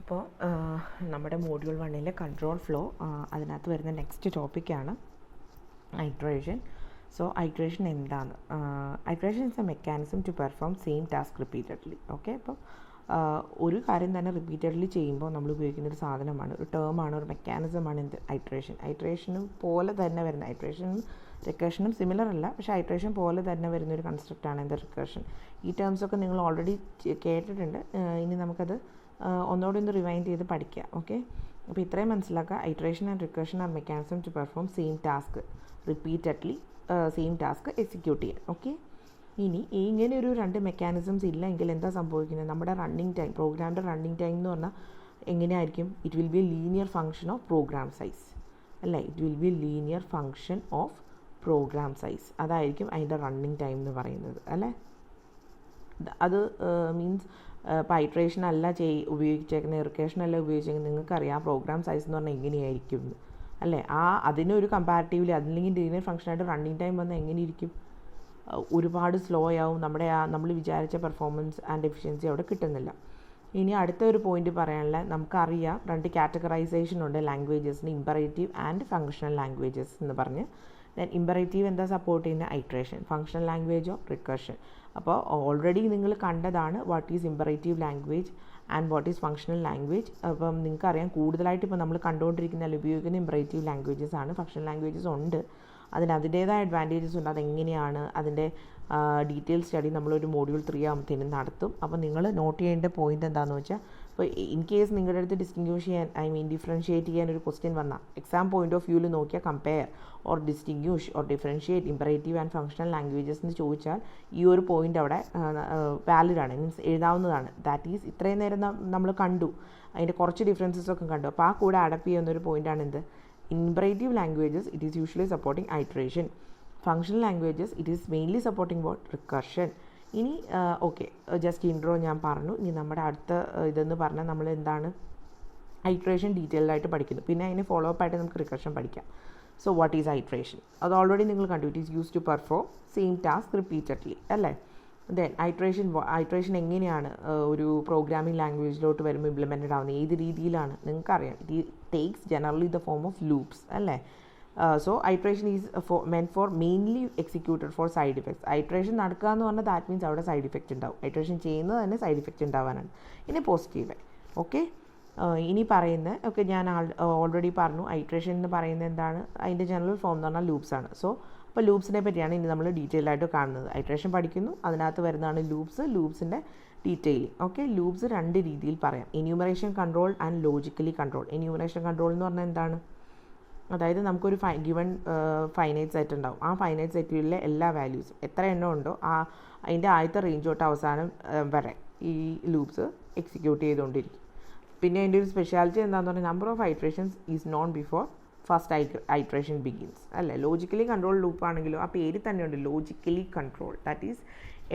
അപ്പോൾ നമ്മുടെ module 1 control flow അതിനകത്ത് വരുന്ന നെക്സ്റ്റ് ടോപ്പിക്കാണ് ഐട്രേഷൻ. സോ ഐട്രേഷൻ എന്താണ്? Iteration is a mechanism to perform same task repeatedly. Okay, അപ്പോൾ ഒരു കാര്യം തന്നെ റിപ്പീറ്റഡ്ലി ചെയ്യുമ്പോൾ നമ്മൾ ഉപയോഗിക്കുന്ന ഒരു സാധനമാണ്, ഒരു ടേമാണ്, ഒരു മെക്കാനിസമാണ് എന്ത് ഐട്രേഷൻ. ഐട്രേഷനും പോലെ തന്നെ വരുന്ന, ഐട്രേഷനും റിക്കർഷനും സിമിലർ അല്ല, പക്ഷേ ഐട്രേഷൻ പോലെ തന്നെ വരുന്ന ഒരു കൺസെപ്റ്റാണ് എന്ത് റിക്കർഷൻ. ഈ ടേംസൊക്കെ നിങ്ങൾ ഓൾറെഡി കേട്ടിട്ടുണ്ട്. ഇനി നമുക്കത് ഒന്നുകൂടി ഒന്ന് റിവൈൻഡ് ചെയ്ത് പഠിക്കാം. ഓക്കെ, അപ്പോൾ ഇത്രയും മനസ്സിലാക്കുക. Iteration and recursion are mechanism to perform same task repeatedly, same task execute ചെയ്യാൻ. ഓക്കെ, ഇനി ഇങ്ങനെ ഒരു രണ്ട് മെക്കാനിസംസ് ഇല്ല എങ്കിൽ എന്താ സംഭവിക്കുന്നത്? നമ്മുടെ റണ്ണിങ് ടൈം, പ്രോഗ്രാമിൻ്റെ റണ്ണിങ് ടൈം എന്ന് പറഞ്ഞാൽ എങ്ങനെയായിരിക്കും? It will be a linear function of program size, അല്ലേ? It will be a linear function of program size. അതായിരിക്കും അതിൻ്റെ റണ്ണിങ് ടൈം എന്ന് പറയുന്നത്, അല്ലേ? അത് മീൻസ് ഇപ്പോൾ ഐട്രേഷൻ അല്ല ഉപയോഗിച്ചേക്കുന്നത്, റിക്കർഷൻ അല്ല ഉപയോഗിച്ചേക്കുന്നത്, നിങ്ങൾക്കറിയാം പ്രോഗ്രാം സൈസ് എന്ന് പറഞ്ഞാൽ എങ്ങനെയായിരിക്കും, അല്ലേ? അതിനൊരു കമ്പാരിറ്റീവ്ലി അല്ലെങ്കിൽ ലീനിയർ ഫംഗ്ഷനായിട്ട് റണ്ണിങ് ടൈം വന്നാൽ എങ്ങനെയിരിക്കും? ഒരുപാട് സ്ലോ ആവും. നമ്മൾ വിചാരിച്ച പെർഫോമൻസ് ആൻഡ് എഫിഷ്യൻസി അവിടെ കിട്ടുന്നില്ല. ഇനി അടുത്ത ഒരു പോയിന്റ് പറയാനുള്ള, നമുക്കറിയാം രണ്ട് കാറ്റഗറൈസേഷൻ ഉണ്ട് ലാംഗ്വേജസിന്, ഇമ്പറേറ്റീവ് ആൻഡ് ഫങ്ഷണൽ ലാംഗ്വേജസ് എന്ന് പറഞ്ഞ്. ദെൻ ഇമ്പറേറ്റീവ് എന്താ സപ്പോർട്ട് ചെയ്യുന്ന? ഐട്രേഷൻ. ഫങ്ഷണൽ ലാംഗ്വേജോ റിക്കർഷൻ. അപ്പോൾ ഓൾറെഡി നിങ്ങൾ കണ്ടതാണ് what is imperative language and what is functional language. അപ്പം നിങ്ങൾക്കറിയാം കൂടുതലായിട്ട് ഇപ്പോൾ നമ്മൾ കണ്ടുകൊണ്ടിരിക്കുന്ന ഉപയോഗിക്കുന്ന ഇമ്പറേറ്റീവ് ലാംഗ്വേജസ് ആണ്. ഫങ്ഷണൽ ലാംഗ്വേജസ് ഉണ്ട്, അതിൻ്റേതായ അഡ്വാൻറ്റേജസ് ഉണ്ട്. അതെങ്ങനെയാണ് അതിൻ്റെ ഡീറ്റെയിൽ സ്റ്റഡി നമ്മളൊരു മോഡ്യൂൾ 3 ആകുമ്പോഴത്തേനും നടത്തും. അപ്പോൾ നിങ്ങൾ നോട്ട് ചെയ്യേണ്ട പോയിന്റ് എന്താണെന്ന് വെച്ചാൽ, ഇപ്പോൾ ഇൻ കേസ് നിങ്ങളുടെ അടുത്ത് ഡിസ്റ്റിങ്ക്വിഷ് ചെയ്യാൻ ഡിഫറൻഷിയേറ്റ് ചെയ്യാൻ ഒരു ക്വസ്റ്റ്യൻ വന്നാൽ എക്സാം പോയിന്റ് ഓഫ് വ്യൂവിൽ നോക്കിയാൽ compare or distinguish or differentiate imperative and functional languages എന്ന് ചോദിച്ചാൽ ഈ ഒരു പോയിന്റ് അവിടെ വാലിഡാണ്, മീൻസ് എഴുതാവുന്നതാണ്. ദാറ്റ് ഈസ് ഇത്രയും നേരം നമ്മൾ കണ്ടു, അതിൻ്റെ കുറച്ച് ഡിഫറൻസസ് ഒക്കെ കണ്ടു. അപ്പോൾ ആ കൂടെ അഡപ്റ്റ് ചെയ്യുന്ന ഒരു പോയിൻ്റാണ് എന്ത്? Imperative languages, it is usually supporting iteration. Functional languages, it is mainly supporting what? Recursion. ഇനി ഓക്കെ, ജസ്റ്റ് ഇൻട്രോ ഞാൻ പറഞ്ഞു. ഇനി നമ്മുടെ അടുത്ത ഇതെന്ന് പറഞ്ഞാൽ നമ്മൾ എന്താണ് ഐട്രേഷൻ ഡീറ്റെയിൽഡ് ആയിട്ട് പഠിക്കുന്നു. പിന്നെ അതിന് ഫോളോ അപ്പ് ആയിട്ട് നമുക്ക് റിക്കർഷൻ പഠിക്കാം. So what is iteration? അത് ഓൾറെഡി നിങ്ങൾ കണ്ടു. It is use to perform same task repeatedly, അല്ലേ? ദെൻ ഐട്രേഷൻ എങ്ങനെയാണ് ഒരു പ്രോഗ്രാമിംഗ് ലാംഗ്വേജിലോട്ട് വരുമ്പോൾ ഇംപ്ലിമെൻറ്റഡ് ആവുന്നത്? ഏത് രീതിയിലാണ്? നിങ്ങൾക്കറിയാം, it takes generally the form of loops, അല്ലേ? So iteration is meant for mainly executed for side effects. Iteration നടക്കുക എന്ന് പറഞ്ഞാൽ ദാറ്റ് മീൻസ് അവിടെ സൈഡ് ഇഫക്റ്റ് ഉണ്ടാവും. ഐട്രേഷൻ ചെയ്യുന്നത് തന്നെ സൈഡ് ഇഫക്റ്റ് ഉണ്ടാവാനാണ്. ഇനി പോസിറ്റീവ്. ഓക്കെ, ഇനി പറയുന്നത് ഓക്കെ, ഞാൻ ഓൾറെഡി പറഞ്ഞു. ഐട്രേഷൻ എന്ന് പറയുന്നത് എന്താണ്? അതിൻ്റെ ജനറൽ ഫോം എന്ന് പറഞ്ഞാൽ ലൂപ്സ് ആണ്. സോ അപ്പോൾ ലൂപ്സിനെ പറ്റിയാണ് ഇനി നമ്മൾ ഡീറ്റെയിൽ ആയിട്ട് കാണുന്നത്. ഐട്രേഷൻ പഠിക്കുന്നു, അതിനകത്ത് വരുന്നതാണ് ലൂപ്സിൻ്റെ ഡീറ്റെയിലിംഗ്. ഓക്കെ, ലൂപ്സ് രണ്ട് രീതിയിൽ പറയാം: enumeration control and logically control. Enumeration control എന്ന് പറഞ്ഞാൽ എന്താണ്? അതായത് നമുക്കൊരു ഗിവൺ ഫൈനൈറ്റ് സെറ്റ് ഉണ്ടാവും. ആ ഫൈനൈറ്റ് സെറ്റിലെ എല്ലാ വാല്യൂസും എത്ര എണ്ണം ഉണ്ടോ അതിൻ്റെ ആദ്യത്തെ റേഞ്ച് തൊട്ട് അവസാനം വരെ ഈ ലൂപ്സ് എക്സിക്യൂട്ട് ചെയ്തുകൊണ്ടിരിക്കും. പിന്നെ അതിൻ്റെ ഒരു സ്പെഷ്യാലിറ്റി എന്താണെന്ന് പറഞ്ഞാൽ number of iterations is known before first iteration begins, അല്ലേ? ലോജിക്കലി കൺട്രോൾ ലൂപ്പ് ആണെങ്കിലും ആ പേര് തന്നെയുണ്ട്, ലോജിക്കലി കൺട്രോൾ. ദാറ്റ് ഈസ്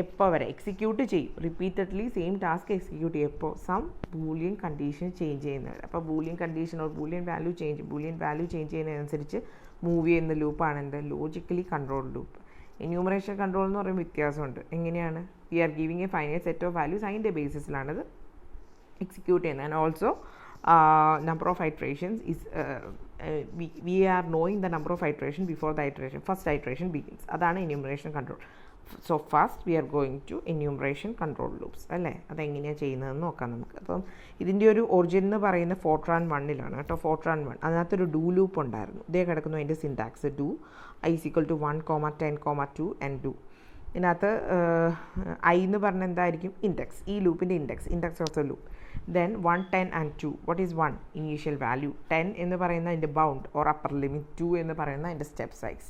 എപ്പോൾ വരെ എക്സിക്യൂട്ട് ചെയ്യും, റിപ്പീറ്റഡ്ലി സെയിം ടാസ്ക് എക്സിക്യൂട്ട് ചെയ്യും എപ്പോൾ? സം ബൂലിയൻ കണ്ടീഷൻ ചേഞ്ച് ചെയ്യുന്നവർ. അപ്പോൾ boolean condition or boolean value change ചെയ്യുന്നതിനനുസരിച്ച് മൂവ് ചെയ്യുന്ന ലൂപ്പാണ് എന്ത്? Logically control loop. Enumeration control എന്ന് പറയുമ്പോൾ വ്യത്യാസമുണ്ട്. എങ്ങനെയാണ്? We are giving a finite set of values, അതിൻ്റെ ബേസിസിലാണത് എക്സിക്യൂട്ട് ചെയ്യുന്നത്. And also number of iterations is we are knowing the number of iteration before the first iteration begins. അതാണ് enumeration control. So first we are going to enumeration control loops, അല്ലേ? അതെങ്ങനെയാണ് ചെയ്യുന്നതെന്ന് നോക്കാം നമുക്ക്. അപ്പം ഇതിൻ്റെ ഒരു ഒറിജിൻ എന്ന് പറയുന്ന ഫോർട്രാൻ 1 കേട്ടോ. ഫോർട്രാൻ 1 അതിനകത്തൊരു ഡു ലൂപ്പ് ഉണ്ടായിരുന്നു. ഇതേ കിടക്കുന്നു അതിൻ്റെ syntax. Do i = 1, 10, 2 and do. ഇതിനകത്ത് ഐ എന്ന് പറഞ്ഞാൽ എന്തായിരിക്കും? ഇൻഡെക്സ്. ഈ ലൂപ്പിൻ്റെ index of the loop. Then 1, 10 and 2. What is 1? Initial value. 10 എന്ന് പറയുന്ന അതിൻ്റെ ബൗണ്ട് ഓർ അപ്പർ ലിമിറ്റ്. 2 എന്ന് പറയുന്ന അതിൻ്റെ സ്റ്റെപ്പ് സൈസ്.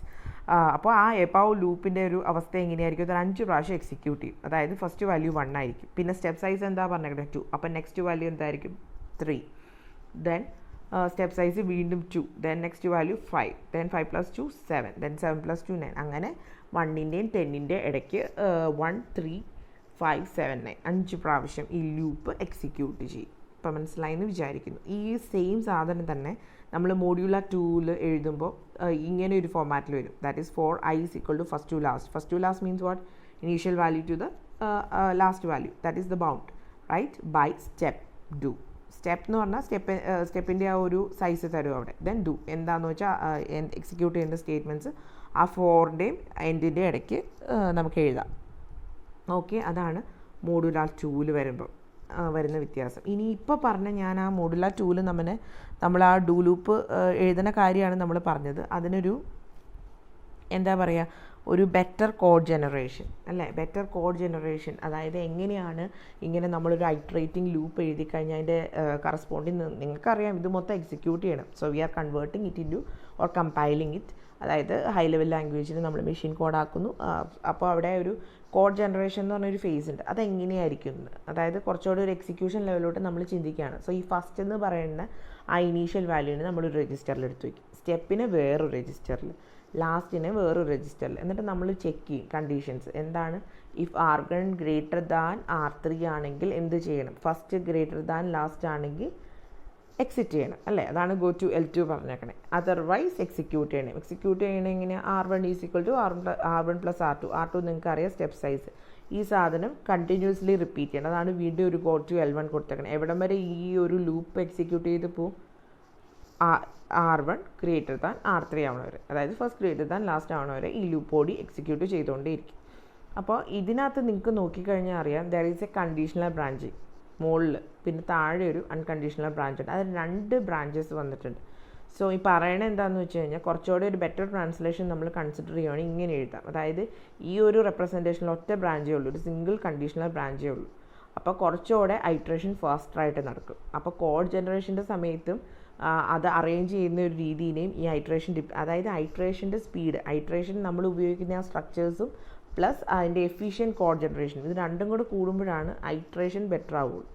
അപ്പോൾ ആ എബവ് ലൂപ്പിൻ്റെ ഒരു അവസ്ഥ എങ്ങനെയായിരിക്കും? അത് 5 പ്രാവശ്യം എക്സിക്യൂട്ട് ചെയ്യും. അതായത് ഫസ്റ്റ് വാല്യൂ 1 ആയിരിക്കും. പിന്നെ സ്റ്റെപ്പ് സൈസ് എന്താ പറഞ്ഞേക്കുന്നത്? 2. അപ്പോൾ നെക്സ്റ്റ് വാല്യൂ എന്തായിരിക്കും? 3. ദെൻ സ്റ്റെപ്പ് സൈസ് വീണ്ടും 2. Then next value 5. Then 5 + 2 7. Then 7 + 2 9. അങ്ങനെ 1ൻ്റെയും 10ൻ്റെ ഇടയ്ക്ക് 1, 3, 5, 7, 9 5 പ്രാവശ്യം ഈ ലൂപ്പ് എക്സിക്യൂട്ട് ചെയ്യും. ഇപ്പം മനസ്സിലായെന്ന് വിചാരിക്കുന്നു. ഈ സെയിം സാധനം തന്നെ നമ്മൾ മോഡ്യൂളർ 2-ൽ എഴുതുമ്പോൾ ഇങ്ങനെ ഒരു ഫോമാറ്റിൽ വരും. That is for i = first to last. First to last means what? Initial value to the last value. That is the bound, right? By step do. Step എന്ന് പറഞ്ഞാൽ സ്റ്റെപ്പിൻ്റെ ആ ഒരു സൈസ് തരും അവിടെ. ദെൻ ഡു എന്താണെന്ന് വെച്ചാൽ എക്സിക്യൂട്ട് ചെയ്യേണ്ട statements ആ ഫോറിൻ്റെയും എൻഡിൻ്റെയും ഇടയ്ക്ക് നമുക്ക് എഴുതാം. ഓക്കെ, അതാണ് മോഡുലാർ 2 വരുമ്പോൾ വരുന്ന വ്യത്യാസം. ഇനി ഇപ്പോൾ പറഞ്ഞ ഞാൻ ആ മോഡുലാർ 2 നമ്മൾ ആ ഡു ലൂപ്പ് എഴുതുന്ന കാര്യമാണ് നമ്മൾ പറഞ്ഞത്. അതിനൊരു എന്താ പറയുക, ഒരു ബെറ്റർ കോഡ് ജനറേഷൻ അല്ലേ, ബെറ്റർ കോഡ് ജനറേഷൻ. അതായത് എങ്ങനെയാണ് ഇങ്ങനെ നമ്മളൊരു ഐട്രേറ്റിംഗ് ലൂപ്പ് എഴുതി കഴിഞ്ഞാൽ അതിൻ്റെ കറസ്പോണ്ടിങ് നിങ്ങൾക്കറിയാം ഇത് മൊത്തം എക്സിക്യൂട്ട് ചെയ്യണം. So we are converting it in to or compiling it. അതായത് ഹൈ ലെവൽ ലാംഗ്വേജിൽ നമ്മൾ മെഷീൻ കോഡാക്കുന്നു. അപ്പോൾ അവിടെ ഒരു കോഡ് ജനറേഷൻ എന്ന് പറഞ്ഞൊരു ഫേസ് ഉണ്ട്. അതെങ്ങനെയായിരിക്കും, അതായത് കുറച്ചുകൂടി ഒരു എക്സിക്യൂഷൻ ലെവലോട്ട് നമ്മൾ ചിന്തിക്കുകയാണ്. സോ ഈ ഫസ്റ്റ് എന്ന് പറയുന്ന ആ ഇനീഷ്യൽ വാല്യൂവിനെ നമ്മളൊരു രജിസ്റ്ററിൽ എടുത്ത് വയ്ക്കും, സ്റ്റെപ്പിനെ വേറൊരു രജിസ്റ്ററിൽ, ലാസ്റ്റിനെ വേറൊരു രജിസ്റ്ററിൽ. എന്നിട്ട് നമ്മൾ ചെക്ക് ചെയ്യും കണ്ടീഷൻസ് എന്താണ്. If R1 greater than R3 ആണെങ്കിൽ എന്ത് ചെയ്യണം, ഫസ്റ്റ് ഗ്രേറ്റർ ദാൻ ലാസ്റ്റ് ആണെങ്കിൽ എക്സിറ്റ് ചെയ്യണം അല്ലേ. അതാണ് ഗോ ടു L2 പറഞ്ഞേക്കണേ. അതർവൈസ് എക്സിക്യൂട്ട് ചെയ്യണം. എക്സിക്യൂട്ട് ചെയ്യണം എങ്ങനെ, R1 = R1 + R2. R2 നിങ്ങൾക്ക് അറിയാം സ്റ്റെപ്പ് സൈസ്. ഈ സാധനം കണ്ടിന്യൂസ്ലി റിപ്പീറ്റ് ചെയ്യണം. അതാണ് വീണ്ടും ഒരു ഗോ ടു L1 കൊടുത്തേക്കണം. എവിടം വരെ ഈ ഒരു ലൂപ്പ് എക്സിക്യൂട്ട് ചെയ്ത് പോവും, R1 ഗ്രേറ്റർ ദാൻ R3 ആവണ വരെ, അതായത് ഫസ്റ്റ് ഗ്രേറ്റർ ദാൻ ലാസ്റ്റ് ആവണ വരെ ഈ ലൂപ്പ് ഓടി എക്സിക്യൂട്ട് ചെയ്തുകൊണ്ടേയിരിക്കും. അപ്പോൾ ഇതിനകത്ത് നിങ്ങൾക്ക് നോക്കിക്കഴിഞ്ഞാൽ അറിയാം there is A conditional branching മുകളിൽ, പിന്നെ താഴെ ഒരു അൺകണ്ടീഷണൽ ബ്രാഞ്ച് ഉണ്ട്. അത് 2 ബ്രാഞ്ചസ് വന്നിട്ടുണ്ട്. സോ ഈ പറയണത് എന്താണെന്ന് വെച്ച് കഴിഞ്ഞാൽ കുറച്ചുകൂടി ഒരു ബെറ്റർ ട്രാൻസ്ലേഷൻ നമ്മൾ കൺസിഡർ ചെയ്യുകയാണെങ്കിൽ ഇങ്ങനെ എഴുതാം. അതായത് ഈ ഒരു റെപ്രസെൻറ്റേഷനിൽ ഒറ്റ ബ്രാഞ്ചേ ഉള്ളൂ, ഒരു സിംഗിൾ കണ്ടീഷണൽ ബ്രാഞ്ചേ ഉള്ളൂ. അപ്പോൾ കുറച്ചുകൂടെ ഐട്രേഷൻ ഫാസ്റ്ററായിട്ട് നടക്കും. അപ്പോൾ കോഡ് ജനറേഷൻ്റെ സമയത്തും അത് അറേഞ്ച് ചെയ്യുന്ന ഒരു രീതിയിനെയും ഈ ഐട്രേഷൻ അതായത് ഐട്രേഷൻ്റെ സ്പീഡ്, ഐട്രേഷൻ നമ്മൾ ഉപയോഗിക്കുന്ന ആ സ്ട്രക്ചേഴ്സും പ്ലസ് അതിൻ്റെ എഫിഷ്യൻറ്റ് കോഡ് ജനറേഷൻ, ഇത് രണ്ടും കൂടെ കൂടുമ്പോഴാണ് ഐട്രേഷൻ ബെറ്റർ ആവുള്ളൂ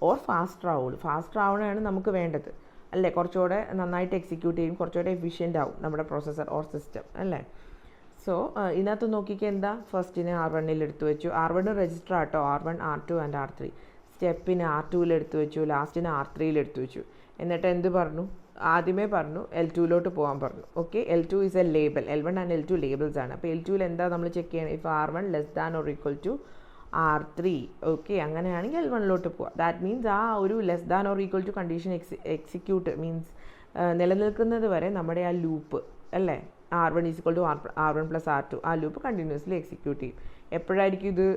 ഓർ ഫാസ്റ്റർ ആവുള്ളൂ. ഫാസ്റ്റർ ആവണതാണ് നമുക്ക് വേണ്ടത് അല്ലേ, കുറച്ചുകൂടെ നന്നായിട്ട് എക്സിക്യൂട്ട് ചെയ്യും, കുറച്ചുകൂടെ എഫിഷ്യൻ്റ് ആവും നമ്മുടെ പ്രോസസ്സർ ഓർ സിസ്റ്റം അല്ലേ. സോ ഇതിനകത്ത് നോക്കിക്കുക എന്താ, ഫസ്റ്റിനെ R1 എടുത്തു വെച്ചു, R1 രജിസ്റ്റർ ആട്ടോ, R1 R2 and R3. സ്റ്റെപ്പിനെ R2 എടുത്തു വെച്ചു, ലാസ്റ്റിനെ R3 എടുത്തു വെച്ചു. എന്നിട്ട് എന്ത് പറഞ്ഞു, ആദ്യമേ പറഞ്ഞു L2 പോകാൻ പറഞ്ഞു. Okay, L2 is A label, L1 and L2 labels ആണ്. അപ്പോൾ L2 എന്താ നമ്മൾ ചെക്ക് ചെയ്യണം, ഇഫ് R1 ≤ R3. ഓക്കെ, അങ്ങനെയാണെങ്കിൽ L1 പോവാം. ദാറ്റ് മീൻസ് ആ ഒരു ≤ കണ്ടീഷൻ എക്സിക്യൂട്ട് മീൻസ് നിലനിൽക്കുന്നത് വരെ നമ്മുടെ ആ ലൂപ്പ് അല്ലേ, R1 = R1 + R2, ആ ലൂപ്പ് കണ്ടിന്യൂസ്ലി എക്സിക്യൂട്ട് ചെയ്യും. എപ്പോഴായിരിക്കും ഇത്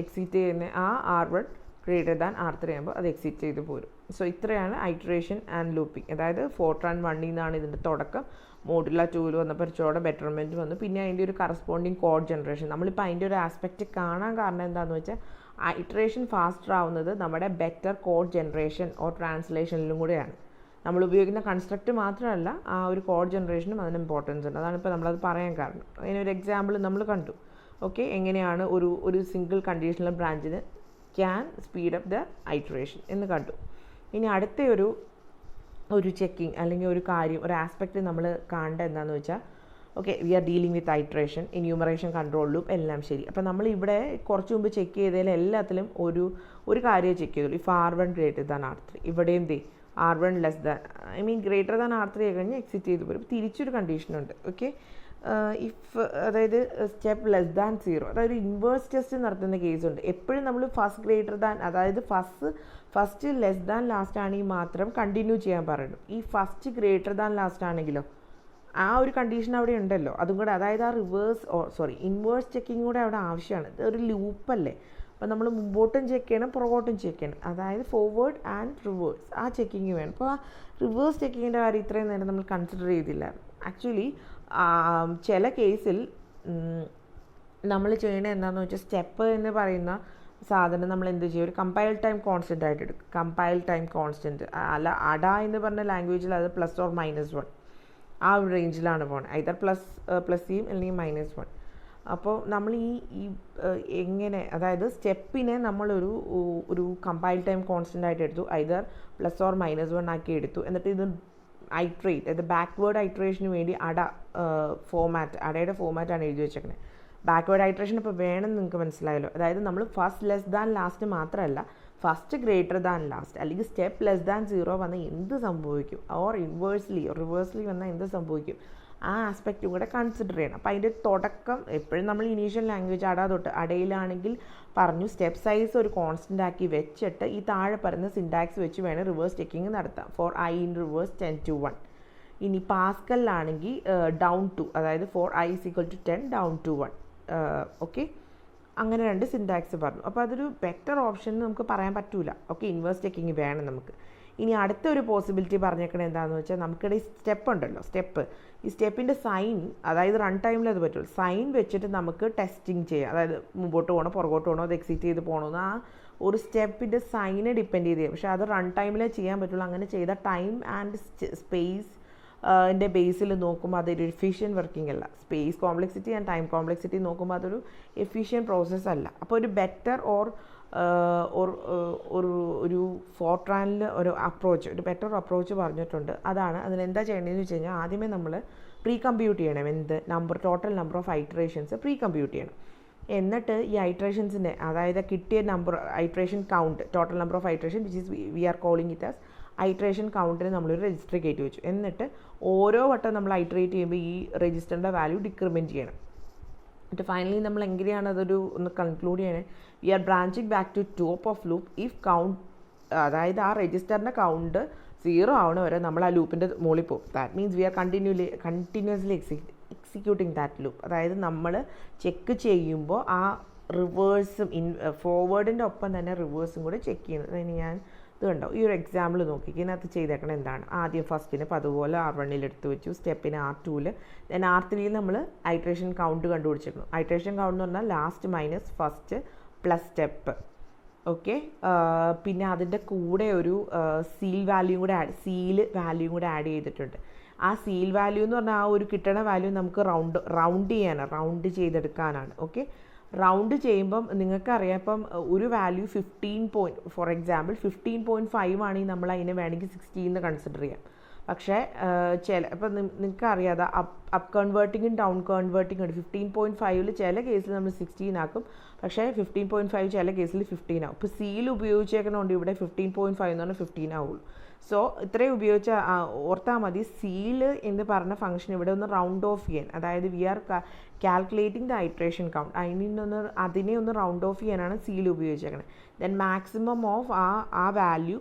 എക്സിറ്റ് ചെയ്യുന്നത്, ആ R1 ഗ്രേറ്റർ ദാൻ R3 ആകുമ്പോൾ അത് എക്സിറ്റ് ചെയ്ത് പോരും. സോ ഇത്രയാണ് ഐട്രേഷൻ ആൻഡ് ലൂപ്പിംഗ്. അതായത് ഫോർട്രാൻ 1 നിന്നാണ് ഇതിൻ്റെ തുടക്കം, മോഡുലാർ 2 വന്നപ്പോൾ കുറച്ചുകൂടെ ബെറ്റർമെൻറ്റ് വന്നു, പിന്നെ അതിൻ്റെ ഒരു കറസ്പോണ്ടിങ് കോഡ് ജനറേഷൻ. നമ്മളിപ്പോൾ അതിൻ്റെ ഒരു ആസ്പെക്റ്റ് കാണാൻ കാരണം എന്താണെന്ന് വെച്ചാൽ ഐട്രേഷൻ ഫാസ്റ്റർ ആവുന്നത് നമ്മുടെ ബെറ്റർ കോഡ് ജനറേഷൻ ഓർ ട്രാൻസ്ലേഷനിലും കൂടെയാണ്. നമ്മൾ ഉപയോഗിക്കുന്ന കൺസ്ട്രക്റ്റ് മാത്രമല്ല, ആ ഒരു കോഡ് ജനറേഷനും അതിന് ഇമ്പോർട്ടൻസ് ഉണ്ട്. അതാണ് ഇപ്പോൾ നമ്മളത് പറയാൻ കാരണം. അതിനൊരു എക്സാമ്പിൾ നമ്മൾ കണ്ടു. ഓക്കെ, എങ്ങനെയാണ് ഒരു സിംഗിൾ കണ്ടീഷണൽ ബ്രാഞ്ചിന് can speed up the iteration എന്ന് കണ്ടു. ഇനി അടുത്ത ഒരു ചെക്കിങ് അല്ലെങ്കിൽ ഒരു കാര്യം, ഒരു ആസ്പെക്റ്റ് നമ്മൾ കാണേണ്ടത് എന്താണെന്ന് വെച്ചാൽ, okay we are dealing with iteration, enumeration, control loop എല്ലാം ശരി. അപ്പോൾ നമ്മൾ ഇവിടെ കുറച്ച് മുമ്പ് ചെക്ക് ചെയ്തതിൽ എല്ലാത്തിലും ഒരു കാര്യം ചെക്ക് ചെയ്തുള്ളൂ, ഇഫ് R1 > R3. ഇവിടെയും R1 ഗ്രേറ്റർ ദാൻ R3 കഴിഞ്ഞ് എക്സിറ്റ് ചെയ്ത് പോരും. തിരിച്ചൊരു കണ്ടീഷനുണ്ട്. ഓക്കെ, ഇഫ് അതായത് സ്റ്റെപ്പ് <0, അതായത് ഇൻവേഴ്സ് ടെസ്റ്റ് നടത്തുന്ന കേസുണ്ട്. എപ്പോഴും നമ്മൾ ഫസ്റ്റ് ഗ്രേറ്റർ ദാൻ, അതായത് ഫസ്റ്റ് < ലാസ്റ്റ് ആണെങ്കിൽ മാത്രം കണ്ടിന്യൂ ചെയ്യാൻ പറയണം. ഈ ഫസ്റ്റ് ഗ്രേറ്റർ ദാൻ ലാസ്റ്റ് ആണെങ്കിലോ ആ ഒരു കണ്ടീഷൻ അവിടെ ഉണ്ടല്ലോ, അതും കൂടെ, അതായത് ആ ഇൻവേഴ്സ് ചെക്കിങ് കൂടെ അവിടെ ആവശ്യമാണ്. ഇത് ഒരു ലൂപ്പല്ലേ, അപ്പോൾ നമ്മൾ മുമ്പോട്ടും ചെക്ക് ചെയ്യണം, പുറകോട്ടും ചെക്ക് ചെയ്യണം. അതായത് ഫോർവേഡ് ആൻഡ് റിവേഴ്സ് ആ ചെക്കിങ് വേണം. അപ്പോൾ ആ റിവേഴ്സ് ചെക്കിങ്ങിൻ്റെ കാര്യം ഇത്രയും നേരം നമ്മൾ കൺസിഡർ ചെയ്തില്ല. ആക്ച്വലി ചില കേസിൽ നമ്മൾ ചെയ്യണത് എന്താണെന്ന് വെച്ചാൽ, സ്റ്റെപ്പ് എന്ന് പറയുന്ന സാധനം നമ്മൾ എന്ത് ചെയ്യും, ഒരു കമ്പൈൽ ടൈം കോൺസ്റ്റൻ്റ് ആയിട്ട് എടുക്കും. കമ്പൈൽ ടൈം കോൺസ്റ്റൻറ്റ് അല്ല, അഡ എന്ന് പറഞ്ഞ ലാംഗ്വേജിൽ അത് +or-1 ആ ഒരു റേഞ്ചിലാണ് പോകുന്നത്. ഐദർ പ്ലസ് ചെയ്യും അല്ലെങ്കിൽ -1. അപ്പോൾ നമ്മൾ ഈ അതായത് സ്റ്റെപ്പിനെ നമ്മളൊരു കമ്പൈൽ ടൈം കോൺസ്റ്റൻ്റ് ആയിട്ട് എടുത്തു, ഐദർ +or-1 ആക്കി എടുത്തു. എന്നിട്ട് ഇത് ഐട്രേറ്റ്, അത് ബാക്ക്വേർഡ് ഐട്രേഷന് വേണ്ടി അടയുടെ ഫോമാറ്റാണ് എഴുതി വെച്ചേക്കുന്നത്. ബാക്ക്വേർഡ് ഐട്രേഷൻ ഇപ്പോൾ വേണമെന്ന് നിങ്ങൾക്ക് മനസ്സിലായല്ലോ. അതായത് നമ്മൾ ഫസ്റ്റ് ലാസ്റ്റ് മാത്രമല്ല, ഫസ്റ്റ് ഗ്രേറ്റർ ദാൻ ലാസ്റ്റ് അല്ലെങ്കിൽ സ്റ്റെപ്പ് <0 വന്നാൽ എന്ത് സംഭവിക്കും, ഓർ റിവേഴ്സ്ലി വന്നാൽ എന്ത് സംഭവിക്കും, ആ ആസ്പെക്റ്റും കൂടെ കൺസിഡർ ചെയ്യണം. അപ്പോൾ അതിൻ്റെ തുടക്കം എപ്പോഴും നമ്മൾ ഇനീഷ്യൽ ലാംഗ്വേജ് തൊട്ട് അടയിലാണെങ്കിൽ പറഞ്ഞു സ്റ്റെപ്പ് സൈസ് ഒരു കോൺസ്റ്റൻ്റ് ആക്കി വെച്ചിട്ട് ഈ താഴെ പറയുന്ന സിൻടാക്സ് വെച്ച് വേണം റിവേഴ്സ് ചെക്കിങ് നടത്താം. For I in reverse 10 to 1. ഇനി പാസ്കലിലാണെങ്കിൽ ഡൗൺ ടു, അതായത് for I is equal to 10 down to 1. Okay, അങ്ങനെ 2 സിൻടാക്സ് പറഞ്ഞു. അപ്പോൾ അതൊരു ബെറ്റർ ഓപ്ഷൻ നമുക്ക് പറയാൻ പറ്റൂല. ഓക്കെ, ഇൻവേഴ്സ് ചെക്കിങ് വേണം നമുക്ക്. ഇനി അടുത്തൊരു പോസിബിലിറ്റി പറഞ്ഞേക്കണത് എന്താണെന്ന് വെച്ചാൽ നമുക്കിടെ ഈ സ്റ്റെപ്പ് ഉണ്ടല്ലോ, ഈ സ്റ്റെപ്പിൻ്റെ സൈൻ, അതായത് റൺ ടൈമിൽ അത് പറ്റുള്ളൂ. സൈൻ വെച്ചിട്ട് നമുക്ക് ടെസ്റ്റിംഗ് ചെയ്യാം, അതായത് മുമ്പോട്ട് പോകണോ പുറകോട്ട് പോകണോ, അത് എക്സിറ്റ് ചെയ്ത് പോകണമെന്ന് ആ ഒരു സ്റ്റെപ്പിൻ്റെ സൈനെ ഡിപ്പെൻഡ് ചെയ്ത് ചെയ്യും. പക്ഷേ അത് റൺ ടൈമിലേ ചെയ്യാൻ പറ്റുള്ളൂ. അങ്ങനെ ചെയ്ത ടൈം ആൻഡ് സ്പേസ് ൻ്റെ ബേസിൽ നോക്കുമ്പോൾ അതൊരു എഫിഷ്യൻറ്റ് വർക്കിംഗ് അല്ല. Space complexity and time complexity നോക്കുമ്പോൾ അതൊരു എഫിഷ്യൻറ്റ് പ്രോസസ്സ് അല്ല. അപ്പോൾ ഒരു ബെറ്റർ ഒരു ഫോർട്രാനിൽ ഒരു ബെറ്റർ അപ്രോച്ച് പറഞ്ഞിട്ടുണ്ട്. അതിനെന്താ ചെയ്യേണ്ടതെന്ന് വെച്ച് കഴിഞ്ഞാൽ ആദ്യമേ നമ്മൾ കമ്പ്യൂട്ട് ചെയ്യണം. Total number of iterations compute ചെയ്യണം. എന്നിട്ട് ഈ ഐറ്ററേഷൻസിൻ്റെ, അതായത് കിട്ടിയ iteration count, total number of iteration which is we are calling it as iteration കൗണ്ടിന് നമ്മളൊരു രജിസ്റ്റർ കയറ്റി വെച്ചു. എന്നിട്ട് ഓരോ വട്ടം നമ്മൾ ഐറ്ററേറ്റ് ചെയ്യുമ്പോൾ ഈ രജിസ്റ്ററിൻ്റെ വാല്യൂ ഡിക്രിമെൻറ്റ് ചെയ്യണം. എന്നിട്ട് ഫൈനലി നമ്മൾ എങ്ങനെയാണ് ഒന്ന് കൺക്ലൂഡ് ചെയ്യണത്? We are branching back to top of loop if count, അതായത് ആ രജിസ്റ്ററിൻ്റെ കൗണ്ട് 0 ആവണ വരെ നമ്മൾ ആ ലൂപ്പിൻ്റെ മുകളിൽ പോകും. That means we are continuously executing that loop. അതായത് നമ്മൾ ചെക്ക് ചെയ്യുമ്പോൾ ആ റിവേഴ്സും ഫോർവേഡിൻ്റെ ഒപ്പം തന്നെ റിവേഴ്സും കൂടെ ചെക്ക് ചെയ്യുന്നത്. ഇനി ഞാൻ ഇത് കണ്ടോ, ഈ ഒരു എക്സാമ്പിൾ നോക്കി ഇതിനകത്ത് ചെയ്തേക്കണം എന്താണ്? ആദ്യം ഫസ്റ്റിന് അപ്പോൾ അതുപോലെ R1 എടുത്ത് വെച്ചു, സ്റ്റെപ്പിന് R2, ദെൻ R3 നമ്മൾ ഐറ്ററേഷൻ കൗണ്ട് കണ്ടുപിടിച്ചിരുന്നു. ഐറ്ററേഷൻ കൗണ്ട് എന്ന് പറഞ്ഞാൽ last minus first plus step. Okay, പിന്നെ അതിൻ്റെ കൂടെ ഒരു സീൽ വാല്യൂ കൂടെ ആഡ് ചെയ്തിട്ടുണ്ട്. ആ സീൽ വാല്യൂ എന്ന് പറഞ്ഞാൽ ആ ഒരു കിട്ടണ വാല്യൂ നമുക്ക് റൗണ്ട് ചെയ്തെടുക്കാനാണ്. ഓക്കെ, റൗണ്ട് ചെയ്യുമ്പം നിങ്ങൾക്കറിയാം, ഇപ്പം ഒരു വാല്യൂ 15 ഫോർ എക്സാമ്പിൾ 15.5 ആണെങ്കിൽ നമ്മൾ അതിനെ വേണമെങ്കിൽ 16 എന്ന് കൺസിഡർ ചെയ്യാം. പക്ഷേ ഇപ്പം നിങ്ങൾക്കറിയാതെ അപ്പ് കൺവേർട്ടിങ്ങും ഡൗൺ കൺവേർട്ടിങ്ങും ഉണ്ട്. 15.5 ചില കേസിൽ നമ്മൾ 16 ആക്കും, പക്ഷേ 15.5 ചില കേസിൽ 15 ആവും. ഇപ്പോൾ സീൽ ഉപയോഗിച്ചേക്കണോണ്ട് ഇവിടെ 15.5 എന്ന് പറഞ്ഞാൽ 15 ആവുള്ളൂ. സോ ഇത്രയും ഓർത്താൽ മതി. സീല് എന്ന് പറഞ്ഞ ഫംഗ്ഷൻ ഇവിടെ ഒന്ന് റൗണ്ട് ഓഫ് ചെയ്യാൻ, അതായത് we are calculating the iteration count, അതിനെ ഒന്ന് റൗണ്ട് ഓഫ് ചെയ്യാനാണ് സീൽ ഉപയോഗിച്ചേക്കുന്നത്. ദെൻ മാക്സിമം ഓഫ് ആ വാല്യൂ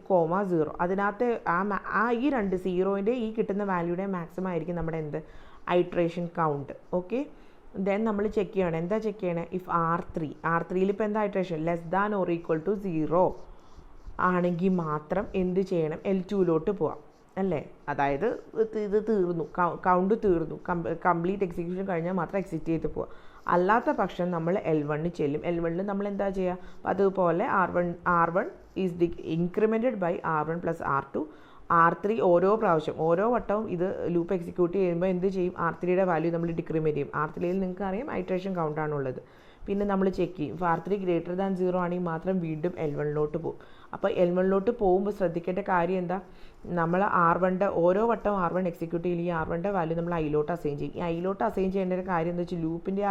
0, അതിനകത്ത് ഈ 2 സീറോൻ്റെ ഈ കിട്ടുന്ന വാല്യൂയുടെ മാക്സിമം ആയിരിക്കും നമ്മുടെ ഐറ്ററേഷൻ കൗണ്ട്. ഓക്കെ, ദെൻ നമ്മൾ ചെക്ക് ചെയ്യണം. എന്താ ചെക്ക് ചെയ്യണേ? ഇഫ് R3 ഇപ്പോൾ എന്താ iteration less than or equal to 0 ആണെങ്കിൽ മാത്രം എന്ത് ചെയ്യണം? L2 പോവാം അല്ലേ? അതായത് ഇത് തീർന്നു, കൗണ്ട് തീർന്നു, കംപ്ലീറ്റ് എക്സിക്യൂഷൻ കഴിഞ്ഞാൽ മാത്രം എക്സിറ്റ് ചെയ്ത് പോവാം. അല്ലാത്ത പക്ഷം നമ്മൾ L1 ചെല്ലും. L1 നമ്മൾ എന്താ ചെയ്യുക? അപ്പോൾ അതുപോലെ R1 is incremented by R1 plus R2. R3 ഓരോ വട്ടവും ഇത് ലൂപ്പ് എക്സിക്യൂട്ട് ചെയ്യുമ്പോൾ എന്ത് ചെയ്യും? R3യുടെ വാല്യൂ നമ്മൾ ഡിക്രിമെൻറ്റ് ചെയ്യും. R3യിൽ നിങ്ങൾക്ക് അറിയാം ഐറ്ററേഷൻ കൗണ്ടാണുള്ളത്. പിന്നെ നമ്മൾ ചെക്ക് ചെയ്യും. ഇപ്പോൾ R3 ഗ്രേറ്റർ ദാൻ 0 ആണെങ്കിൽ മാത്രം വീണ്ടും L1 പോകും. അപ്പോൾ L1 പോകുമ്പോൾ ശ്രദ്ധിക്കേണ്ട കാര്യം എന്താ? നമ്മൾ ഓരോ വട്ടം R1 എക്സിക്യൂട്ട് ചെയ്യും. ഈ R1ൻ്റെ വാല്യൂ നമ്മൾ ഐലോട്ട് അസൈൻ ചെയ്യും. ഈ ഐലോട്ട് അസൈൻ ചെയ്യേണ്ട ഒരു കാര്യം എന്താ വെച്ചാൽ ലൂപ്പിൻ്റെ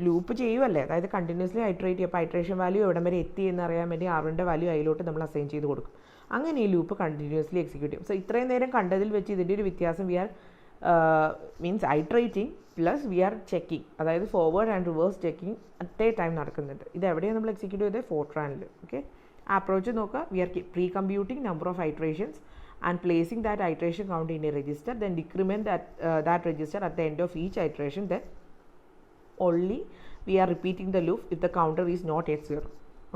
ലൂപ്പ് ചെയ്യുമല്ലേ, അതായത് കണ്ടിന്യൂസ്ലി ഐറ്ററേറ്റ് ചെയ്യും. അപ്പോൾ ഐറ്ററേഷൻ വാല്യൂ എവിടം വരെ എത്തി എന്നറിയാൻ വേണ്ടി R1ൻ്റെ വാല്യൂ ഐലോട്ട് നമ്മൾ അസൈൻ ചെയ്ത് കൊടുക്കും. അങ്ങനെ ഈ ലൂപ്പ് കണ്ടിന്യൂസ്ലി എക്സിക്യൂട്ട് ചെയ്യും. സോ ഇത്രയും നേരം കണ്ടതിൽ വെച്ച് ഇതിൻ്റെ ഒരു വ്യത്യാസം we are means iterating plus we are checking, അതായത് forward and reverse checking at a time നടക്കുന്നുണ്ട്. ഇത് എവിടെയാണ് നമ്മൾ എക്സിക്യൂട്ട് ചെയ്തത്? ഫോർട്രാനിൽ. ഓക്കെ, ആ അപ്രോച്ച് നോക്കുക. We are computing number of iterations and placing that iteration count in a register, then decrement that register at the end of each iteration, then only we are repeating the loop if the counter is not yet 0.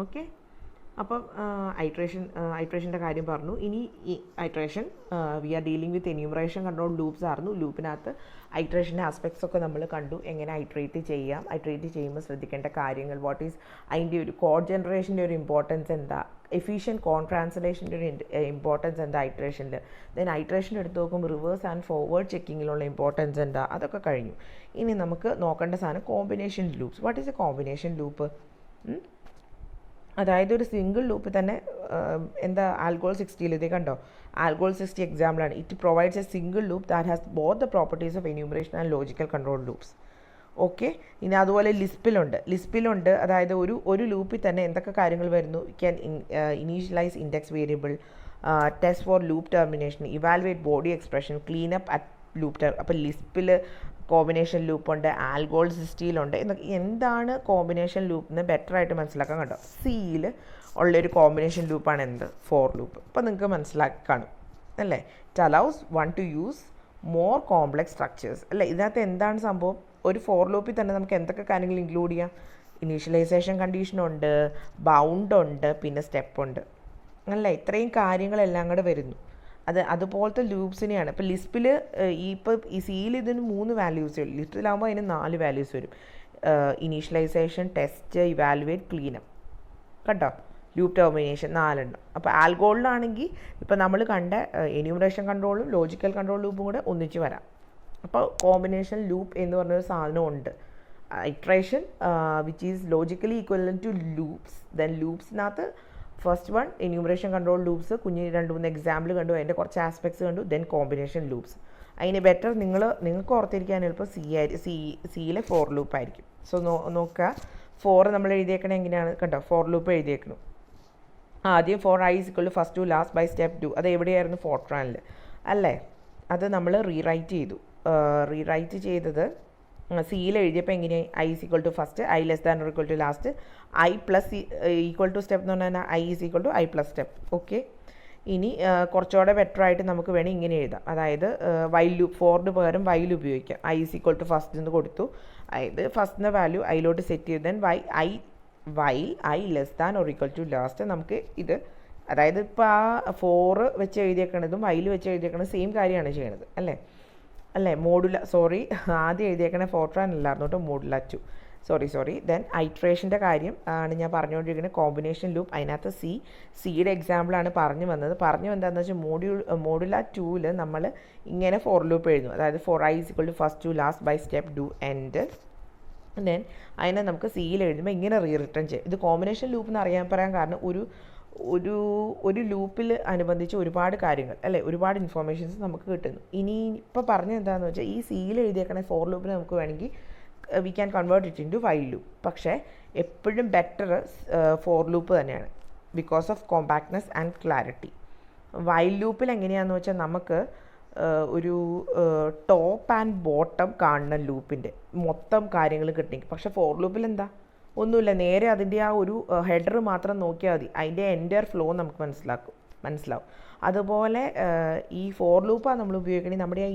Okay, അപ്പം ഐറ്ററേഷൻ്റെ കാര്യം പറഞ്ഞു. ഇനി ഈ iteration we are dealing with enumeration control loops ആയിരുന്നു. ലൂപ്പിനകത്ത് ഐറ്ററേഷൻ്റെ aspects ഒക്കെ നമ്മൾ കണ്ടു. എങ്ങനെ ഐറ്ററേറ്റ് ചെയ്യാം, ഐറ്ററേറ്റ് ചെയ്യുമ്പോൾ ശ്രദ്ധിക്കേണ്ട കാര്യങ്ങൾ, അതിൻ്റെ ഒരു കോഡ് ജനറേഷൻ്റെ ഒരു ഇമ്പോർട്ടൻസ് എന്താ, എഫിഷ്യൻറ്റ് കോഡ് ട്രാൻസ്ലേഷൻ്റെ ഒരു ഇമ്പോർട്ടൻസ് എന്താ ഐറ്ററേഷനിൽ, ദെൻ ഐറ്ററേഷൻ എടുത്ത് നോക്കുമ്പോൾ റിവേഴ്സ് ആൻഡ് ഫോർവേഡ് ചെക്കിങ്ങിലുള്ള ഇമ്പോർട്ടൻസ് എന്താ, അതൊക്കെ കഴിഞ്ഞു. ഇനി നമുക്ക് നോക്കേണ്ട സാധനം combination loops. What is A combination loop? അതായത് ഒരു സിംഗിൾ ലൂപ്പ് തന്നെ എന്താ ആൽഗോൾ 60 ഇത് കണ്ടോ, ആൽഗോൾ 60 എക്സാമ്പിളാണ്. It provides A single loop that has both the properties of enumeration and logical control loops. Okay, ഇനി അതുപോലെ ലിസ്പിലുണ്ട്. അതായത് ഒരു ലൂപ്പിൽ തന്നെ എന്തൊക്കെ കാര്യങ്ങൾ വരുന്നു? Can initialise index variable, test for loop termination, evaluate body expression, clean up at loop. അപ്പോൾ ലിസ്പിൽ കോമ്പിനേഷൻ ലൂപ്പുണ്ട്, ആൽഗോൾ സിസ്റ്റീലുണ്ട് എന്നൊക്കെ. എന്താണ് കോമ്പിനേഷൻ ലൂപ്പ് എന്ന് ബെറ്ററായിട്ട് മനസ്സിലാക്കാൻ കണ്ടോ. സിയിൽ ഉള്ളൊരു കോമ്പിനേഷൻ ലൂപ്പാണ് എന്ത്, ഫോർ ലൂപ്പ്. അപ്പോൾ നിങ്ങൾക്ക് മനസ്സിലാക്കി കാണും അല്ലേ. It allows one two use more complex structures അല്ലേ. ഇതിനകത്ത് എന്താണ് സംഭവം, ഒരു ഫോർ ലൂപ്പിൽ തന്നെ നമുക്ക് എന്തൊക്കെ കാര്യങ്ങൾ ഇൻക്ലൂഡ് ചെയ്യാം. ഇനീഷ്യലൈസേഷൻ കണ്ടീഷനുണ്ട്, ബൗണ്ടുണ്ട്, പിന്നെ സ്റ്റെപ്പുണ്ട് അല്ലേ. ഇത്രയും കാര്യങ്ങളെല്ലാം കൂടെ വരുന്നു. അതുപോലത്തെ ലൂപ്സിനെയാണ് ഇപ്പോൾ ലിസ്പിൽ ഈ സിയിൽ ഇതിന് 3 വാല്യൂസ് വരും. ലിസ്റ്റിലാകുമ്പോൾ അതിന് 4 വാല്യൂസ് വരും. ഇനീഷ്യലൈസേഷൻ, ടെസ്റ്റ്, ഇവാലുവേറ്റ്, ക്ലീനപ്പ് കേട്ടോ. ലൂപ്പ് ടെർമിനേഷൻ 4 എണ്ണം. അപ്പോൾ ആൽഗോളിലാണെങ്കിൽ ഇപ്പോൾ നമ്മൾ കണ്ട എന്യൂമറേഷൻ കൺട്രോളും ലോജിക്കൽ കൺട്രോൾ ലൂപ്പും കൂടെ ഒന്നിച്ച് വരാം. അപ്പോൾ കോമ്പിനേഷൻ ലൂപ്പ് എന്ന് പറഞ്ഞൊരു സാധനമുണ്ട്. Iteration which is logically equivalent to loops. Then ലൂപ്സിനകത്ത് first one enumeration control loops, കുഞ്ഞ് 2-3 എക്സാമ്പിൾ കണ്ടു, അതിൻ്റെ കുറച്ച് ആസ്പെക്ട്സ് കണ്ടു. Then combination loops. അതിന് ബെറ്റർ നിങ്ങൾക്ക് ഓർത്തിരിക്കാൻ എളുപ്പം സിയിലെ ഫോർ ലൂപ്പ് ആയിരിക്കും. സോ നോക്കുക, 4 നമ്മൾ എഴുതിയേക്കണേ എങ്ങനെയാണ് കണ്ടോ. ഫോർ ലൂപ്പ് എഴുതിയേക്കണം. ആദ്യം for I is equal to first to last by step 2. അത് എവിടെയായിരുന്നു, ഫോർട്രാനിൽ അല്ലേ. അത് നമ്മൾ റീറൈറ്റ് ചെയ്തു. റീറൈറ്റ് ചെയ്തത് സിയിൽ എഴുതിയപ്പോൾ എങ്ങനെയായി, i is equal to first, i less than or equal to last, i plus equal to step എന്ന് പറഞ്ഞാൽ i is equal to i plus step. Okay. ഇനി കുറച്ചുകൂടെ ബെറ്ററായിട്ട് നമുക്ക് വേണമെങ്കിൽ ഇങ്ങനെ എഴുതാം. അതായത് വൈൽ ലൂപ്പ്, ഫോറിന് പകരം വൈൽ ഉപയോഗിക്കാം. I is equal to first എന്ന് കൊടുത്തു. അതായത് ഫസ്റ്റിൻ്റെ വാല്യൂ ഐയിലോട്ട് സെറ്റ് ചെയ്ത് then while I less than or equal to last. നമുക്ക് ഇത് അതായത് ഇപ്പോൾ ആ 4 വെച്ച് എഴുതിയേക്കണതും വൈൽ വെച്ച് എഴുതിയേക്കണത് സെയിം കാര്യമാണ് ചെയ്യണത് അല്ലേ. ആദ്യം എഴുതിയേക്കണ ഫോർട്രാൻ അല്ലായിരുന്നു കേട്ടോ, മോഡുല 2. സോറി. ദെൻ ഐട്രേഷൻ്റെ കാര്യം ആണ് ഞാൻ പറഞ്ഞുകൊണ്ടിരിക്കുന്നത്. കോമ്പിനേഷൻ ലൂപ്പ്, അതിനകത്ത് സിയുടെ എക്സാമ്പിളാണ് പറഞ്ഞു എന്താണെന്ന് വെച്ചാൽ മോഡുല 2ൽ നമ്മൾ ഇങ്ങനെ ഫോർ ലൂപ്പ് എഴുതുന്നു. അതായത് for I is equal to first to last by step do end. Then അതിനെ നമുക്ക് സിയിൽ എഴുതുമ്പോൾ ഇങ്ങനെ റിട്ടേൺ ചെയ്യും. ഇത് കോമ്പിനേഷൻ ലൂപ്പ് എന്ന് പറയാൻ കാരണം ഒരു ലൂപ്പിൽ അനുബന്ധിച്ച് ഒരുപാട് കാര്യങ്ങൾ അല്ലേ, ഒരുപാട് ഇൻഫോർമേഷൻസ് നമുക്ക് കിട്ടുന്നു. ഇനി ഇപ്പോൾ പറഞ്ഞത് എന്താണെന്ന് വെച്ചാൽ ഈ സിയിൽ എഴുതിയേക്കണ ഫോർ ലൂപ്പിന് നമുക്ക് വേണമെങ്കിൽ we can convert it in to while loop. പക്ഷേ എപ്പോഴും ബെറ്റർ ഫോർ ലൂപ്പ് തന്നെയാണ് because of compactness and clarity. While ലൂപ്പിൽ എങ്ങനെയാണെന്ന് വെച്ചാൽ നമുക്ക് ഒരു ടോപ്പ് ആൻഡ് ബോട്ടം കാണുന്ന ലൂപ്പിൻ്റെ മൊത്തം കാര്യങ്ങൾ കിട്ടി. പക്ഷേ ഫോർ ലൂപ്പിൽ എന്താ, ഒന്നുമില്ല, നേരെ അതിൻ്റെ ആ ഒരു ഹെഡർ മാത്രം നോക്കിയാൽ മതി, അതിൻ്റെ എൻ്റയർ ഫ്ലോ നമുക്ക് മനസ്സിലാവും. അതുപോലെ ഈ ഫോർ ലൂപ്പാണ് നമ്മൾ ഉപയോഗിക്കണമെങ്കിൽ നമ്മുടെ ആ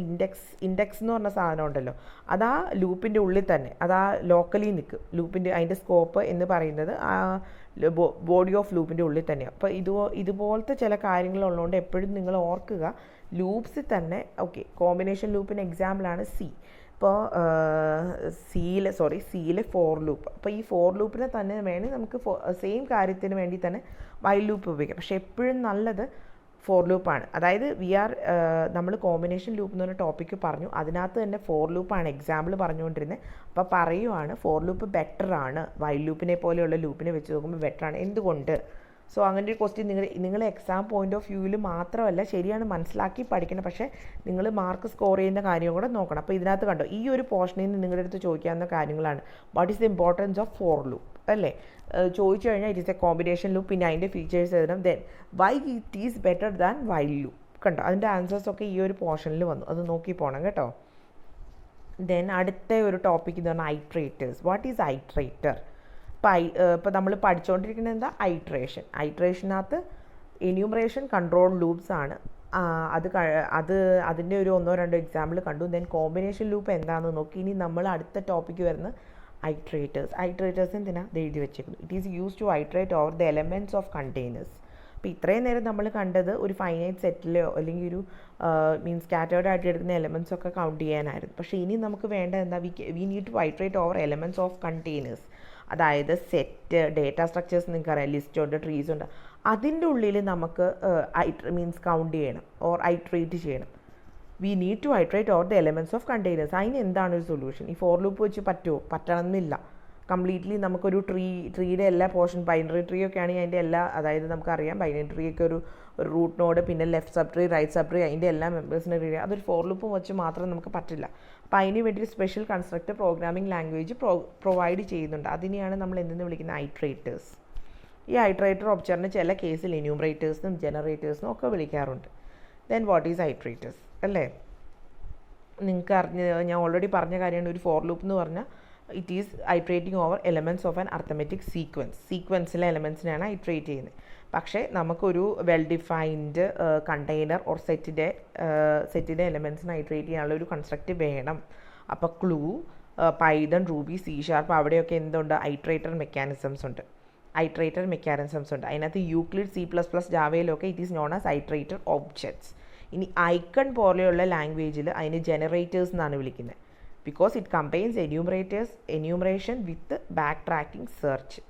ഇൻഡെക്സ് എന്ന് പറഞ്ഞ സാധനം ഉണ്ടല്ലോ, അത് ആ ലൂപ്പിൻ്റെ ഉള്ളിൽ തന്നെ, അത് ആ ലോക്കലി നിൽക്കും. അതിൻ്റെ സ്കോപ്പ് എന്ന് പറയുന്നത് ആ ബോഡി ഓഫ് ലൂപ്പിൻ്റെ ഉള്ളിൽ തന്നെയാണ്. അപ്പോൾ ഇതുപോലത്തെ ചില കാര്യങ്ങളുള്ളതുകൊണ്ട് എപ്പോഴും നിങ്ങൾ ഓർക്കുക, ലൂപ്സിൽ തന്നെ കോമ്പിനേഷൻ ലൂപ്പിന് എക്സാമ്പിളാണ് സി. ഇപ്പോൾ സിയിലെ ഫോർ ലൂപ്പ്. അപ്പോൾ ഈ ഫോർ ലൂപ്പിനെ തന്നെ വേണമെങ്കിൽ നമുക്ക് സെയിം കാര്യത്തിന് വേണ്ടി തന്നെ വൈൽ ലൂപ്പ് ഉപയോഗിക്കാം. പക്ഷേ എപ്പോഴും നല്ലത് ഫോർ ലൂപ്പാണ്. അതായത് നമ്മൾ കോമ്പിനേഷൻ ലൂപ്പ് എന്ന് പറഞ്ഞ ടോപ്പിക്ക് പറഞ്ഞു, അതിനകത്ത് തന്നെ ഫോർ ലൂപ്പാണ് എക്സാമ്പിൾ പറഞ്ഞുകൊണ്ടിരുന്നത്. അപ്പോൾ പറയുവാണ് ഫോർ ലൂപ്പ് ബെറ്ററാണ്, വൈൽ ലൂപ്പിനെ പോലെയുള്ള ലൂപ്പിനെ വെച്ച് നോക്കുമ്പോൾ ബെറ്ററാണ്. എന്തുകൊണ്ട്? സോ അങ്ങനെ ഒരു ക്വസ്റ്റ്യൻ നിങ്ങൾ എക്സാം പോയിന്റ് ഓഫ് വ്യൂവിൽ മാത്രമല്ല, ശരിയാണ് മനസ്സിലാക്കി പഠിക്കണം, പക്ഷേ നിങ്ങൾ മാർക്ക് സ്കോർ ചെയ്യുന്ന കാര്യം കൂടെ നോക്കണം. അപ്പോൾ ഇതിനകത്ത് കണ്ടോ, ഈ ഒരു പോർഷനിൽ നിന്ന് നിങ്ങളുടെ അടുത്ത് ചോദിക്കാവുന്ന കാര്യങ്ങളാണ്. What is the importance of for loop അല്ലേ. ചോദിച്ചു കഴിഞ്ഞാൽ it is A combination loop, പിന്നെ അതിൻ്റെ ഫീച്ചേഴ്സ് എഴുതണം. Then why it is better than while loop. കണ്ടോ, അതിൻ്റെ ആൻസേഴ്സൊക്കെ ഈ ഒരു പോർഷനിൽ വന്നു, അത് നോക്കി പോകണം കേട്ടോ. ദെൻ അടുത്ത ഒരു ടോപ്പിക് എന്ന് പറഞ്ഞാൽ ഐട്രേറ്റേഴ്സ്. What is ഐട്രേറ്റർ? ഇപ്പോൾ നമ്മൾ പഠിച്ചുകൊണ്ടിരിക്കുന്നത് എന്താ, ഐട്രേഷനകത്ത് എന്യൂമറേഷൻ കൺട്രോൾ ലൂപ്സ് ആണ്. അതിൻ്റെ ഒരു 1-2 എക്സാമ്പിൾ കണ്ടു. ദെൻ കോമ്പിനേഷൻ ലൂപ്പ് എന്താണെന്ന് നോക്കി. ഇനി നമ്മൾ അടുത്ത ടോപ്പിക്ക് വരുന്ന ഐട്രേറ്റേഴ്സ് എന്തിനാ എഴുതി വെച്ചേക്കുന്നു. It is use to iterate over the elements of containers. അപ്പോൾ ഇത്രയും നേരം നമ്മൾ കണ്ടത് ഒരു ഫൈനൈറ്റ് സെറ്റിലോ അല്ലെങ്കിൽ ഒരു സ്കാറ്റേർഡ് ആയിട്ട് എടുക്കുന്ന എലമെൻറ്റ്സ് ഒക്കെ കൗണ്ട് ചെയ്യാനായിരുന്നു. പക്ഷേ ഇനി നമുക്ക് വേണ്ട എന്താ, we need to iterate over elements of containers. അതായത് സെറ്റ്, ഡേറ്റാ സ്ട്രക്ചേഴ്സ് നിങ്ങൾക്കറിയാം, ലിസ്റ്റ് ഉണ്ട്, ട്രീസ് ഉണ്ട്, അതിൻ്റെ ഉള്ളിൽ നമുക്ക് കൗണ്ട് ചെയ്യണം ഓർ ഐട്രേറ്റ് ചെയ്യണം. We need to iterate over the elements of containers. അതിന് എന്താണ് ഒരു സൊല്യൂഷൻ? ഈ ഫോർ ലൂപ്പ് വെച്ച് പറ്റണമെന്നില്ല. കംപ്ലീറ്റ്ലി നമുക്കൊരു ട്രീയുടെ എല്ലാ പോർഷൻ, ബൈനറി ട്രീ ഒക്കെ ആണെങ്കിൽ അതിൻ്റെ എല്ലാ, അതായത് നമുക്കറിയാം ബൈനറി ട്രീ ഒക്കെ ഒരു റൂട്ട് നോഡ്, പിന്നെ left sub tree, right sub tree, അതിൻ്റെ എല്ലാ മെമ്പേഴ്സിനെ റീഡ് ചെയ്യുക. അതൊരു ഫോർ ലൂപ്പ് വെച്ച് മാത്രം നമുക്ക് പറ്റില്ല. അപ്പോൾ അതിന് വേണ്ടി special constructor programming language provide ചെയ്യുന്നുണ്ട്. അതിനെയാണ് നമ്മൾ എന്തെന്ന് വിളിക്കുന്ന ഐട്രേറ്റേഴ്സ്. ഈ ഐട്രേറ്റർ ഒബ്ജക്റ്റിന് ചില കേസിൽ എന്യൂമറേറ്റേഴ്സിനും ജനറേറ്റേഴ്സിനും ഒക്കെ വിളിക്കാറുണ്ട്. ദെൻ വാട്ട് ഈസ് ഐട്രേറ്റേഴ്സ് അല്ലേ. നിങ്ങൾക്ക് ഞാൻ ഓൾറെഡി പറഞ്ഞ കാര്യമാണ്. ഒരു ഫോർ ലൂപ്പ് എന്ന് പറഞ്ഞാൽ it is iterating over elements of an arithmetic സീക്വൻസിലെ എലമെൻറ്റ്സിനെയാണ് ഐട്രേറ്റ് ചെയ്യുന്നത്. പക്ഷേ നമുക്കൊരു വെൽ ഡിഫൈൻഡ് കണ്ടെയ്നർ ഓർ സെറ്റിൻ്റെ എലമെൻറ്റ്സിന് ഐട്രേറ്റ് ചെയ്യാനുള്ള ഒരു കൺസ്ട്രക്റ്റ് വേണം. അപ്പോൾ ക്ലൂ, പൈതൺ, റൂബി, C#, അവിടെയൊക്കെ എന്തുണ്ട്? ഐട്രേറ്റർ മെക്കാനിസംസ് ഉണ്ട്. അതിനകത്ത് യൂക്ലിഡ്, C++, ജാവയിലൊക്കെ it is known as iterator objects. ഇനി ഐക്കൺ പോലെയുള്ള ലാംഗ്വേജിൽ അതിന് ജനറേറ്റേഴ്സ് എന്നാണ് വിളിക്കുന്നത്. Because it combines enumeration with backtracking search.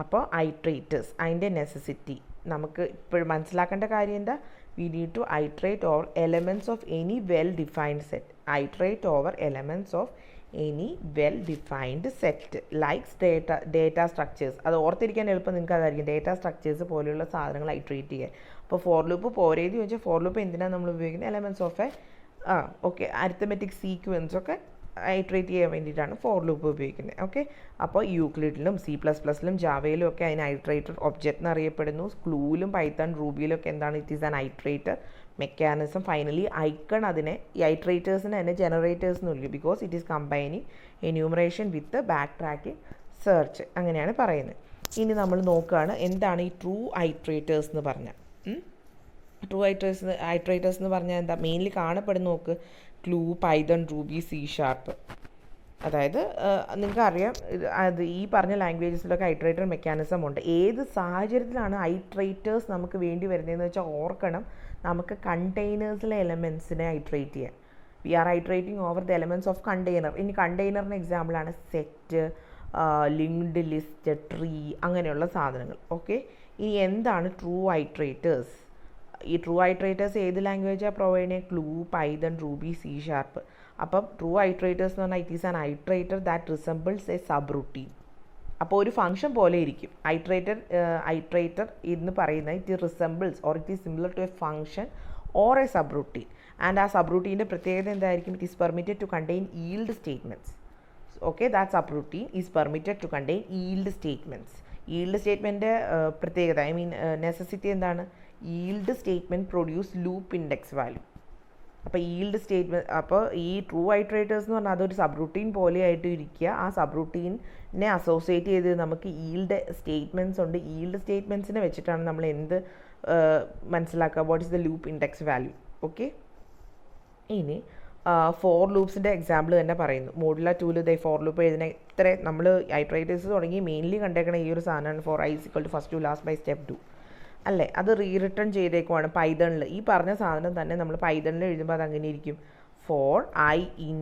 അപ്പോൾ ഐട്രേറ്റേഴ്സ് അതിൻ്റെ നെസസിറ്റി നമുക്ക് ഇപ്പോൾ മനസ്സിലാക്കേണ്ട കാര്യം എന്താ? We need to iterate over elements of any well defined set. Likes data structures. അത് ഓർത്തിരിക്കാൻ എളുപ്പം നിങ്ങൾക്ക് അതായിരിക്കും. ഡേറ്റ സ്ട്രക്ചേഴ്സ് പോലെയുള്ള സാധനങ്ങൾ ഐട്രേറ്റ് ചെയ്യാൻ. അപ്പോൾ ഫോർ ലൂപ്പ് പോരേന്ന് ചോദിച്ചാൽ ഫോർ ലൂപ്പ് എന്തിനാണ് നമ്മൾ ഉപയോഗിക്കുന്നത്? എലമെൻറ്റ്സ് ഓഫ് അരിത്തമെറ്റിക് സീക്വൻസ് ഒക്കെ ഐട്രേറ്റ് ചെയ്യാൻ വേണ്ടിയിട്ടാണ് ഫോർ ലൂപ്പ് ഉപയോഗിക്കുന്നത്. ഓക്കെ, അപ്പോൾ യൂക്ലിഡിലും C++ലും ജാവയിലും ഒക്കെ അതിന് ഐട്രേറ്റർ ഒബ്ജക്റ്റ് എന്നറിയപ്പെടുന്നു. ക്ലൂവിലും പൈത്തൺ, റൂബിയിലൊക്കെ എന്താണ്? It is an iterator mechanism. Finally Icon അതിനെ ഈ ഐട്രേറ്റേഴ്സിനെ തന്നെ ജനറേറ്റേഴ്സ് എന്ന് വിളിക്കും. Because it is combining enumeration with backtracking search. അങ്ങനെയാണ് പറയുന്നത്. ഇനി നമ്മൾ നോക്കുകയാണ് എന്താണ് ഈ ട്രൂ ഐട്രേറ്റേഴ്സ് എന്ന് പറഞ്ഞാൽ. ഐട്രേറ്റേഴ്സ് എന്ന് പറഞ്ഞാൽ എന്താ? മെയിൻലി കാണപ്പെടുന്ന നോക്ക്, ക്ലൂ, പൈതൺ, റൂബി, C#. അതായത് നിങ്ങൾക്കറിയാം അത് ഈ പറഞ്ഞ ലാംഗ്വേജസിലൊക്കെ ഐട്രേറ്റർ മെക്കാനിസം ഉണ്ട്. ഏത് സാഹചര്യത്തിലാണ് ഐട്രേറ്റേഴ്സ് നമുക്ക് വേണ്ടി വരുന്നതെന്ന് വെച്ചാൽ ഓർക്കണം, നമുക്ക് കണ്ടെയ്നേഴ്സിലെ എലമെൻറ്റ്സിനെ ഐട്രേറ്റ് ചെയ്യാം. We are iterating over the elements of container. ഇനി കണ്ടെയ്നറിന് എക്സാമ്പിളാണ് സെറ്റ്, ലിങ്ക്ഡ് ലിസ്റ്റ്, ട്രീ, അങ്ങനെയുള്ള സാധനങ്ങൾ. ഓക്കെ, ഇനി എന്താണ് ട്രൂ ഐട്രേറ്റേഴ്സ്? ഈ ട്രൂ ഐട്രേറ്റേഴ്സ് ഏത് ലാംഗ്വേജാണ് പ്രൊവൈഡ് ചെയ്യുന്നത്? CLU, Python, Ruby, C#. അപ്പം ട്രൂ ഐട്രേറ്റേഴ്സ് എന്ന് പറഞ്ഞാൽ it is an iterator that resembles a subroutine. അപ്പോൾ ഒരു ഫംഗ്ഷൻ പോലെ ഇരിക്കും ഐട്രേറ്റർ എന്ന് പറയുന്നത്. It resembles or it is similar to a function or a subroutine. And ആ സബ് റൂട്ടീൻ്റെ പ്രത്യേകത എന്തായിരിക്കും? It is permitted to contain yield statements. Okay, that subroutine is permitted to contain yield statements. Yield statement പ്രത്യേകത, necessity എന്താണ്? Yield statement produce loop index value. അപ്പോൾ ഈ true iterators എന്ന് പറഞ്ഞാൽ അതൊരു സബ് റൂട്ടീൻ പോലെ ആയിട്ട് ഇരിക്കുക. ആ സബ് റൂട്ടീനെ അസോസിയേറ്റ് ചെയ്ത് നമുക്ക് ഈൽഡ് സ്റ്റേറ്റ്മെൻറ്റ്സ് ഉണ്ട്. ഈൽഡ് സ്റ്റേറ്റ്മെൻറ്റ്സിനെ വെച്ചിട്ടാണ് നമ്മൾ എന്ത് മനസ്സിലാക്കുക? What is the loop index value. Okay, ഇനി ഫോർ ലൂപ്സിൻ്റെ എക്സാമ്പിൾ തന്നെ പറയുന്നു. മോഡുലാർ 2 ഫോർ ലൂപ്പ് എഴുതുന്ന ഇത്ര നമ്മൾ ഐട്രേറ്റേഴ്സ് തുടങ്ങി മെയിൻലി കണ്ടേക്കണ ഈ ഒരു സാധനമാണ് for i = first to last by step 2 അല്ലേ? അത് റീറിട്ടേൺ ചെയ്തേക്കുവാണ് പൈതണിൽ. ഈ പറഞ്ഞ സാധനം തന്നെ നമ്മൾ പൈതണിൽ എഴുതുമ്പോൾ അത് അങ്ങനെ ഇരിക്കും. For i in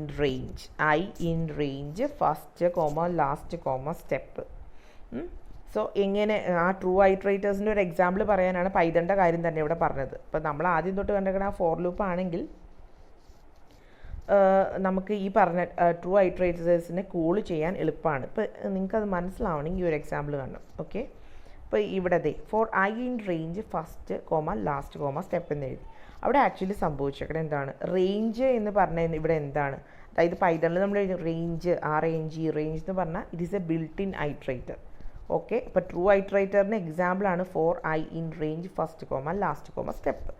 range first last step. So എങ്ങനെ ആ ട്രൂ ഐട്രേറ്റേഴ്സിൻ്റെ ഒരു എക്സാമ്പിൾ പറയാനാണ് പൈതണിൻ്റെ കാര്യം തന്നെ ഇവിടെ പറഞ്ഞത്. ഇപ്പം നമ്മൾ ആദ്യം തൊട്ട് കണ്ടേക്കണ ആ ഫോർ ലൂപ്പ് ആണെങ്കിൽ നമുക്ക് ഈ പറഞ്ഞ ട്രൂ ഐട്രേറ്റേഴ്സിനെ കോൾ ചെയ്യാൻ എളുപ്പമാണ്. ഇപ്പോൾ നിങ്ങൾക്കത് മനസ്സിലാവണമെങ്കിൽ ഈ ഒരു എക്സാമ്പിൾ കാണണം. ഓക്കെ, ഇപ്പോൾ ഇവിടെ for i in range first last step എന്ന് എഴുതി. അവിടെ ആക്ച്വലി സംഭവിച്ചേക്കണത് എന്താണ്? റേഞ്ച് എന്ന് പറഞ്ഞാൽ ഇവിടെ എന്താണ്? അതായത് പൈതണിൽ നമ്മൾ റേഞ്ച് റേഞ്ച് എന്ന് പറഞ്ഞാൽ it is a built in iterator. Okay, അപ്പോൾ ട്രൂ ഐട്രേറ്ററിന് എക്സാമ്പിളാണ് for i in range first last step.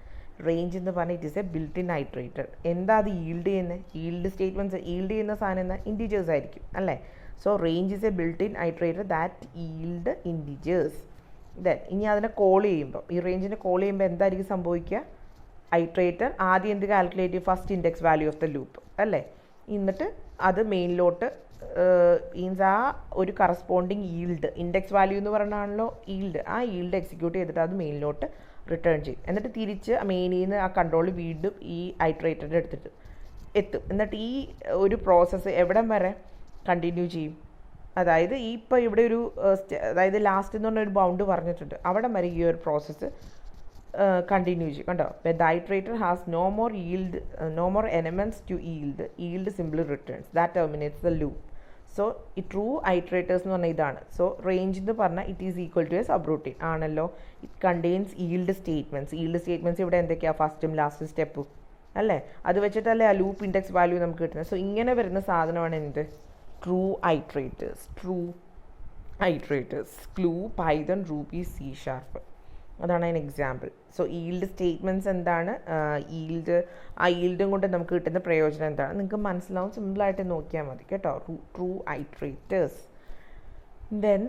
Range എന്ന് പറഞ്ഞാൽ it is a built in iterator. എന്താ അത് ഈൽഡ് ചെയ്യുന്നത്? ഈൽഡ് സ്റ്റേറ്റ്മെൻറ്റ്സ് ഈൽഡ് ചെയ്യുന്ന സാധനം എന്താ? ഇൻറ്റീജേഴ്സ് ആയിരിക്കും അല്ലേ? So range is a built in iterator that yield integers. ഇനി അതിനെ കോൾ ചെയ്യുമ്പോൾ, ഈ റേഞ്ചിനെ കോൾ ചെയ്യുമ്പോൾ എന്തായിരിക്കും സംഭവിക്കുക? ഐട്രേറ്റർ ആദ്യം എന്ത് കാൽക്കുലേറ്റ് ചെയ്യും? First index value of the loop അല്ലേ? എന്നിട്ട് അത് മെയിനിലോട്ട് മീൻസ് ആ ഒരു കറസ്പോണ്ടിങ് ഈൽഡ്, ഇൻഡെക്സ് വാല്യൂ എന്ന് പറഞ്ഞാണല്ലോ ഈൽഡ്, ആ ഈൽഡ് എക്സിക്യൂട്ട് ചെയ്തിട്ട് അത് മെയിനിലോട്ട് റിട്ടേൺ ചെയ്യും. എന്നിട്ട് തിരിച്ച് മെയിനിൽ നിന്ന് ആ കൺട്രോൾ വീണ്ടും ഈ ഐട്രേറ്ററിൻ്റെ എടുത്തിട്ട് എത്തും. എന്നിട്ട് ഈ ഒരു പ്രോസസ്സ് എവിടം വരെ കണ്ടിന്യൂ ചെയ്യും? അതായത് ഇപ്പോൾ ഇവിടെ ഒരു അതായത് ലാസ്റ്റ് എന്ന് പറഞ്ഞൊരു ബൗണ്ട് പറഞ്ഞിട്ടുണ്ട്, അവിടെ വരെ ഈ ഒരു പ്രോസസ്സ് കണ്ടിന്യൂ ചെയ്യും. കണ്ടോ? The iterator has no more elements to yield simply returns that terminates the loop. So ഈ ട്രൂ ഐട്രേറ്റേഴ്സ് എന്ന് പറഞ്ഞാൽ ഇതാണ്. സോ റേഞ്ച് എന്ന് പറഞ്ഞാൽ it is equal to a subroutine ആണല്ലോ. ഇറ്റ് കണ്ടെയ്ൻസ് ഈൽഡ് സ്റ്റേറ്റ്മെൻറ്റ്സ് ഇവിടെ എന്തൊക്കെയാണ്? ഫസ്റ്റും ലാസ്റ്റ് സ്റ്റെപ്പും അല്ലേ? അത് വെച്ചിട്ടല്ലേ ആ ലൂപ്പ് ഇൻഡെക്സ് വാല്യൂ നമുക്ക് കിട്ടുന്നത്. സോ ഇങ്ങനെ വരുന്ന സാധനമാണ് എന്ത്? True iterators. CLU, Python, Ruby, C#. അതാണ് അതിന് എക്സാമ്പിൾ. സോ ഈൽഡ് സ്റ്റേറ്റ്മെൻറ്റ്സ് എന്താണ്, ആ ഈൽഡും കൊണ്ട് നമുക്ക് കിട്ടുന്ന പ്രയോജനം എന്താണ് നിങ്ങൾക്ക് മനസ്സിലാവും. സിമ്പിളായിട്ട് നോക്കിയാൽ മതി കേട്ടോ. ട്രൂ ഐട്രേറ്റേഴ്സ്. ദെൻ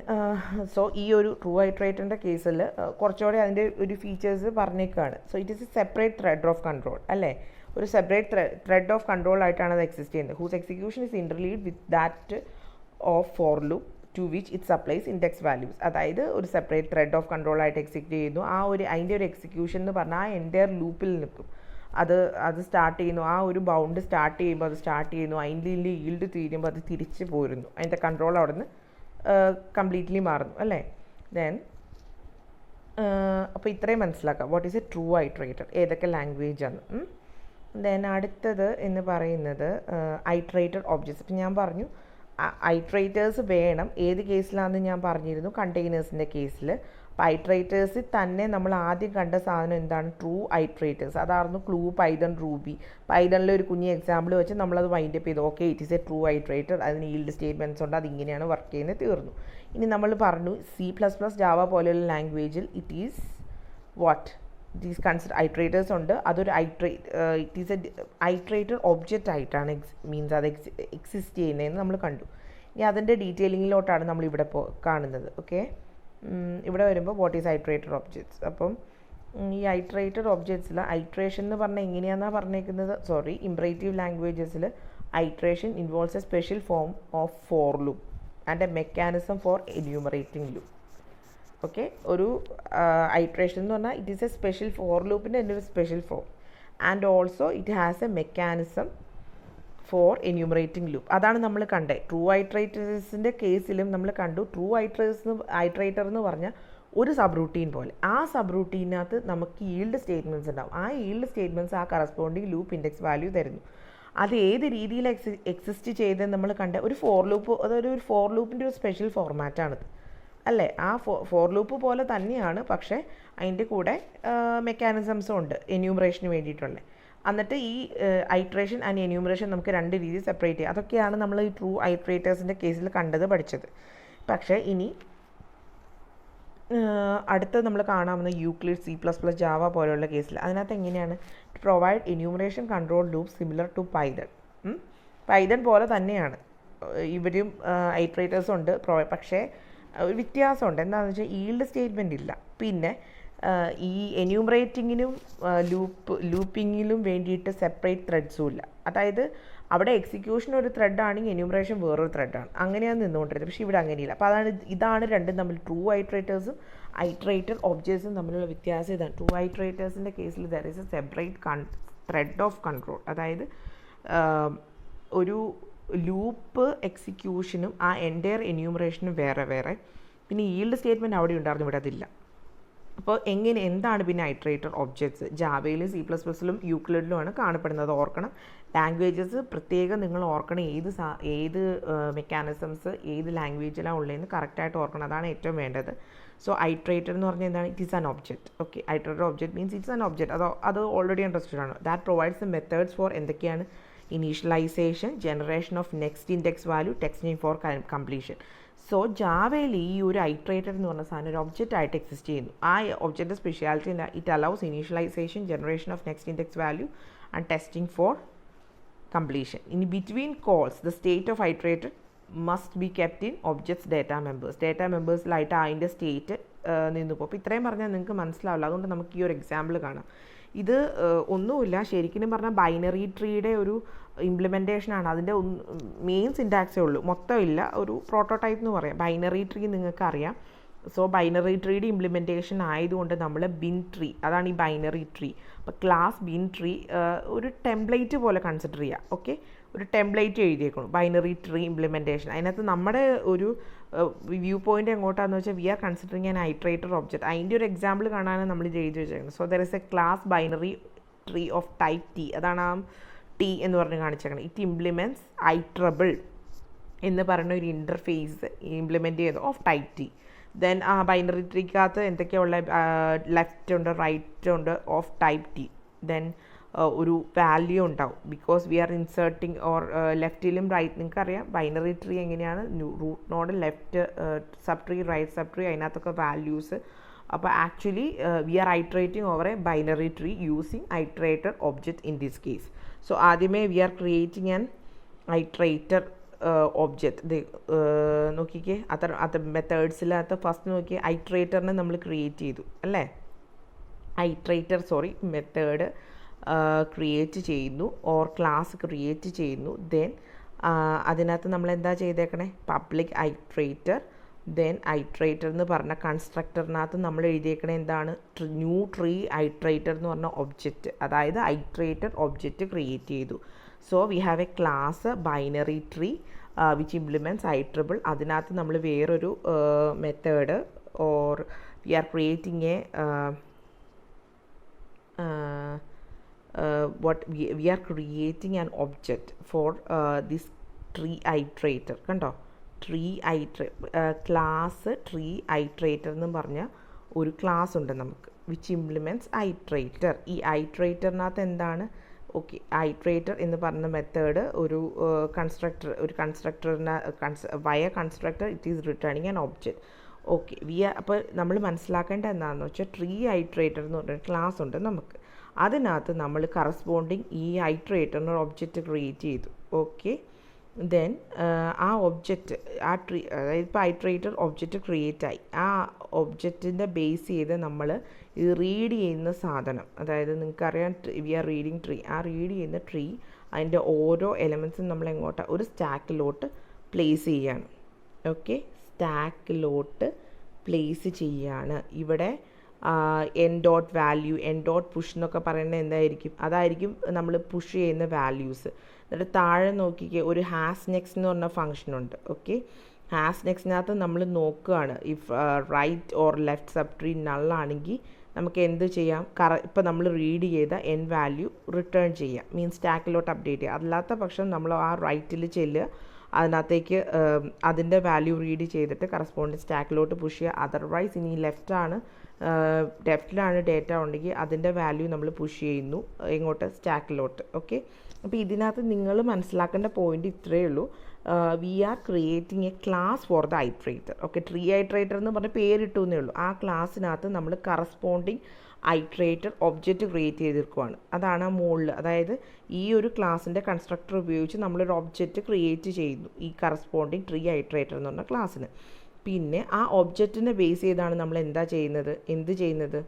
സോ ഈ ഒരു ട്രൂ ഐട്രേറ്ററിൻ്റെ കേസിൽ കുറച്ചുകൂടെ അതിൻ്റെ ഒരു ഫീച്ചേഴ്സ് പറഞ്ഞേക്കാണ്. So it is a separate thread of control അല്ലേ, ഒരു സെപ്പറേറ്റ് ത്രെഡ് ഓഫ് കൺട്രോൾ ആയിട്ടാണ് അത് എക്സിസ്റ്റ് ചെയ്യുന്നത്. Whose execution is interleaved with that of for loop to which it supplies index values. അതായത് ഒരു സെപ്പറേറ്റ് ത്രെഡ് ഓഫ് കൺട്രോൾ ആയിട്ട് execute ചെയ്യുന്നു. അതിൻ്റെ ഒരു എക്സിക്യൂഷൻ എന്ന് പറഞ്ഞാൽ ആ എൻ്റയർ ലൂപ്പിൽ നിൽക്കും. അത് സ്റ്റാർട്ട് ചെയ്യുന്നു, ആ ഒരു ബൗണ്ട് സ്റ്റാർട്ട് ചെയ്യുമ്പോൾ അത് സ്റ്റാർട്ട് ചെയ്യുന്നു, അതിൻ്റെ ഈൽഡ് തീരുമ്പോൾ അത് തിരിച്ച് പോരുന്നു, അതിൻ്റെ കൺട്രോൾ അവിടെ നിന്ന് കംപ്ലീറ്റ്ലി മാറുന്നു അല്ലേ. ദെൻ അപ്പോൾ ഇത്രയും മനസ്സിലാക്കാം വാട്ട് ഈസ് എ ട്രൂ ഐട്രേറ്റർ, ഏതൊക്കെ ലാംഗ്വേജ് ആണ്. ദെൻ അടുത്തത് എന്ന് പറയുന്നത് ഐട്രേറ്റർ ഒബ്ജക്ട്സ്. ഇപ്പം ഞാൻ പറഞ്ഞു ഐട്രേറ്റേഴ്സ് വേണം. ഏത് കേസിലാണെന്ന് ഞാൻ പറഞ്ഞിരുന്നു, കണ്ടെയ്നേഴ്സിൻ്റെ കേസിൽ. അപ്പോൾ ഐട്രേറ്റേഴ്സിൽ തന്നെ നമ്മൾ ആദ്യം കണ്ട സാധനം എന്താണ്, ട്രൂ ഐട്രേറ്റേഴ്സ്. അതായിരുന്നു ക്ലൂ, പൈതൺ, റൂബി. പൈതണിലെ ഒരു കുഞ്ഞ് എക്സാമ്പിൾ വെച്ച് നമ്മളത് വൈൻഡപ്പ് ചെയ്തു. Okay, it is a true iterator, അതിന് ഈൽഡ് സ്റ്റേറ്റ്മെൻറ്റ്സ് ഉണ്ട്, അതിങ്ങനെയാണ് വർക്ക് ചെയ്യുന്നത്, തീർന്നു. ഇനി നമ്മൾ പറഞ്ഞു C++, ജാവ പോലെയുള്ള ലാംഗ്വേജിൽ it is what, it is consider iterators ഉണ്ട്. അതൊരു it is a iterator object ആയിട്ടാണ് മീൻസ് അത് എക്സിസ്റ്റ് ചെയ്യുന്നതെന്ന് നമ്മൾ കണ്ടു. ഇനി അതിൻ്റെ ഡീറ്റെയിലിങ്ങിലോട്ടാണ് നമ്മളിവിടെ കാണുന്നത്. ഓക്കെ, ഇവിടെ വരുമ്പോൾ വാട്ട് ഈസ് ഐട്രേറ്റർ ഒബ്ജക്ട്സ്. അപ്പം ഈ ഐട്രേറ്റർ ഒബ്ജക്ട്സിൽ ഐട്രേഷൻ എന്ന് പറഞ്ഞാൽ എങ്ങനെയാണെന്നാണ് പറഞ്ഞേക്കുന്നത്. ഇംപറേറ്റീവ് ലാംഗ്വേജസിൽ iteration involves a special form of for loop and a mechanism for enumerating loop. Okay, ഒരു ഐട്രേഷൻ എന്ന് പറഞ്ഞാൽ it is a special for ലൂപ്പിൻ്റെ തന്നെ ഒരു special form, and also it has a mechanism for enumerating loop. അതാണ് നമ്മൾ കണ്ടത്. True ഐട്രേറ്റേഴ്സിൻ്റെ കേസിലും നമ്മൾ കണ്ടു. ട്രൂ ഐട്രേറ്റർ എന്ന് പറഞ്ഞാൽ ഒരു സബ് റൂട്ടീൻ പോലെ. ആ സബ് റൂട്ടീനകത്ത് നമുക്ക് ഈൽഡ് സ്റ്റേറ്റ്മെൻറ്റ്സ് ഉണ്ടാവും. ആ ഈൽഡ് സ്റ്റേറ്റ്മെൻറ്റ്സ് ആ കറസ്പോണ്ടിങ് ലൂപ്പ് ഇൻഡെക്സ് വാല്യൂ തരുന്നു. അത് ഏത് രീതിയിൽ എക്സിസ്റ്റ് ചെയ്തെന്ന് നമ്മൾ കണ്ട ഒരു ഫോർ ലൂപ്പ്, അതൊരു ഫോർ ലൂപ്പിൻ്റെ ഒരു സ്പെഷ്യൽ ഫോർമാറ്റാണിത് അല്ലേ. ആ ഫോർ ലൂപ്പ് പോലെ തന്നെയാണ്, പക്ഷേ അതിൻ്റെ കൂടെ മെക്കാനിസംസും ഉണ്ട് എന്യൂമറേഷന് വേണ്ടിയിട്ടുള്ള. എന്നിട്ട് ഈ ഐട്രേഷൻ ആൻഡ് എന്യൂമറേഷൻ നമുക്ക് രണ്ട് രീതിയിൽ സെപ്പറേറ്റ് ചെയ്യാം. അതൊക്കെയാണ് നമ്മൾ ഈ ട്രൂ ഐട്രേറ്റേഴ്സിൻ്റെ കേസിൽ പഠിച്ചത്. പക്ഷേ ഇനി അടുത്തത് നമ്മൾ കാണാവുന്ന യൂക്ലിഡ്, C++, ജാവ പോലെയുള്ള കേസിൽ അതിനകത്ത് എങ്ങനെയാണ് provide enumeration control loop similar to Python. Python പോലെ തന്നെയാണ് ഇവരും ഐട്രേറ്റേഴ്സ് ഉണ്ട്, പക്ഷേ വ്യത്യാസമുണ്ട്. എന്താണെന്ന് വെച്ചാൽ ഈൽഡ് സ്റ്റേറ്റ്മെൻ്റ് ഇല്ല. പിന്നെ ഈ എന്യൂമറേറ്റിങ്ങിനും ലൂപ്പിങ്ങിലും വേണ്ടിയിട്ട് സെപ്പറേറ്റ് ത്രെഡ്സും ഇല്ല. അതായത് അവിടെ എക്സിക്യൂഷൻ ഒരു ത്രെഡാണെങ്കിൽ എന്യൂമറേഷൻ വേറൊരു ത്രെഡാണ്, അങ്ങനെയാണ് നിന്നുകൊണ്ടിരുന്നത്. പക്ഷേ ഇവിടെ അങ്ങനെയില്ല. അപ്പോൾ ഇതാണ് രണ്ടും തമ്മിൽ, ട്രൂ ഐട്രേറ്റേഴ്സും ഐട്രേറ്റർ ഒബ്ജക്ട്സും തമ്മിലുള്ള വ്യത്യാസം ഇതാണ്. ട്രൂ ഐട്രേറ്റേഴ്സിൻ്റെ കേസിൽ there is a separate thread of control. അതായത് ഒരു ലൂപ്പ് എക്സിക്യൂഷനും ആ എൻ്റയർ എന്യൂമറേഷനും വേറെ. പിന്നെ ഈൽഡ് സ്റ്റേറ്റ്മെൻറ്റ് അവിടെ ഉണ്ടായിരുന്നു, ഇവിടെ അതില്ല. അപ്പോൾ എന്താണ് പിന്നെ ഐട്രേറ്റർ ഒബ്ജക്ട്സ്? ജാവയിലും C++ലും യൂക്ലിഡിലുമാണ് കാണപ്പെടുന്നത്. ഓർക്കണം, ലാംഗ്വേജസ് പ്രത്യേകം നിങ്ങൾ ഓർക്കണം, ഏത് മെക്കാനിസംസ് ഏത് ലാംഗ്വേജിലാണ് ഉള്ളതെന്ന് കറക്റ്റായിട്ട് ഓർക്കണം. അതാണ് ഏറ്റവും വേണ്ടത്. സോ ഐട്രേറ്റർ എന്ന് പറഞ്ഞാൽ എന്താണ്? It is an object. Okay, iterator object means it's an object. അത് ഓൾറെഡി അണ്ടർസ്റ്റുഡ് ആണ്. That provides the methods for എന്തൊക്കെയാണ്? Initialisation, generation of next index value, testing for completion. So ജാവയിൽ ഈ ഒരു ഐട്രേറ്റർ എന്ന് പറഞ്ഞ സാധനം ഒരു ഒബ്ജക്റ്റ് ആയിട്ട് എക്സിസ്റ്റ് ചെയ്യുന്നു. ആ ഒബ്ജക്റ്റിൻ്റെ speciality it allows initialisation, generation of next index value and testing for completion. ഇനി between calls the state of iterator must be kept in objects data മെമ്പേഴ്സിലായിട്ട് അതിൻ്റെ സ്റ്റേറ്റ് നിന്ന് പോകും. അപ്പോൾ ഇത്രയും പറഞ്ഞാൽ നിങ്ങൾക്ക് മനസ്സിലാവില്ല. അതുകൊണ്ട് നമുക്ക് ഈ ഒരു എക്സാമ്പിൾ കാണാം. ഇത് ഒന്നുമില്ല, ശരിക്കും പറഞ്ഞാൽ ബൈനറി ട്രീയുടെ ഒരു ഇംപ്ലിമെൻറ്റേഷനാണ്. അതിൻ്റെ മെയിൻ സിൻറ്റാക്സേ ഉള്ളൂ, മൊത്തമില്ല. ഒരു പ്രോട്ടോടൈപ്പ് എന്ന് പറയാം. ബൈനറി ട്രീ നിങ്ങൾക്ക് അറിയാം. സോ ബൈനറി ട്രീയുടെ ഇംപ്ലിമെൻറ്റേഷൻ ആയതുകൊണ്ട് നമ്മൾ ബിൻ ട്രീ, അതാണ് ഈ ബൈനറി ട്രീ. അപ്പോൾ ക്ലാസ് ബിൻ ട്രീ ഒരു ടെംപ്ലേറ്റ് പോലെ കൺസിഡർ ചെയ്യുക. ഓക്കെ, ഒരു ടെംപ്ലേറ്റ് എഴുതിയേക്കണം ബൈനറി ട്രീ ഇംപ്ലിമെൻറ്റേഷൻ. അതിനകത്ത് നമ്മുടെ ഒരു വ്യൂ പോയിൻ്റ് എങ്ങോട്ടാണെന്ന് വെച്ചാൽ we are considering an iterator object. അതിൻ്റെ ഒരു എക്സാമ്പിൾ കാണാനാണ് നമ്മൾ ഇത് എഴുതി വെച്ചേക്കുന്നത്. So there is a class binary tree of type T, അതാണ് ആ ടി എന്ന് പറഞ്ഞ് കാണിച്ചേക്കണം. ഇറ്റ് ഇംപ്ലിമെൻറ്റ്സ് ഐട്രബിൾ എന്ന് പറയുന്ന ഒരു ഇൻ്റർഫേസ് ഇംപ്ലിമെൻറ്റ് ചെയ്ത് ഓഫ് ടൈപ്പ് ടി. ദെൻ ആ ബൈനറി ട്രീക്കകത്ത് എന്തൊക്കെയുള്ള ലെഫ്റ്റ് ഉണ്ട്, റൈറ്റ് ഉണ്ട് ഓഫ് ടൈപ്പ് ടി. ദെൻ ഒരു വാല്യൂ ഉണ്ടാവും, because we are inserting or ലെഫ്റ്റിലും റൈറ്റ്. നിങ്ങൾക്കറിയാം ബൈനറി ട്രീ എങ്ങനെയാണ്, root node, left sub tree, right sub tree, അതിനകത്തൊക്കെ വാല്യൂസ് അപ്പോൾ actually we are iterating over a binary tree using iterator object in this case. So ആദ്യമേ we are creating an iterator object. നോക്കിക്കേ, അത് മെത്തേഡ്സിലകത്ത് first നോക്കിയേ ഐട്രേറ്ററിനെ നമ്മൾ create ചെയ്തു അല്ലേ. Method create ചെയ്യുന്നു ഓർ ക്ലാസ് ക്രിയേറ്റ് ചെയ്യുന്നു. ദെൻ അതിനകത്ത് നമ്മൾ എന്താ ചെയ്തേക്കണേ, പബ്ലിക് ഐട്രേറ്റർ. ദെൻ ഐട്രേറ്റർ എന്ന് പറഞ്ഞ കൺസ്ട്രക്ടറിനകത്ത് നമ്മൾ എഴുതിയേക്കണേ എന്താണ്, ന്യൂ ട്രീ ഐട്രേറ്റർ എന്ന് പറഞ്ഞ ഒബ്ജക്റ്റ്, അതായത് ഐട്രേറ്റർ ഒബ്ജക്റ്റ് ക്രിയേറ്റ് ചെയ്തു. So we have a class binary tree which implements iterable. അതിനകത്ത് നമ്മൾ വേറൊരു method or we are creating a we are creating an object for this tree iterator. കണ്ടോ, class tree iterator എന്ന് പറഞ്ഞ ഒരു class ഉണ്ട് നമുക്ക്, വിച്ച് ഇംപ്ലിമെൻറ്റ്സ് ഐട്രേറ്റർ. ഈ ഐട്രേറ്ററിനകത്ത് എന്താണ്, ഓക്കെ, ഐട്രേറ്റർ എന്ന് പറഞ്ഞ മെത്തേഡ് ഒരു കൺസ്ട്രക്ടറിന് വയ constructor it is returning an object. Okay, അപ്പോൾ നമ്മൾ മനസ്സിലാക്കേണ്ട എന്താണെന്ന് വെച്ചാൽ ട്രീ ഐട്രേറ്റർ എന്ന് പറഞ്ഞൊരു ക്ലാസ് ഉണ്ട് നമുക്ക്. അതിനകത്ത് നമ്മൾ കറസ്പോണ്ടിങ് ഈ ഐട്രേറ്ററിന് ഒരു ഒബ്ജക്റ്റ് ക്രിയേറ്റ് ചെയ്തു. ഓക്കെ, ദെൻ ആ ഒബ്ജക്റ്റ് ആ ട്രീ, അതായത് ഇപ്പോൾ ഐട്രേറ്റർ ഒബ്ജക്റ്റ് ക്രിയേറ്റ് ആയി. ആ ഒബ്ജക്റ്റിൻ്റെ ബേസ് ചെയ്ത് നമ്മൾ ഈ റീഡ് ചെയ്യുന്ന സാധനം, അതായത് നിങ്ങൾക്കറിയാം വി ആർ റീഡിങ് ട്രീ, ആ റീഡ് ചെയ്യുന്ന ട്രീ അതിൻ്റെ ഓരോ എലമെൻറ്റ്സും നമ്മൾ എങ്ങോട്ടാണ്, ഒരു സ്റ്റാക്കിലോട്ട് പ്ലേസ് ചെയ്യാണ്. ഓക്കെ, സ്റ്റാക്കിലോട്ട് പ്ലേസ് ചെയ്യാണ്. ഇവിടെ N dot value, N dot push എന്നൊക്കെ പറയുന്നത് എന്തായിരിക്കും, അതായിരിക്കും നമ്മൾ പുഷ് ചെയ്യുന്ന വാല്യൂസ്. എന്നിട്ട് താഴെ നോക്കിക്കേ, ഒരു ഹാസ് നെക്സ്റ്റ് എന്ന് പറഞ്ഞ ഫംഗ്ഷൻ ഉണ്ട്. ഓക്കെ, ഹാസ് നെക്സ്റ്റിനകത്ത് നമ്മൾ നോക്കുകയാണ്, if right or left sub tree നള്ളാണെങ്കിൽ നമുക്ക് എന്ത് ചെയ്യാം, ഇപ്പോൾ നമ്മൾ റീഡ് ചെയ്ത എൻ വാല്യൂ റിട്ടേൺ ചെയ്യാം, മീൻസ് സ്റ്റാക്കിലോട്ട് അപ്ഡേറ്റ് ചെയ്യുക. അല്ലാത്ത പക്ഷം നമ്മൾ ആ റൈറ്റിൽ ചെല്ലുക, അതിനകത്തേക്ക് അതിൻ്റെ വാല്യൂ റീഡ് ചെയ്തിട്ട് കറസ്പോണ്ടിങ് സ്റ്റാക്കിലോട്ട് പുഷ് ചെയ്യുക. അതർവൈസ് ഇനി ലെഫ്റ്റിലാണ് ഡേറ്റ ഉണ്ടെങ്കിൽ അതിൻ്റെ വാല്യൂ നമ്മൾ പുഷ് ചെയ്യുന്നു ഇങ്ങോട്ട് സ്റ്റാക്കിലോട്ട്. ഓക്കെ, അപ്പോൾ ഇതിനകത്ത് നിങ്ങൾ മനസ്സിലാക്കേണ്ട പോയിന്റ് ഇത്രയേ ഉള്ളൂ. We are creating a class for the iterator. Okay, tree iterator എന്ന് പറഞ്ഞ് പേരിട്ടു എന്നേ ഉള്ളൂ. ആ ക്ലാസ്സിനകത്ത് നമ്മൾ കറസ്പോണ്ടിങ് ഐട്രേറ്റർ ഒബ്ജക്റ്റ് ക്രിയേറ്റ് ചെയ്തിരിക്കുവാണ്. അതാണ് ആ മുകളിൽ, അതായത് ഈ ഒരു ക്ലാസ്സിൻ്റെ കൺസ്ട്രക്ടർ ഉപയോഗിച്ച് നമ്മളൊരു ഒബ്ജക്റ്റ് ക്രിയേറ്റ് ചെയ്യുന്നു ഈ കറസ്പോണ്ടിങ് ട്രീ ഐട്രേറ്റർ എന്ന് പറഞ്ഞ ക്ലാസ്സിന്. പിന്നെ ആ ഒബ്ജക്റ്റിനെ ബേസ് ചെയ്താണ് നമ്മൾ എന്ത് ചെയ്യുന്നത്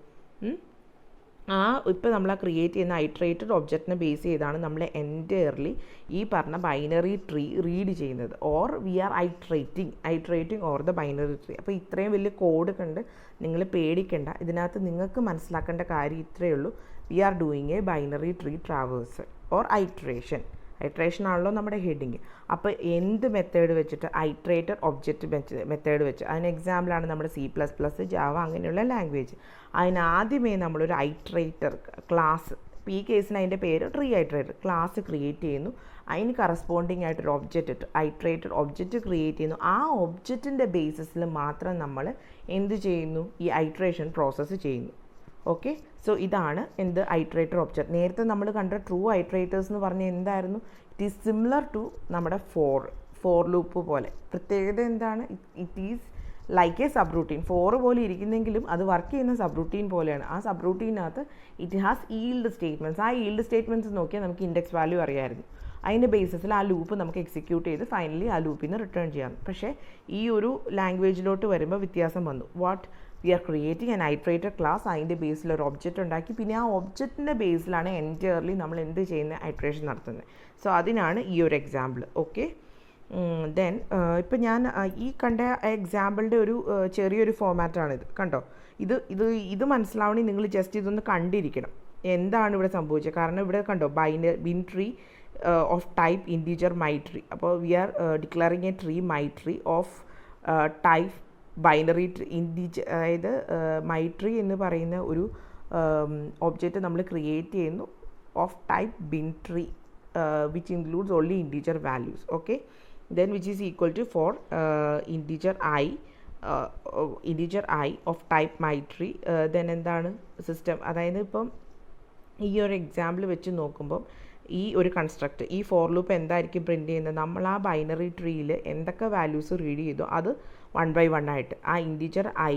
ഇപ്പോൾ നമ്മൾ ആ ക്രിയേറ്റ് ചെയ്യുന്ന ഐട്രേറ്റഡ് ഒബ്ജക്റ്റിനെ ബേസ് ചെയ്താണ് നമ്മൾ എൻറ്റയർലി ഈ പറഞ്ഞ ബൈനറി ട്രീ റീഡ് ചെയ്യുന്നത്. Or we are iterating or the binary tree. അപ്പോൾ ഇത്രയും വലിയ കോഡ് കണ്ട് നിങ്ങൾ പേടിക്കേണ്ട. ഇതിനകത്ത് നിങ്ങൾക്ക് മനസ്സിലാക്കേണ്ട കാര്യം ഇത്രയേ ഉള്ളൂ. We are doing a binary tree traversal or iteration ആണല്ലോ നമ്മുടെ ഹെഡിങ്. അപ്പോൾ എന്ത് മെത്തേഡ് വെച്ചിട്ട്, ഐട്രേറ്റർ ഒബ്ജക്റ്റ് മെത്തേഡ് വെച്ച്, അതിന് എക്സാമ്പിളാണ് നമ്മുടെ C++, ജാവ അങ്ങനെയുള്ള ലാംഗ്വേജ്. അതിനാദ്യമേ നമ്മളൊരു ഐട്രേറ്റർ ക്ലാസ്, ഈ കേസിന് അതിൻ്റെ പേര് ട്രീ ഐട്രേറ്റർ ക്ലാസ് ക്രിയേറ്റ് ചെയ്യുന്നു. അതിന് കറസ്പോണ്ടിങ് ആയിട്ടൊരു ഒബ്ജക്റ്റ്, ഐട്രേറ്റർ ഒബ്ജക്റ്റ് ക്രിയേറ്റ് ചെയ്യുന്നു. ആ ഒബ്ജക്റ്റിൻ്റെ ബേസിസിൽ മാത്രം നമ്മൾ എന്ത് ചെയ്യുന്നു, ഈ ഐട്രേഷൻ പ്രോസസ്സ് ചെയ്യുന്നു. ഓക്കെ, സോ ഇതാണ് എന്ത് ഐട്രേറ്റർ ഒബ്ജക്റ്റ്. നേരത്തെ നമ്മൾ കണ്ട ട്രൂ ഐട്രേറ്റേഴ്സ് എന്ന് പറഞ്ഞാൽ എന്തായിരുന്നു, ഇറ്റ് ഈസ് സിമിലർ ടു നമ്മുടെ ഫോർ ലൂപ്പ് പോലെ. പ്രത്യേകത എന്താണ്, it is like a subroutine. പോലെ ഇരിക്കുന്നെങ്കിലും അത് വർക്ക് ചെയ്യുന്ന സബ് റൂട്ടീൻ പോലെയാണ്. ആ സബ് റൂട്ടീനകത്ത് ഇറ്റ് ഹാസ് ഈൽഡ് സ്റ്റേറ്റ്മെൻറ്റ്സ്. ആ ഈൽഡ് സ്റ്റേറ്റ്മെൻറ്റ്സ് നോക്കിയാൽ നമുക്ക് ഇൻഡെക്സ് വാല്യൂ അറിയാമായിരുന്നു. അതിൻ്റെ ബേസിസിൽ ആ ലൂപ്പ് നമുക്ക് എക്സിക്യൂട്ട് ചെയ്ത് ഫൈനലി ആ ലൂപ്പിൽ നിന്ന് റിട്ടേൺ ചെയ്യാം. പക്ഷേ ഈ ഒരു ലാംഗ്വേജിലോട്ട് വരുമ്പോൾ വ്യത്യാസം വന്നു. We are creating an iterator class, അതിൻ്റെ ബേസിൽ ഒരു ഒബ്ജക്റ്റ് ഉണ്ടാക്കി, പിന്നെ ആ ഒബ്ജക്റ്റിൻ്റെ ബേസിലാണ് എൻറ്റയർലി നമ്മൾ എന്ത് ചെയ്യുന്നത്, ഐട്രേഷൻ നടത്തുന്നത്. സോ അതിനാണ് ഈ ഒരു എക്സാമ്പിൾ. ഓക്കെ, ദെൻ ഇപ്പം ഞാൻ ഈ കണ്ട എക്സാമ്പിളിൻ്റെ ഒരു ചെറിയൊരു ഫോമാറ്റാണിത്. കണ്ടോ, ഇത് മനസ്സിലാവണമെങ്കിൽ നിങ്ങൾ ജസ്റ്റ് ഇതൊന്ന് കണ്ടിരിക്കണം എന്താണ് ഇവിടെ സംഭവിച്ചത്. കാരണം ഇവിടെ കണ്ടോ, bin tree of type integer my tree. അപ്പോൾ we are declaring a tree my tree of type binary tree integer, അതായത് മൈ ട്രീ എന്ന് പറയുന്ന ഒരു ഒബ്ജക്റ്റ് നമ്മൾ ക്രിയേറ്റ് ചെയ്യുന്നു of type bin tree which includes only integer values. Okay, then which is equal to for integer I of type my tree. then എന്താണ് system, അതായത് ഇപ്പം ഈ ഒരു എക്സാമ്പിൾ വെച്ച് നോക്കുമ്പം ഈ ഒരു കൺസ്ട്രക്റ്റ്, ഈ ഫോർ ലൂപ്പ് എന്തായിരിക്കും പ്രിൻറ്റ് ചെയ്യുന്നത്, നമ്മൾ ആ ബൈനറി ട്രീയിൽ എന്തൊക്കെ വാല്യൂസ് റീഡ് ചെയ്തോ അത് 1 by 1 ആയിട്ട് ആ integer I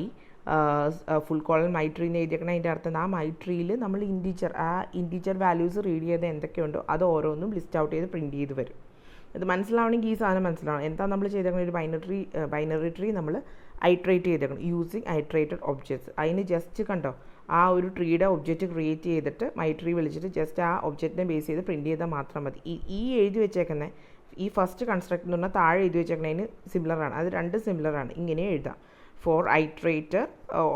full colon my tree എന്ന് എഴുതിയേക്കണം. അതിൻ്റെ അർത്ഥം ആ മൈ ട്രീയിൽ നമ്മൾ ഇൻറ്റീജർ വാല്യൂസ് റീഡ് ചെയ്ത് എന്തൊക്കെയുണ്ടോ അത് ഓരോന്നും ലിസ്റ്റ് ഔട്ട് ചെയ്ത് പ്രിൻറ്റ് ചെയ്ത് വരും. ഇത് മനസ്സിലാവണമെങ്കിൽ ഈ സാധനം മനസ്സിലാവണം. എന്താ നമ്മൾ ചെയ്തേക്കണം, ഒരു ബൈനറി ട്രീ നമ്മൾ ഐട്രേറ്റ് ചെയ്തേക്കണം യൂസിങ് ഐട്രേറ്റഡ് ഒബ്ജക്ട്സ്. അതിന് ജസ്റ്റ് കണ്ടോ ആ ഒരു ട്രീയുടെ ഒബ്ജക്റ്റ് ക്രിയേറ്റ് ചെയ്തിട്ട് മൈ ട്രീ വിളിച്ചിട്ട് ജസ്റ്റ് ആ ഒബ്ജക്റ്റിനെ ബേസ് ചെയ്ത് പ്രിൻറ്റ് ചെയ്താൽ മാത്രം മതി. ഈ എഴുതി വെച്ചേക്കുന്നത് ഈ ഫസ്റ്റ് കൺസ്ട്രക്ട് എന്ന് പറഞ്ഞാൽ താഴെ എഴുതി വെച്ചേക്കുന്നതിന് സിമിലറാണ്. അത് രണ്ട് സിമിലറാണ്. ഇങ്ങനെ എഴുതാം. For iterator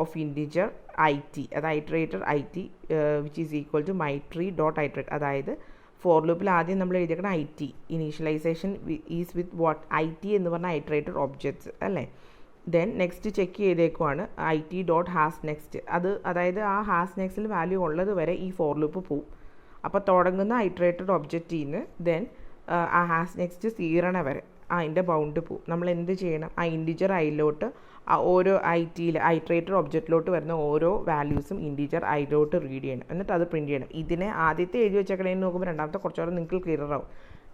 of integer IT, അത് iterator IT which is equal to my tree dot iterate. അതായത് ഫോർ ലൂപ്പിൽ ആദ്യം നമ്മൾ എഴുതിയേക്കണം IT, initialization is with what IT എന്ന് പറഞ്ഞാൽ ഐട്രേറ്റഡ് ഒബ്ജക്ട്സ് അല്ലേ. ദെൻ നെക്സ്റ്റ് ചെക്ക് ചെയ്തേക്കുവാണ് IT ഡോട്ട് ഹാസ് നെക്സ്റ്റ്. അതായത് ആ ഹാസ് നെക്സ്റ്റിൽ വാല്യൂ ഉള്ളത് വരെ ഈ ഫോർ ലൂപ്പ് പോവും. അപ്പോൾ തുടങ്ങുന്ന ഐട്രേറ്റഡ് ഒബ്ജക്റ്റിന്ന് ദെൻ ആ ഹാസ് നെക്സ്റ്റ് തീരണ വരെ അതിൻ്റെ ബൗണ്ട് പോവും. നമ്മൾ എന്ത് ചെയ്യണം, ആ ഇൻറ്റിജർ ഐയിലോട്ട് ഓരോ ഐട്രേറ്റഡ് ഒബ്ജക്റ്റിലോട്ട് വരുന്ന ഓരോ വാല്യൂസും ഇൻറ്റിജർ ഐയിലോട്ട് റീഡ് ചെയ്യണം. എന്നിട്ട് അത് പ്രിൻറ്റ് ചെയ്യണം. ഇതിനെ ആദ്യത്തെ എഴുതി വെച്ചേക്കണേന്ന് നോക്കുമ്പോൾ രണ്ടാമത്തെ കുറച്ചുകൂടെ നിങ്ങൾക്ക്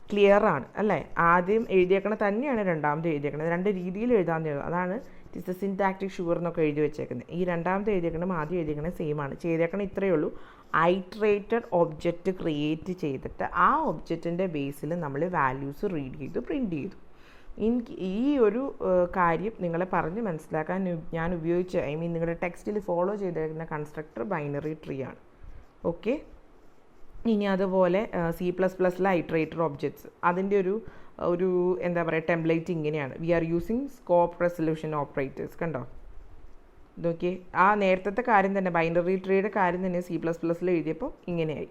ക്ലിയറാണ് അല്ലേ. ആദ്യം എഴുതിയേക്കണത് തന്നെയാണ് രണ്ടാമത്തെ എഴുതിയേക്കണത്. രണ്ട് രീതിയിൽ എഴുതാമെന്ന് എഴുതും. അതാണ് ഇറ്റ്സ് എ സിൻടാക്റ്റിക് ഷുഗർ എന്നൊക്കെ എഴുതി വെച്ചേക്കുന്നത്. ഈ രണ്ടാമത്തെ എഴുതിയേക്കണം ആദ്യം എഴുതിയേക്കണത് സെയിം ആണ്. ചെയ്തേക്കണം ഇത്രയേ ഉള്ളൂ. ഐട്രേറ്റഡ് ഒബ്ജക്റ്റ് ക്രിയേറ്റ് ചെയ്തിട്ട് ആ ഒബ്ജക്റ്റിൻ്റെ ബേസിൽ നമ്മൾ വാല്യൂസ് റീഡ് ചെയ്തു പ്രിൻറ്റ് ചെയ്തു. ഈ ഒരു കാര്യം നിങ്ങളെ പറഞ്ഞ് മനസ്സിലാക്കാൻ ഞാൻ ഉപയോഗിച്ച നിങ്ങളുടെ ടെക്സ്റ്റിൽ ഫോളോ ചെയ്തിരിക്കുന്ന കൺസ്ട്രക്ടർ ബൈനറി ട്രീ ആണ്. ഓക്കെ. ഇനി അതുപോലെ C++ലെ ഐട്രേറ്റർ ഒബ്ജക്ട്സ് അതിൻ്റെ ഒരു എന്താ പറയുക ടെംപ്ലേറ്റ് ഇങ്ങനെയാണ്. We are using scope resolution operators. കണ്ടോ ഇതൊക്കെ ആ നേരത്തെ കാര്യം തന്നെ ബൈനറി ട്രീയുടെ കാര്യം തന്നെ C++ൽ എഴുതിയപ്പോൾ ഇങ്ങനെയായി.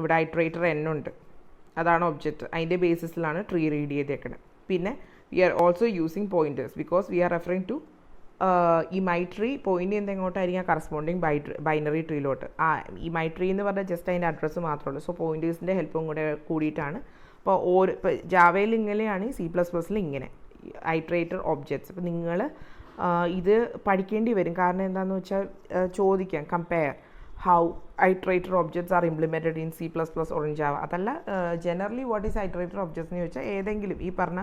ഇവിടെ ഐട്രേറ്റർ N ഉണ്ട്, അതാണ് ഒബ്ജക്റ്റ്. അതിൻ്റെ ബേസിസിലാണ് ട്രീ റീഡ് ചെയ്തേക്കുന്നത്. പിന്നെ we are also using pointers because we are referring to ഈ മൈ ട്രീ പോയിൻ്റ് ചെയ്യുന്നത് എങ്ങോട്ടായിരിക്കും, കറസ്പോണ്ടിങ് ബൈനറി ട്രീയിലോട്ട്. ഈ മൈ ട്രീ എന്ന് പറഞ്ഞാൽ ജസ്റ്റ് അതിൻ്റെ അഡ്രസ്സ് മാത്രമേ ഉള്ളൂ. സോ പോയിൻറ്റേഴ്സിൻ്റെ ഹെൽപ്പും കൂടിയിട്ടാണ്. അപ്പോൾ ഇപ്പോൾ ജാവയിൽ ഇങ്ങനെയാണ്, C++ൽ ഇങ്ങനെ ഐട്രേറ്റർ ഒബ്ജക്ട്സ്. അപ്പോൾ നിങ്ങൾ ഇത് പഠിക്കേണ്ടി വരും. കാരണം എന്താണെന്ന് വെച്ചാൽ ചോദിക്കാം compare how iterator objects are implemented in C++ or in Java. അതല്ല generally what is iterator objects എന്ന് ചോദിച്ചാൽ ഏതെങ്കിലും ഈ പറഞ്ഞ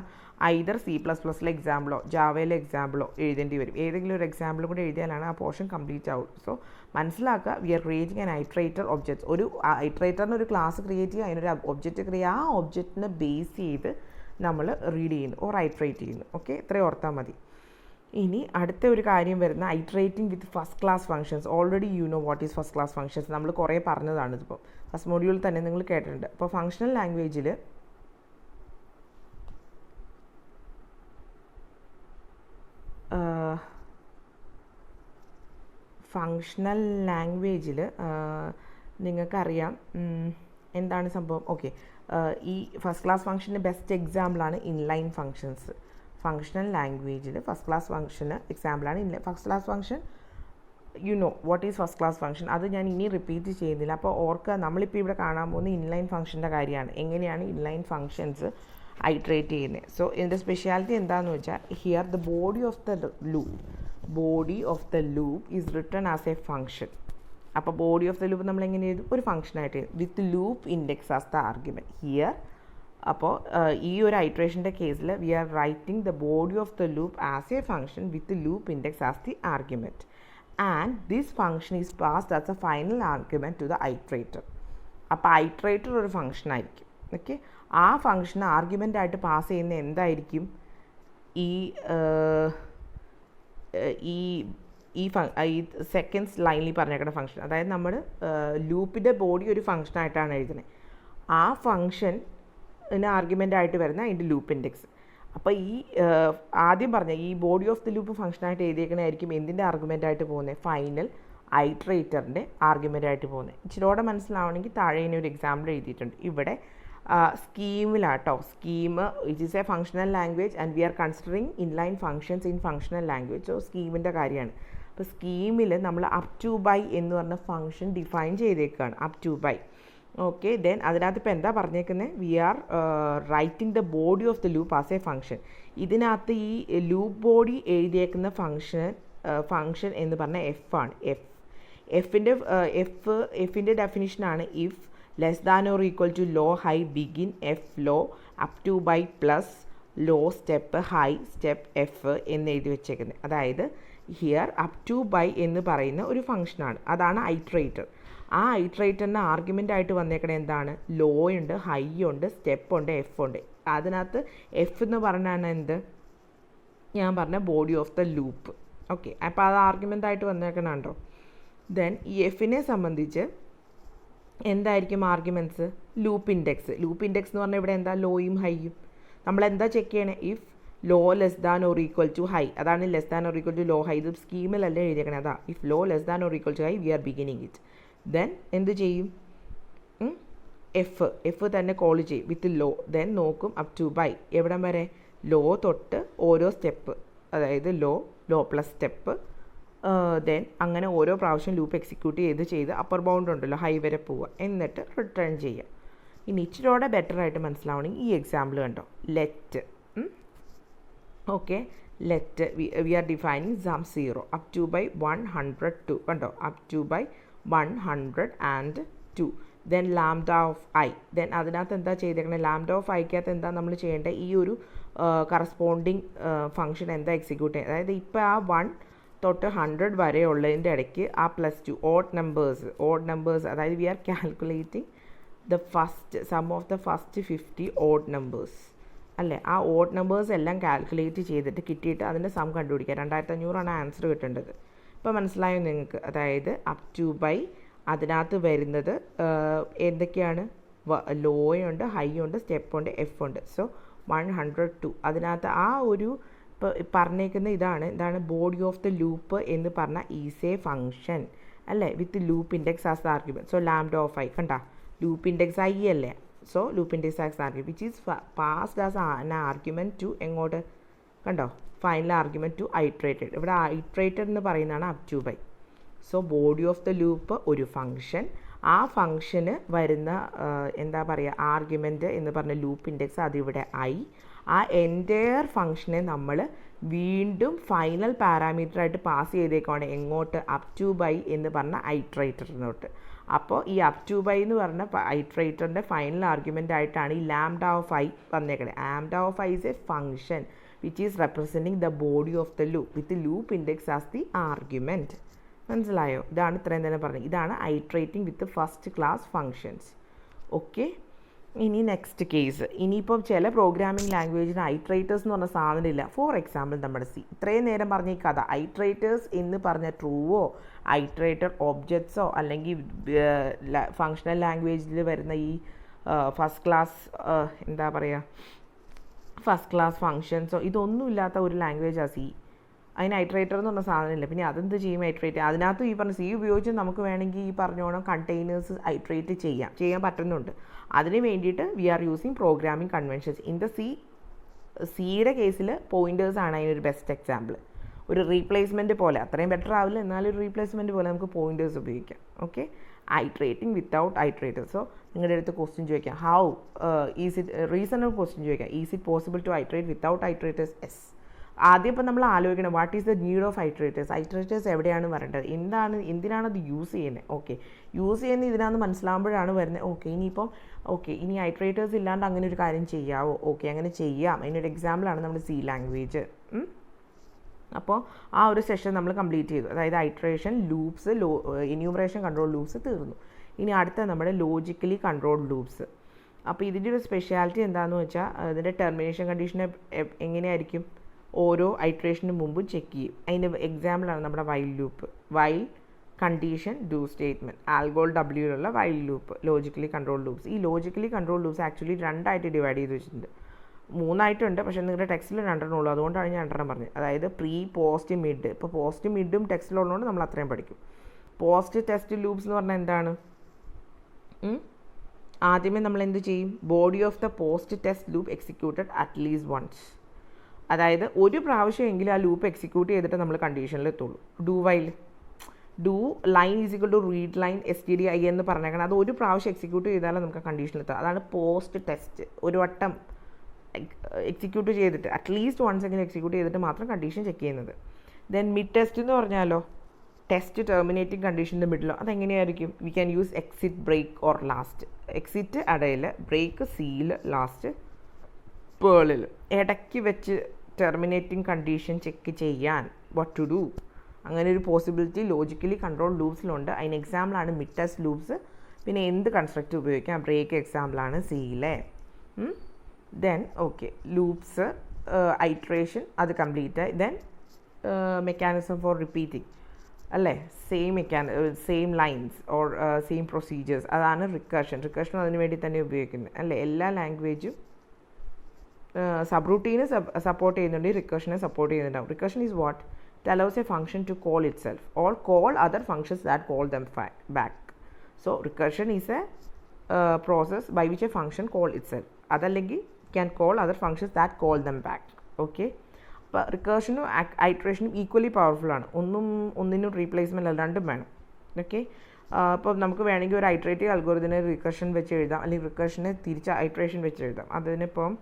ഐദർ C++ലെ എക്സാമ്പിളോ ജാവയിലെ എക്സാമ്പിളോ എഴുതേണ്ടി വരും. ഏതെങ്കിലും ഒരു എക്സാമ്പിൾ കൂടി എഴുതിയാലാണ് ആ പോർഷൻ കംപ്ലീറ്റ് ആവുള്ളൂ. സോ മനസ്സിലാക്കുക, we are creating an iterator objects. ഒരു ഐട്രേറ്ററിന് ഒരു ക്ലാസ് ക്രിയേറ്റ് ചെയ്യുക, അതിനൊരു ഒബ്ജക്റ്റ് ക്രിയേറ്റ്, ആ ഒബ്ജക്റ്റിനെ ബേസ് ചെയ്ത് നമ്മൾ റീഡ് ചെയ്യുന്നു ഓർ ഐട്രേറ്റ് ചെയ്യുന്നു. ഓക്കെ, ഇത്രയും ഓർത്താൽ മതി. ഇനി അടുത്ത ഒരു കാര്യം വരുന്ന iterating with first class functions. Already you know what is first class functions. നമ്മൾ കുറേ പറഞ്ഞതാണ് ഇതിപ്പോൾ ഫസ്റ്റ് മോഡ്യൂളിൽ തന്നെ നിങ്ങൾ കേട്ടിട്ടുണ്ട്. അപ്പോൾ ഫങ്ഷണൽ ലാംഗ്വേജിൽ നിങ്ങൾക്കറിയാം എന്താണ് സംഭവം. ഓക്കെ, ഈ ഫസ്റ്റ് ക്ലാസ് ഫങ്ഷന് ബെസ്റ്റ് എക്സാമ്പിളാണ് ഇൻലൈൻ ഫങ്ഷൻസ്. ഫങ്ഷണൽ ലാംഗ്വേജിൽ ഫസ്റ്റ് ക്ലാസ് ഫങ്ഷന് എക്സാമ്പിളാണ് first class function. U know what is first class function. അത് ഞാൻ ഇനി റിപ്പീറ്റ് ചെയ്യുന്നില്ല. അപ്പോൾ ഓർക്കുക, നമ്മളിപ്പോൾ ഇവിടെ കാണാൻ പോകുന്ന ഇൻലൈൻ ഫങ്ഷൻ്റെ കാര്യമാണ്. എങ്ങനെയാണ് ഇൻലൈൻ ഫങ്ഷൻസ് ഐട്രേറ്റ് ചെയ്യുന്നത്. സോ ഇതിൻ്റെ സ്പെഷ്യാലിറ്റി എന്താണെന്ന് വെച്ചാൽ here the body of the loop is written as a function. അപ്പോൾ ബോഡി ഓഫ് ദ ലൂപ്പ് നമ്മൾ എങ്ങനെ എഴുതും, ഒരു ഫങ്ഷനായിട്ട് എഴുതും with loop index as the argument here. അപ്പോൾ ഈ ഒരു ഐട്രേഷൻ്റെ കേസിൽ we are writing the body of the loop as a function with loop index as the argument and this function is passed as A final argument to the iterator. അപ്പോൾ iterator ഒരു function ആയിരിക്കും. Okay, ആ ഫങ്ഷന് argument ആയിട്ട് pass ചെയ്യുന്ന എന്തായിരിക്കും, ഈ seconds ലൈനിൽ പറഞ്ഞേക്കുന്ന ഫങ്ഷൻ. അതായത് നമ്മൾ ലൂപ്പിൻ്റെ ബോഡി ഒരു ഫങ്ഷനായിട്ടാണ് എഴുതുന്നത്. ആ ഫങ്ഷൻ ആർഗ്യുമെൻ്റ് ആയിട്ട് വരുന്ന അതിൻ്റെ ലൂപ്പ് ഇൻഡെക്സ്. അപ്പോൾ ഈ ആദ്യം പറഞ്ഞ ഈ ബോഡി ഓഫ് ദി ലൂപ്പ് ഫംഗ്ഷനായിട്ട് എഴുതിയേക്കണായിരിക്കും എന്തിൻ്റെ ആർഗ്യുമെൻ്റ് ആയിട്ട് പോകുന്നത്, ഫൈനൽ ഐട്രേറ്ററിൻ്റെ ആർഗ്യുമെൻ്റ് ആയിട്ട് പോകുന്നത്. ഇച്ചിരിയോടെ മനസ്സിലാവണമെങ്കിൽ താഴെ ഒരു എക്സാമ്പിൾ എഴുതിയിട്ടുണ്ട്. ഇവിടെ സ്കീമിലാട്ടോ, scheme it is a functional language and we are considering inline functions in functional language. So സ്കീമിൻ്റെ കാര്യമാണ്. അപ്പോൾ സ്കീമിൽ നമ്മൾ അപ് ടു ബൈ എന്ന് പറഞ്ഞ ഫങ്ഷൻ ഡിഫൈൻ ചെയ്തേക്കുകയാണ്, up to by. Okay, then അതിനകത്ത് ഇപ്പോൾ എന്താ പറഞ്ഞേക്കുന്നത്, we are writing the body of the loop as a function. ഇതിനകത്ത് ഈ ലൂപ്പ് ബോഡി എഴുതിയേക്കുന്ന ഫങ്ഷൻ എന്ന് പറഞ്ഞാൽ എഫ് ആണ്. എഫിൻ്റെ ഡെഫിനിഷനാണ് if less than or equal to low high begin F low up to by plus low step, high step, F എന്ന് എഴുതി വെച്ചേക്കുന്നത്. അതായത് ഹിയർ അപ് ടു ബൈ എന്ന് പറയുന്ന ഒരു ഫംഗ്ഷനാണ്. അതാണ് ഐട്രേറ്റർ. ആ ഐട്രേറ്ററിൻ്റെ ആർഗ്യുമെൻ്റ് ആയിട്ട് വന്നേക്കണത് എന്താണ്? ലോ ഉണ്ട്, ഹൈ ഉണ്ട്, സ്റ്റെപ്പ് ഉണ്ട്, എഫ് ഉണ്ട്. അതിനകത്ത് എഫ് എന്ന് പറഞ്ഞാണ് എന്ത്? ഞാൻ പറഞ്ഞ body of the loop. Okay, അപ്പോൾ അത് ആർഗ്യുമെൻ്റ് ആയിട്ട് വന്നേക്കണുണ്ടോ? ദെൻ ഈ എഫിനെ സംബന്ധിച്ച് എന്തായിരിക്കും arguments? Loop index. Loop index എന്ന് പറഞ്ഞാൽ ഇവിടെ എന്താ? ലോയും ഹൈയും. നമ്മളെന്താ ചെക്ക് ചെയ്യണേ? If low less than or equal to high. അതാണ് less than or equal to low high. ഇത് സ്കീമിലല്ല എഴുതിയേക്കണേ. അതാ if low less than or equal to high we are beginning it. Then എന്ത് ചെയ്യും? എഫ് തന്നെ കോൾ ചെയ്യും വിത്ത് ലോ. ദെൻ നോക്കും അപ് ടു ബൈ എവിടം വരെ? ലോ തൊട്ട് ഓരോ സ്റ്റെപ്പ്, അതായത് ലോ പ്ലസ് സ്റ്റെപ്പ്, ദെൻ അങ്ങനെ ഓരോ പ്രാവശ്യം ലൂപ്പ് എക്സിക്യൂട്ട് ചെയ്ത് അപ്പർ ബൗണ്ട് ഉണ്ടല്ലോ ഹൈ വരെ പോവുക, എന്നിട്ട് റിട്ടേൺ ചെയ്യുക. ഇനി ഇച്ചിരിയോടെ ബെറ്റർ ആയിട്ട് മനസ്സിലാവണമെങ്കിൽ ഈ എക്സാമ്പിൾ കണ്ടോ. Let okay, let we are defining sum 0 up to by 102 കണ്ടോ, up to by 102. Then lambda of I. Then അതിനകത്ത് എന്താ ചെയ്തേക്കണത്? ലാംഡ ഓഫ് ഐക്കകത്ത് എന്താ നമ്മൾ ചെയ്യേണ്ടത്? ഈ ഒരു കറസ്പോണ്ടിങ് ഫംഗ്ഷൻ എന്താ എക്സിക്യൂട്ട് ചെയ്യുന്നത്? അതായത് ഇപ്പോൾ ആ 1 തൊട്ട് 100 വരെ ഉള്ളതിൻ്റെ ഇടയ്ക്ക് ആ +2 ഓഡ് നമ്പേഴ്സ്, അതായത് we are calculating the first sum of the first 50 odd numbers അല്ലേ? ആ ഓഡ് നമ്പേഴ്സ് എല്ലാം കാൽക്കുലേറ്റ് ചെയ്തിട്ട് കിട്ടിയിട്ട് അതിൻ്റെ സം കണ്ടുപിടിക്കുക. 2500 ആൻസർ കിട്ടേണ്ടത്. ഇപ്പോൾ മനസ്സിലായോ നിങ്ങൾക്ക്? അതായത് അപ് ടു ബൈ അതിനകത്ത് വരുന്നത് എന്തൊക്കെയാണ്? ലോയുണ്ട്, ഹൈ ഉണ്ട്, സ്റ്റെപ്പ് ഉണ്ട്, എഫ് ഉണ്ട്. സോ 102. അതിനകത്ത് ആ ഒരു ഇപ്പോൾ പറഞ്ഞേക്കുന്ന എന്താണ് ബോഡി ഓഫ് ദ ലൂപ്പ് എന്ന് പറഞ്ഞാൽ ഈസ് എ ഫംഗ്ഷൻ അല്ലേ, with loop index as the argument. So lambda of I കണ്ട, ലൂപ്പ് ഇൻഡെക്സ് ഐ അല്ലേ? So loop index as argument which is passed as an argument to എങ്ങോട്ട്? കണ്ടോ, final argument to ഐട്രേറ്റഡ്. ഇവിടെ iterated എന്ന് പറയുന്നതാണ് up to by. So body of the loop ഒരു function, ആ ഫംഗ്ഷന് വരുന്ന എന്താ പറയുക ആർഗ്യുമെൻറ്റ് എന്ന് പറഞ്ഞ ലൂപ്പ് ഇൻഡെക്സ് അതിവിടെ ഐ. ആ എൻറ്റയർ ഫംഗ്ഷനെ നമ്മൾ വീണ്ടും ഫൈനൽ പാരാമീറ്ററായിട്ട് പാസ് ചെയ്തേക്കാണ് എങ്ങോട്ട്? അപ് ടു ബൈ എന്ന് പറഞ്ഞ ഐട്രേറ്ററിനോട്ട്. അപ്പോൾ ഈ അപ് ടു ബൈ എന്ന് പറഞ്ഞ ഐട്രേറ്ററിൻ്റെ ഫൈനൽ ആർഗ്യുമെൻ്റ് ആയിട്ടാണ് ഈ ലാംഡ ഓഫ് ഐ വന്നേക്കണേ. Lambda of I is a function which is representing the body of the loop with loop index as the argument. മനസ്സിലായോ? ഇതാണ് ഇത്രയും തന്നെ പറഞ്ഞത്. ഇതാണ് iterating with first class functions. Okay, ഇനി നെക്സ്റ്റ് കേസ്. ഇനിയിപ്പം ചില പ്രോഗ്രാമിംഗ് ലാംഗ്വേജിന് ഐട്രേറ്റേഴ്സ് എന്ന് പറഞ്ഞ സാധനമില്ല. ഫോർ എക്സാമ്പിൾ നമ്മുടെ സി. ഇത്രയും നേരം പറഞ്ഞ ഈ കഥ ഐട്രേറ്റേഴ്സ് എന്ന് പറഞ്ഞ ട്രൂവോ ഐട്രേറ്റർ ഒബ്ജക്ട്സോ അല്ലെങ്കിൽ ഫങ്ഷണൽ ലാംഗ്വേജിൽ വരുന്ന ഈ ഫസ്റ്റ് ക്ലാസ് എന്താ പറയുക ഫസ്റ്റ് ക്ലാസ് ഫങ്ഷൻസോ ഇതൊന്നും ഇല്ലാത്ത ഒരു ലാംഗ്വേജാണ് സി. അതിന് ഐട്രേറ്റർ എന്ന് പറഞ്ഞ സാധനമില്ല. പിന്നെ അതെന്ത് ചെയ്യും? ഐട്രേറ്റ് അതിനകത്ത് ഈ പറഞ്ഞ സി ഉപയോഗിച്ച് നമുക്ക് വേണമെങ്കിൽ ഈ പറഞ്ഞോണം കണ്ടെയ്നേഴ്സ് ഐട്രേറ്റ് ചെയ്യാൻ പറ്റുന്നുണ്ട്. അതിന് വേണ്ടിയിട്ട് we are using programming conventions. In the സിയുടെ കേസിൽ പോയിൻറ്റേഴ്സാണ് അതിനൊരു ബെസ്റ്റ് എക്സാമ്പിൾ. ഒരു റീപ്ലേസ്മെൻറ്റ് പോലെ, അത്രയും ബെറ്റർ ആവില്ല എന്നാലും ഒരു റീപ്ലേസ്മെൻറ്റ് പോലെ നമുക്ക് പോയിൻറ്റേഴ്സ് ഉപയോഗിക്കാം. Okay, iterating without iterator. So നിങ്ങളുടെ അടുത്ത് ക്വസ്റ്റ്യൻ ചോദിക്കാം, how is it reasonable question ചോദിക്കാം, is it possible to iterate without iterators? Yes. ആദ്യം ഇപ്പം നമ്മൾ ആലോചിക്കണം what is the need of iterators. Iterators എവിടെയാണ് വരേണ്ടത്, എന്തിനാണ് അത് യൂസ് ചെയ്യുന്നത്? ഓക്കെ, യൂസ് ചെയ്യുന്ന ഇതിനാന്ന് മനസ്സിലാകുമ്പോഴാണ് വരുന്നത്. ഓക്കെ, ഇനിയിപ്പം ഇനി ഐട്രേറ്റേഴ്സ് ഇല്ലാണ്ട് അങ്ങനെ ഒരു കാര്യം ചെയ്യാവോ? ഓക്കെ, അങ്ങനെ ചെയ്യാം. അതിനൊരു എക്സാമ്പിളാണ് നമ്മുടെ സി ലാംഗ്വേജ്. അപ്പോൾ ആ ഒരു സെഷൻ നമ്മൾ കംപ്ലീറ്റ് ചെയ്തു. അതായത് iteration, loops, enumeration control loops തീർന്നു. ഇനി അടുത്ത നമ്മുടെ ലോജിക്കലി കൺട്രോൾഡ് ലൂപ്സ്. അപ്പോൾ ഇതിൻ്റെ ഒരു സ്പെഷ്യാലിറ്റി എന്താണെന്ന് വെച്ചാൽ ഇതിൻ്റെ ടെർമിനേഷൻ കണ്ടീഷൻ എങ്ങനെയായിരിക്കും? ഓരോ ഐട്രേഷന് മുമ്പും ചെക്ക് ചെയ്യും. അതിൻ്റെ എക്സാമ്പിളാണ് നമ്മുടെ while loop. While condition do statement, Algol ഡബ്ല്യൂയിലുള്ള while loop, logically control loops. ഈ ലോജിക്കലി കൺട്രോൾ ലൂപ്സ് ആക്ച്വലി 2 ആയിട്ട് ഡിവൈഡ് ചെയ്ത് വെച്ചിട്ടുണ്ട്. 3 ആയിട്ടുണ്ട്, പക്ഷേ നിങ്ങളുടെ ടെക്സ്റ്റിൽ 2 ഉള്ളൂ. അതുകൊണ്ടാണ് ഞാൻ 2 പറഞ്ഞത്. അതായത് പ്രീ, പോസ്റ്റ്, മിഡ്. ഇപ്പോൾ പോസ്റ്റ് മിഡും ടെക്സ്റ്റിലുള്ളതുകൊണ്ട് നമ്മൾ അത്രയും പഠിക്കും. പോസ്റ്റ് ടെസ്റ്റ് ലൂപ്സ് എന്ന് പറഞ്ഞാൽ എന്താണ്? ആദ്യമേ നമ്മൾ എന്ത് ചെയ്യും? Body of the post test loop executed at least once. അതായത് ഒരു പ്രാവശ്യമെങ്കിലും ആ ലൂപ്പ് എക്സിക്യൂട്ട് ചെയ്തിട്ട് നമ്മൾ കണ്ടീഷനിൽ എത്തുള്ളൂ. Do line is equal to read line STDI എന്ന് പറഞ്ഞേക്കണം. അത് ഒരു പ്രാവശ്യം എക്സിക്യൂട്ട് ചെയ്താലേ നമുക്ക് കണ്ടീഷനിൽ എത്താം. അതാണ് പോസ്റ്റ് ടെസ്റ്റ്. ഒരു വട്ടം എക്സിക്യൂട്ട് ചെയ്തിട്ട് അറ്റ്ലീസ്റ്റ് വൺസ് എങ്കിലും എക്സിക്യൂട്ട് ചെയ്തിട്ട് മാത്രം കണ്ടീഷൻ ചെക്ക് ചെയ്യുന്നത്. ദെൻ മിഡ് ടെസ്റ്റ് എന്ന് പറഞ്ഞാലോ ടെസ്റ്റ് ടെർമിനേറ്റിംഗ് കണ്ടീഷൻ്റെ മിഡിലോ. അതെങ്ങനെയായിരിക്കും? We can use exit, break or last. Exit ഇടയിൽ, ബ്രേക്ക് സിയിൽ, ലാസ്റ്റ് പേളിൽ ഇടയ്ക്ക് വെച്ച് ടെർമിനേറ്റിംഗ് കണ്ടീഷൻ ചെക്ക് ചെയ്യാൻ വാട്ട് ടു ഡു, അങ്ങനെ ഒരു പോസിബിലിറ്റി ലോജിക്കലി കൺട്രോൾ ലൂപ്സിലുണ്ട്. അതിന് എക്സാമ്പിളാണ് മിഡ് ടെസ്റ്റ് ലൂപ്സ്. പിന്നെ എന്ത് കൺസ്ട്രക്റ്റ് ഉപയോഗിക്കാം, ബ്രേക്ക് എക്സാമ്പിളാണ് സിയിലെ. ദെൻ ഓക്കെ, ലൂപ്സ്, ഐട്രേഷൻ അത് complete. Then mechanism for repeating അല്ലേ, same lines or same procedures, അതാണ് റിക്കർഷൻ. റിക്കർഷൻ അതിന് വേണ്ടി തന്നെ ഉപയോഗിക്കുന്നത് അല്ലേ. എല്ലാ ലാംഗ്വേജും സബ് റൂട്ടീന് സപ്പോർട്ട് ചെയ്യുന്നുണ്ട്, റിക്കർഷനെ സപ്പോർട്ട് ചെയ്യുന്നുണ്ടാവും. Recursion is what? It allows a function to call itself or call other functions that call them back. So recursion is a process by which a function call itself. അതല്ലെങ്കിൽ can call other functions that call them back. Okay, അപ്പോൾ റിക്കർഷനും ഐട്രേഷനും equally powerful ആണ്. ഒന്നിനും replacement അല്ല, രണ്ടും വേണം. Okay, അപ്പോൾ നമുക്ക് വേണമെങ്കിൽ ഒരു ഐട്രേറ്റീവ് അൽഗോരിതത്തിനെ റിക്കർഷൻ വെച്ച് എഴുതാം, അല്ലെങ്കിൽ റിക്കർഷനെ തിരിച്ച് ഐട്രേഷൻ വെച്ച് എഴുതാം. അതിനിപ്പം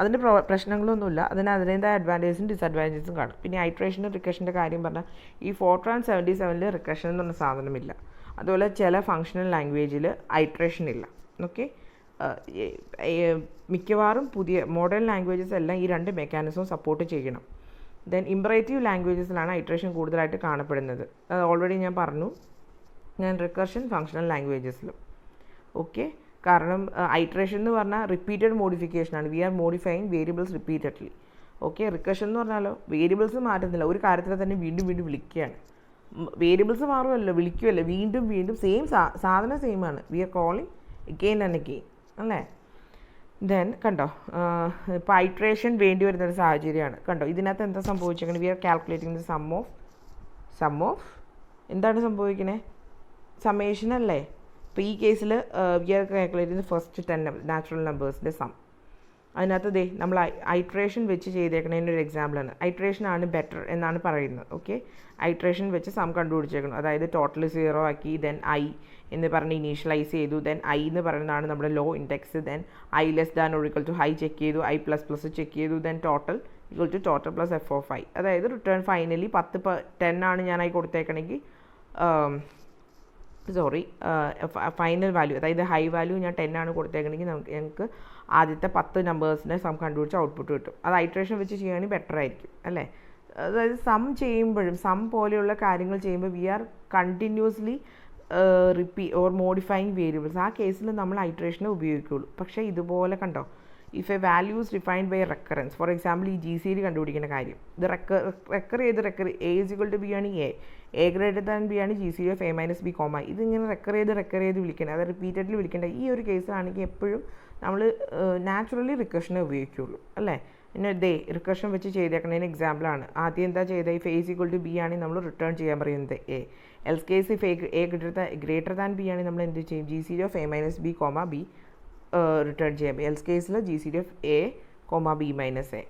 അതിൻ്റെ പ്രശ്നങ്ങളൊന്നുമില്ല. അതിൻ്റേതായ അഡ്വാൻറ്റേജസും ഡിസഡ്വാൻറ്റേജസും കാണും. പിന്നെ ഐട്രേഷനും റിക്കർഷൻ്റെ കാര്യം പറഞ്ഞാൽ ഈ ഫോർട്രാൻ 77 റിക്കർഷൻ എന്ന് പറഞ്ഞ സാധനമില്ല. അതുപോലെ ചില ഫങ്ഷണൽ ലാംഗ്വേജിൽ ഐട്രേഷൻ ഇല്ല. ഓക്കെ, മിക്കവാറും പുതിയ മോഡേൺ ലാംഗ്വേജസ് എല്ലാം ഈ രണ്ട് മെക്കാനിസവും സപ്പോർട്ട് ചെയ്യണം. ദെൻ ഇമ്പറേറ്റീവ് ലാംഗ്വേജസിലാണ് ഐട്രേഷൻ കൂടുതലായിട്ട് കാണപ്പെടുന്നത്. അത് ഓൾറെഡി ഞാൻ പറഞ്ഞു, ഞാൻ റിക്കർഷൻ ഫങ്ഷണൽ ലാംഗ്വേജസിലും. ഓക്കെ, കാരണം ഐട്രേഷൻ എന്ന് പറഞ്ഞാൽ റിപ്പീറ്റഡ് മോഡിഫിക്കേഷനാണ്. We are modifying variables repeatedly. Okay, recursion എന്ന് പറഞ്ഞാലോ വേരിയബിൾസ് മാറ്റുന്നില്ല, ഒരു കാര്യത്തിൽ തന്നെ വീണ്ടും വീണ്ടും വിളിക്കുകയാണ്. വേരിയബിൾസ് മാറുമല്ലോ, വിളിക്കുമല്ലോ, വീണ്ടും വീണ്ടും സെയിം സാധനം സെയിമാണ്. We are calling again and again അല്ലേ. ദെൻ കണ്ടോ, ഇപ്പോൾ ഐട്രേഷൻ വേണ്ടി വരുന്നൊരു സാഹചര്യമാണ്. കണ്ടോ, ഇതിനകത്ത് എന്താ സംഭവിച്ചേക്കുന്നത്? We are calculating the sum of എന്താണ് സംഭവിക്കുന്നത്? സമ്മേഷൻ അല്ലേ. അപ്പോൾ ഈ കേസിൽ we are calculating the first 10 natural നമ്പേഴ്സിൻ്റെ സം. അതിനകത്ത് നമ്മൾ ഐട്രേഷൻ വെച്ച് ചെയ്തേക്കുന്നതിൻ്റെ ഒരു എക്സാമ്പിളാണ്. ഐട്രേഷൻ ആണ് ബെറ്റർ എന്നാണ് പറയുന്നത്. ഓക്കെ, ഐട്രേഷൻ വെച്ച് സം കണ്ടുപിടിച്ചേക്കണം. അതായത് ടോട്ടൽ 0 ആക്കി, ദെൻ ഐ എന്ന് പറഞ്ഞ് ഇനീഷ്യലൈസ് ചെയ്തു. ദെൻ ഐ എന്ന് പറയുന്നതാണ് നമ്മുടെ low index. Then I less than or equal to high check ചെയ്തു, ഐ പ്ലസ് പ്ലസ് ചെക്ക് ചെയ്തു. Then total equal to total plus F of I. അതായത് റിട്ടേൺ ഫൈനലി 10 ആണ് ഞാൻ ആയി കൊടുത്തേക്കണമെങ്കിൽ ഫൈനൽ വാല്യൂ, അതായത് ഹൈ വാല്യൂ ഞാൻ 10 ആണ് കൊടുത്തേക്കണമെങ്കിൽ ഞങ്ങൾക്ക് ആദ്യത്തെ 10 നമ്പേഴ്സിനെ സം കണ്ടുപിടിച്ച് ഔട്ട്പുട്ട് കിട്ടും. അത് ഐട്രേഷൻ വെച്ച് ചെയ്യുകയാണെങ്കിൽ ബെറ്റർ ആയിരിക്കും അല്ലേ. അതായത് സം ചെയ്യുമ്പോഴും സം പോലെയുള്ള കാര്യങ്ങൾ ചെയ്യുമ്പോൾ we are continuously modifying variables. ആ കേസിൽ നമ്മൾ ഐട്രേഷനെ ഉപയോഗിക്കുകയുള്ളൂ. പക്ഷേ ഇതുപോലെ കണ്ടോ, if a value is defined by recurrence, for example ഈ GCD കണ്ടുപിടിക്കുന്ന കാര്യം, ഇത് recur A is equal to B ആണ് എ ഗ്രേറ്റർ ദാൻ ബി ആണ് GCD ഓഫ് A - B, ഇതിങ്ങനെ റെക്കർ ചെയ്ത് വിളിക്കേണ്ടത്, അത് റിപ്പീറ്റഡ്ലി വിളിക്കേണ്ട. ഈ ഒരു കേസിലാണെങ്കിൽ എപ്പോഴും നമ്മൾ നാച്ചുറലി റിക്കർഷനെ ഉപയോഗിക്കുകയുള്ളൂ അല്ലേ. പിന്നെ റിക്കർഷൻ വെച്ച് ചെയ്തേക്കുന്നതിന് എക്സാമ്പിളാണ്. ആദ്യം എന്താ ചെയ്തത്? If A equal to B ആണെങ്കിൽ നമ്മൾ റിട്ടേൺ ചെയ്യാൻ പറയുന്നത് A. Else case if A greater than B ആണെങ്കിൽ നമ്മൾ എന്ത് ചെയ്യും? GCD of A - B, B return ചെയ്യാം. എൽസ് കേസിൽ GCD of A, B - A.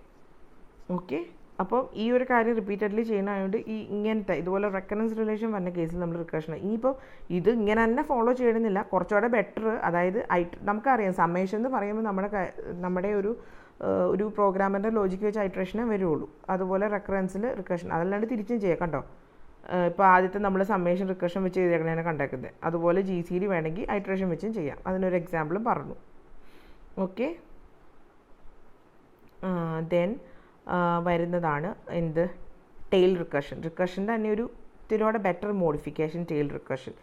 Okay, അപ്പോൾ ഈ ഒരു കാര്യം റിപ്പീറ്റഡ്ലി ചെയ്യുന്നതുകൊണ്ട് ഈ ഇങ്ങനത്തെ ഇതുപോലെ റെക്കറൻസ് റിലേഷൻ വന്ന കേസിൽ നമ്മൾ റിക്കർഷൻ, ഇനിയിപ്പോൾ ഇത് ഇങ്ങനെ തന്നെ ഫോളോ ചെയ്യണമെന്നില്ല, കുറച്ചുകൂടെ ബെറ്റർ. അതായത് നമുക്കറിയാം സമ്മേഷൻ എന്ന് പറയുമ്പോൾ നമ്മുടെ ഒരു പ്രോഗ്രാമിൻ്റെ ലോജിക്ക് വെച്ച് ഐട്രേഷനെ വരുള്ളൂ. അതുപോലെ റെക്കറൻസിൽ റിക്കർഷൻ, അതല്ലാണ്ട് തിരിച്ചും ചെയ്യാം. കണ്ടോ, ഇപ്പോൾ ആദ്യത്തെ നമ്മൾ സമ്മേഷൻ റിക്കർഷൻ വെച്ച് ചെയ്തേക്കണേനെ കണ്ടേക്കുന്നത്. അതുപോലെ GCD വേണമെങ്കിൽ ഐട്രേഷൻ വെച്ചും ചെയ്യാം. അതിനൊരു എക്സാമ്പിളും പറഞ്ഞു. ഓക്കെ, ദെൻ വരുന്നതാണ് എന്ത്? Tail recursion. റിക്കർഷൻ്റെ തന്നെ ഒരു ഇതിലൂടെ better modification tail recursion.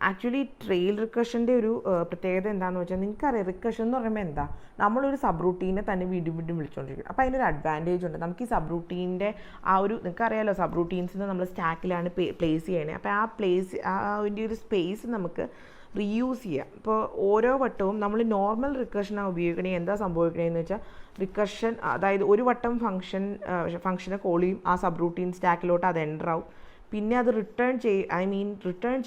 Actually tail റിക്കർഷൻ്റെ ഒരു പ്രത്യേകത എന്താണെന്ന് വെച്ചാൽ, നിങ്ങൾക്കറിയാം റിക്കർഷൻ എന്ന് പറയുമ്പോൾ എന്താ, നമ്മളൊരു സബ് റൂട്ടീനെ തന്നെ വീണ്ടും വീണ്ടും വിളിച്ചുകൊണ്ടിരിക്കും. അപ്പോൾ അതിനൊരു അഡ്വാൻറ്റേജ് ഉണ്ട്. നമുക്ക് ഈ സബ് റൂട്ടീൻ്റെ നിങ്ങൾക്കറിയാമല്ലോ, സബ് റൂട്ടീൻസിന് നമ്മൾ സ്റ്റാക്കിലാണ് പ്ലേസ് ചെയ്യണേ. അപ്പോൾ അതിൻ്റെ ഒരു സ്പേസ് നമുക്ക് റീയൂസ് ചെയ്യാം. ഇപ്പോൾ ഓരോ വട്ടവും നമ്മൾ നോർമൽ റിക്കർഷനാണ് ഉപയോഗിക്കണേ, എന്താ സംഭവിക്കണേന്ന് വെച്ചാൽ, റിക്കർഷൻ അതായത് ഒരു വട്ടം ഫംഗ്ഷനെ കോൾ ചെയ്യും, ആ സബ് റൂട്ടീൻ സ്റ്റാക്കിലോട്ട് അത് എൻ്റർ ആവും. പിന്നെ അത് റിട്ടേൺ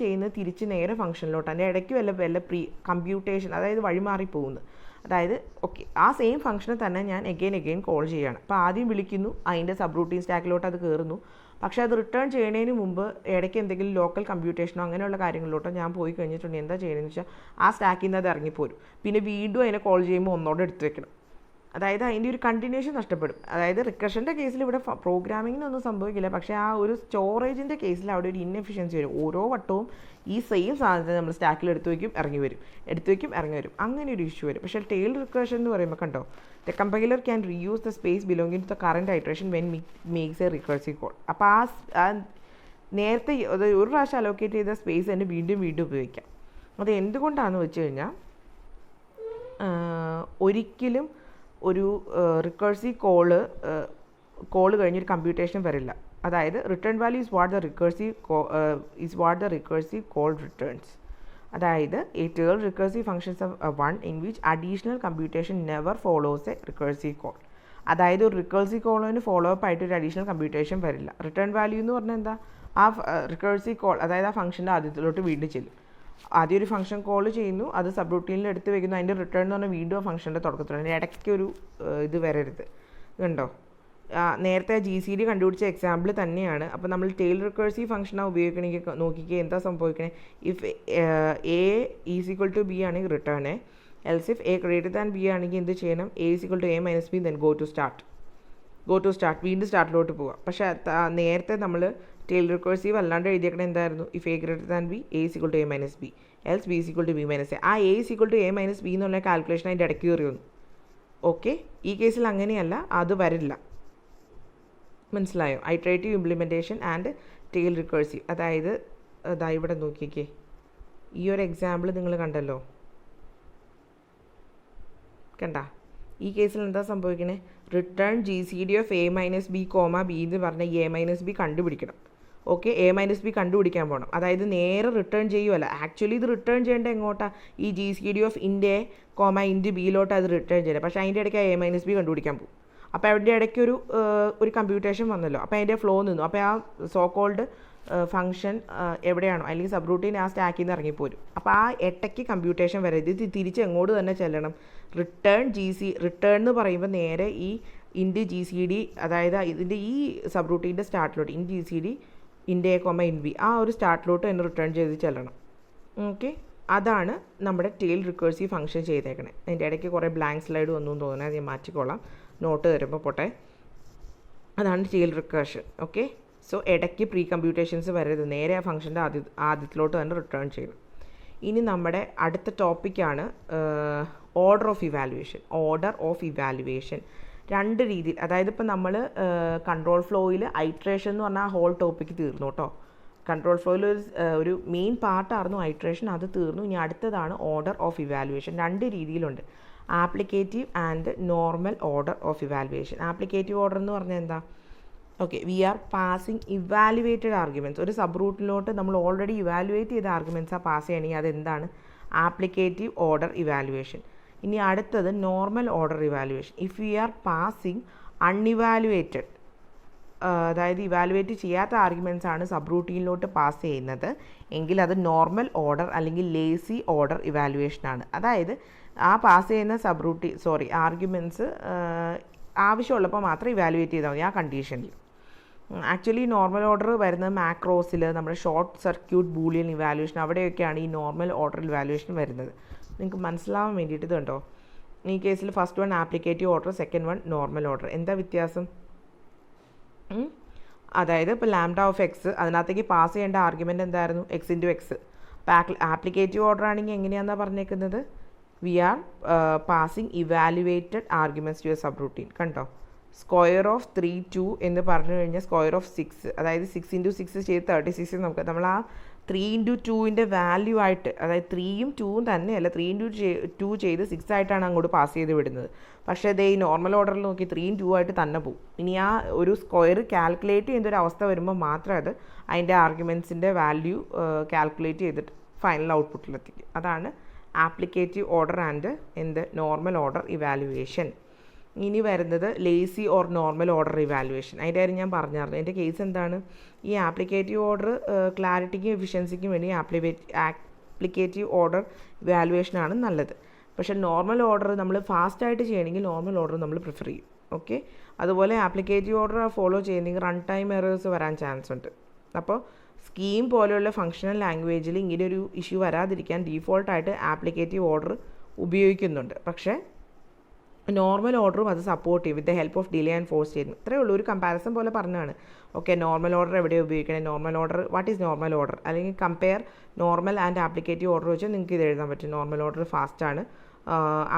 ചെയ്യുന്നത് തിരിച്ച് നേരെ ഫംഗ്ഷനിലോട്ട്. അതിൻ്റെ ഇടയ്ക്ക് വല്ല കമ്പ്യൂട്ടേഷൻ, അതായത് വഴിമാറി പോകുന്നു. അതായത് ഓക്കെ, ആ സെയിം ഫംഗ്ഷനെ തന്നെ ഞാൻ എഗെയിൻ കോൾ ചെയ്യുകയാണ്. അപ്പോൾ ആദ്യം വിളിക്കുന്നു, അതിൻ്റെ സബ് റൂട്ടീൻ സ്റ്റാക്കിലോട്ട് അത് കയറുന്നു. പക്ഷേ അത് റിട്ടേൺ ചെയ്യുന്നതിന് മുമ്പ് ഇടയ്ക്ക് എന്തെങ്കിലും ലോക്കൽ കമ്പ്യൂട്ടേഷനോ അങ്ങനെയുള്ള കാര്യങ്ങളിലോട്ടോ ഞാൻ പോയി കഴിഞ്ഞിട്ടുണ്ടെങ്കിൽ എന്താ ചെയ്യണമെന്ന് വെച്ചാൽ, ആ സ്റ്റാക്കിൽ നിന്ന് അത് ഇറങ്ങിപ്പോരും. പിന്നെ വീണ്ടും അതിനെ കോൾ ചെയ്യുമ്പോൾ ഒന്നോടെ എടുത്ത് വെക്കണം. അതായത് അതിൻ്റെ ഒരു കണ്ടിന്യൂഷൻ നഷ്ടപ്പെടും. അതായത് റിക്കർഷൻ്റെ കേസിൽ ഇവിടെ പ്രോഗ്രാമിങ്ങിനൊന്നും സംഭവിക്കില്ല, പക്ഷേ ആ ഒരു സ്റ്റോറേജിൻ്റെ കേസിൽ അവിടെ ഒരു ഇൻഎഫിഷ്യൻസി വരും. ഓരോ വട്ടവും ഈ സെയിം സാധനത്തെ നമ്മൾ സ്റ്റാക്കിൽ എടുത്തു വയ്ക്കും, ഇറങ്ങി വരും, അങ്ങനെ ഒരു ഇഷ്യൂ വരും. പക്ഷേ ടെയിൽ റിക്കർഷൻ എന്ന് പറയുമ്പോൾ കണ്ടോ, the compiler can reuse the space belonging to the current iteration when makes a recursive call. അപ്പോൾ ആ നേരത്തെ ഒരു പ്രാവശ്യം അലോക്കേറ്റ് ചെയ്ത സ്പേസ് തന്നെ വീണ്ടും ഉപയോഗിക്കാം. അത് എന്തുകൊണ്ടാണെന്ന് വെച്ച് കഴിഞ്ഞാൽ ഒരിക്കലും ഒരു റിക്കർസീവ് കോള് കഴിഞ്ഞൊരു കമ്പ്യൂട്ടേഷൻ വരില്ല. അതായത് return value is what the recursive call returns. അതായത് a tail recursive functions of one in which additional computation never follows a recursive call. അതായത് ഒരു റിക്കർസീവ് കോളിന് ഫോളോ അപ്പ് ആയിട്ട് ഒരു അഡീഷണൽ കമ്പ്യൂട്ടേഷൻ വരില്ല. റിട്ടേൺ വാല്യൂ എന്ന് പറഞ്ഞാൽ എന്താ, ആ റിക്കർസീവ് കോൾ അതായത് ആ ഫംഗ്ഷൻ്റെ ആദ്യത്തിലോട്ട് വീണ്ടും ചെല്ലും. ആദ്യം ഒരു ഫംഗ്ഷൻ കോൾ ചെയ്യുന്നു, അത് സബ് റൂട്ടീനിൽ എടുത്ത് വെക്കുന്നു, അതിൻ്റെ റിട്ടേൺ എന്ന് പറഞ്ഞാൽ വീണ്ടും ആ ഫംഗ്ഷൻ്റെ തുടക്കത്തിലാണ്. അതിൻ്റെ ഇടയ്ക്കൊരു ഇത് വരരുത്. കണ്ടോ, നേരത്തെ GCD കണ്ടുപിടിച്ച എക്സാമ്പിൾ തന്നെയാണ്. അപ്പോൾ നമ്മൾ ടെയിൽ റിക്കർസീവ് ഫംഗ്ഷനാണ് ഉപയോഗിക്കണമെങ്കിൽ നോക്കിക്കുക എന്താ സംഭവിക്കണേ. If A is equal to B ആണെങ്കിൽ return A, else if A greater than B ആണെങ്കിൽ എന്ത് ചെയ്യണം, A is equal to A minus B, then go to start, വീണ്ടും സ്റ്റാർട്ടിലോട്ട് പോവുക. പക്ഷേ നേരത്തെ നമ്മൾ ടെയിൽ റിക്കർസീവ് അല്ലാണ്ട് എഴുതിയേക്കണേ എന്തായിരുന്നു, if A greater than B, A is equal to A minus B, else B is equal to B minus A. ആ A is equal to A minus B എന്നുള്ള കാൽക്കുലേഷൻ അതിൻ്റെ ഇടയ്ക്ക് കയറി വന്നു. ഓക്കെ, ഈ കേസിൽ അങ്ങനെയല്ല, അത് വരില്ല. മനസ്സിലായോ? Iterative implementation and tail recursive. അതായത് ഇവിടെ നോക്കിക്കേ, ഈ ഒരു എക്സാമ്പിൾ നിങ്ങൾ കണ്ടല്ലോ, കണ്ട. ഈ കേസിൽ എന്താ സംഭവിക്കണേ, return GCD of A minus B comma B എന്ന് പറഞ്ഞാൽ A മൈനസ് B കണ്ടുപിടിക്കണം. ഓക്കെ, A മൈനസ് B കണ്ടുപിടിക്കാൻ പോകണം. അതായത് നേരെ റിട്ടേൺ ചെയ്യുമല്ല, ആക്ച്വലി ഇത് റിട്ടേൺ ചെയ്യേണ്ട എങ്ങോട്ടാ, ഈ GCD of int A comma int Bയിലോട്ട് അത് റിട്ടേൺ ചെയ്യണം. പക്ഷേ അതിൻ്റെ ഇടയ്ക്ക് A മൈനസ് B കണ്ടുപിടിക്കാൻ പോകും. അപ്പോൾ അതിൻ്റെ ഇടയ്ക്ക് ഒരു കമ്പ്യൂട്ടേഷൻ വന്നല്ലോ, അപ്പോൾ അതിൻ്റെ ഫ്ലോ നിന്നു. അപ്പോൾ ആ സോ കോൾഡ് ഫംഗ്ഷൻ എവിടെയാണോ അല്ലെങ്കിൽ സബ് റൂട്ടീൻ ആ സ്റ്റാക്കിൽ നിന്ന് ഇറങ്ങിപ്പോരും. അപ്പോൾ ആ ഇടയ്ക്ക് കമ്പ്യൂട്ടേഷൻ വരെ ഇത് തിരിച്ച് എങ്ങോട്ട് തന്നെ ചെല്ലണം, റിട്ടേൺ എന്ന് പറയുമ്പോൾ നേരെ ഈ ഇൻറ്റ് GCD, അതായത് ഇതിൻ്റെ ഈ സബ് റൂട്ടീൻ്റെ സ്റ്റാർട്ടിലോട്ട് in GCD int A comma int B ആ ഒരു സ്റ്റാർട്ടിലോട്ട് തന്നെ റിട്ടേൺ ചെയ്ത് ചെല്ലണം. ഓക്കെ, അതാണ് നമ്മുടെ ടെയിൽ റിക്കർസീവ് ഫംഗ്ഷൻ ചെയ്തേക്കണേ. അതിൻ്റെ ഇടയ്ക്ക് കുറേ ബ്ലാങ്ക് സ്ലൈഡ് വന്നു എന്ന് തോന്നുന്നത്, അത് ഞാൻ മാറ്റിക്കോളാം, നോട്ട് തരുമ്പോൾ പോട്ടെ. അതാണ് ടെയിൽ റിക്കർഷൻ. ഓക്കെ, സോ ഇടയ്ക്ക് പ്രീ കമ്പ്യൂട്ടേഷൻസ് വരരുത്, നേരെ ആ ഫംഗ്ഷൻ്റെ ആദ്യത്തിലോട്ട് തന്നെ റിട്ടേൺ ചെയ്യണം. ഇനി നമ്മുടെ അടുത്ത ടോപ്പിക്കാണ് ഓർഡർ ഓഫ് ഇവാലുവേഷൻ. രണ്ട് രീതിയിൽ, അതായത് ഇപ്പോൾ നമ്മൾ കൺട്രോൾ ഫ്ലോയിൽ ഐട്രേഷൻ എന്ന് പറഞ്ഞാൽ ഹോൾ ടോപ്പിക്ക് തീർന്നു കേട്ടോ. കൺട്രോൾ ഫ്ലോയിൽ ഒരു മെയിൻ പാർട്ടായിരുന്നു ഐട്രേഷൻ, അത് തീർന്നു. ഇനി അടുത്തതാണ് ഓർഡർ ഓഫ് ഇവാലുവേഷൻ. രണ്ട് രീതിയിലുണ്ട്, applicative and normal order of evaluation. Applicative order എന്ന് പറഞ്ഞാൽ എന്താ, okay, we are passing evaluated arguments. ഒരു സബ് റൂട്ടിലോട്ട് നമ്മൾ ഓൾറെഡി ഇവാലുവേറ്റ് ചെയ്ത ആർഗ്യുമെൻറ്റ്സാണ് പാസ് ചെയ്യണമെങ്കിൽ അതെന്താണ്, ആപ്ലിക്കേറ്റീവ് ഓർഡർ ഇവാലുവേഷൻ. ഇനി അടുത്തത് normal order evaluation. If we are passing unevaluated, അതായത് ഇവാലുവേറ്റ് ചെയ്യാത്ത ആർഗ്യുമെൻറ്റ്സ് ആണ് സബ് റൂട്ടീനിലോട്ട് പാസ് ചെയ്യുന്നത് എങ്കിൽ അത് നോർമൽ ഓർഡർ അല്ലെങ്കിൽ ലേസി ഓർഡർ ഇവാലുവേഷനാണ്. അതായത് ആ പാസ് ചെയ്യുന്ന ആർഗ്യുമെൻറ്റ്സ് ആവശ്യമുള്ളപ്പോൾ മാത്രം ഇവാലുവേറ്റ് ചെയ്താൽ മതി ആ കണ്ടീഷനിൽ. ആക്ച്വലി നോർമൽ ഓർഡർ വരുന്നത് മാക്രോസിൽ, നമ്മുടെ ഷോർട്ട് സർക്യൂട്ട് ബൂളിയൻ ഇവാലുവേഷൻ, അവിടെയൊക്കെയാണ് ഈ നോർമൽ ഓർഡർ ഇവാലുവേഷൻ വരുന്നത്. നിങ്ങൾക്ക് മനസ്സിലാവാൻ വേണ്ടിയിട്ട് ഇത് കണ്ടോ, ഈ കേസിൽ first one applicative order, second one normal order. എന്താ വ്യത്യാസം? അതായത് ഇപ്പോൾ ലാംഡ ഓഫ് എക്സ്, അതിനകത്തേക്ക് പാസ് ചെയ്യേണ്ട ആർഗ്യുമെൻറ്റ് എന്തായിരുന്നു, എക്സ് ഇൻറ്റു എക്സ്. അപ്പോൾ ആപ്ലിക്കേറ്റീവ് ഓർഡർ ആണെങ്കിൽ എങ്ങനെയാണെന്നാണ് പറഞ്ഞേക്കുന്നത്, we are passing evaluated arguments to a subroutine. കണ്ടോ, സ്ക്വയർ ഓഫ് 3 2 എന്ന് പറഞ്ഞു കഴിഞ്ഞാൽ സ്ക്വയർ ഓഫ് 6, അതായത് 6 ഇൻറ്റു 6 ചെയ്ത് 36 നമ്മൾ ആ 3 ഇൻറ്റു 2ൻ്റെ വാല്യൂ ആയിട്ട്, അതായത് 3യും 2വും തന്നെയല്ല, 3 ഇൻറ്റു 2 ചെയ്ത് 6 ആയിട്ടാണ് അങ്ങോട്ട് പാസ് ചെയ്ത് വിടുന്നത്. പക്ഷേ അതേ ഈ നോർമൽ ഓർഡറിൽ നോക്കി 3യും 2 ആയിട്ട് തന്നെ പോകും. ഇനി ആ ഒരു സ്ക്വയർ കാൽക്കുലേറ്റ് ചെയ്യുന്ന ഒരു അവസ്ഥ വരുമ്പോൾ മാത്രമേ അത് അതിൻ്റെ ആർഗ്യുമെൻറ്റ്സിൻ്റെ വാല്യൂ കാൽക്കുലേറ്റ് ചെയ്തിട്ട് ഫൈനൽ ഔട്ട്പുട്ടിലെത്തിക്കും. അതാണ് applicative order and normal order evaluation. ഇനി വരുന്നത് lazy or normal order evaluation. അതിൻ്റെ കാര്യം ഞാൻ പറഞ്ഞായിരുന്നു. എൻ്റെ കേസ് എന്താണ്, ഈ ആപ്ലിക്കേറ്റീവ് ഓർഡർ ക്ലാരിറ്റിക്കും എഫിഷ്യൻസിക്കും വേണ്ടി ആപ്ലിക്കേറ്റീവ് ഓർഡർ ഇവാലുവേഷനാണ് നല്ലത്. പക്ഷേ നോർമൽ ഓർഡർ നമ്മൾ ഫാസ്റ്റായിട്ട് ചെയ്യണമെങ്കിൽ നോർമൽ ഓർഡർ നമ്മൾ പ്രിഫർ ചെയ്യും. ഓക്കെ, അതുപോലെ ആപ്ലിക്കേറ്റീവ് ഓർഡർ ഫോളോ ചെയ്യുന്നെങ്കിൽ റൺ ടൈം എറേഴ്സ് വരാൻ ചാൻസ് ഉണ്ട്. അപ്പോൾ സ്കീം പോലെയുള്ള ഫങ്ഷണൽ ലാംഗ്വേജിൽ ഇങ്ങനെ ഒരു ഇഷ്യൂ വരാതിരിക്കാൻ ഡീഫോൾട്ടായിട്ട് ആപ്ലിക്കേറ്റീവ് ഓർഡർ ഉപയോഗിക്കുന്നുണ്ട്. പക്ഷേ നോർമൽ ഓർഡറും അത് സപ്പോർട്ട് ചെയ്യും വിത്ത് the help of delay and force statement. ഇത്രയേ ഉള്ളൂ, ഒരു കമ്പാരിസൺ പോലെ പറഞ്ഞതാണ്. ഓക്കെ, നോർമൽ ഓർഡർ എവിടെയാണ് ഉപയോഗിക്കണത്, normal order, what is normal order, അല്ലെങ്കിൽ compare normal and applicative order വെച്ചാൽ നിങ്ങൾക്ക് ഇത് എഴുതാൻ പറ്റും. നോർമൽ ഓർഡർ ഫാസ്റ്റാണ്,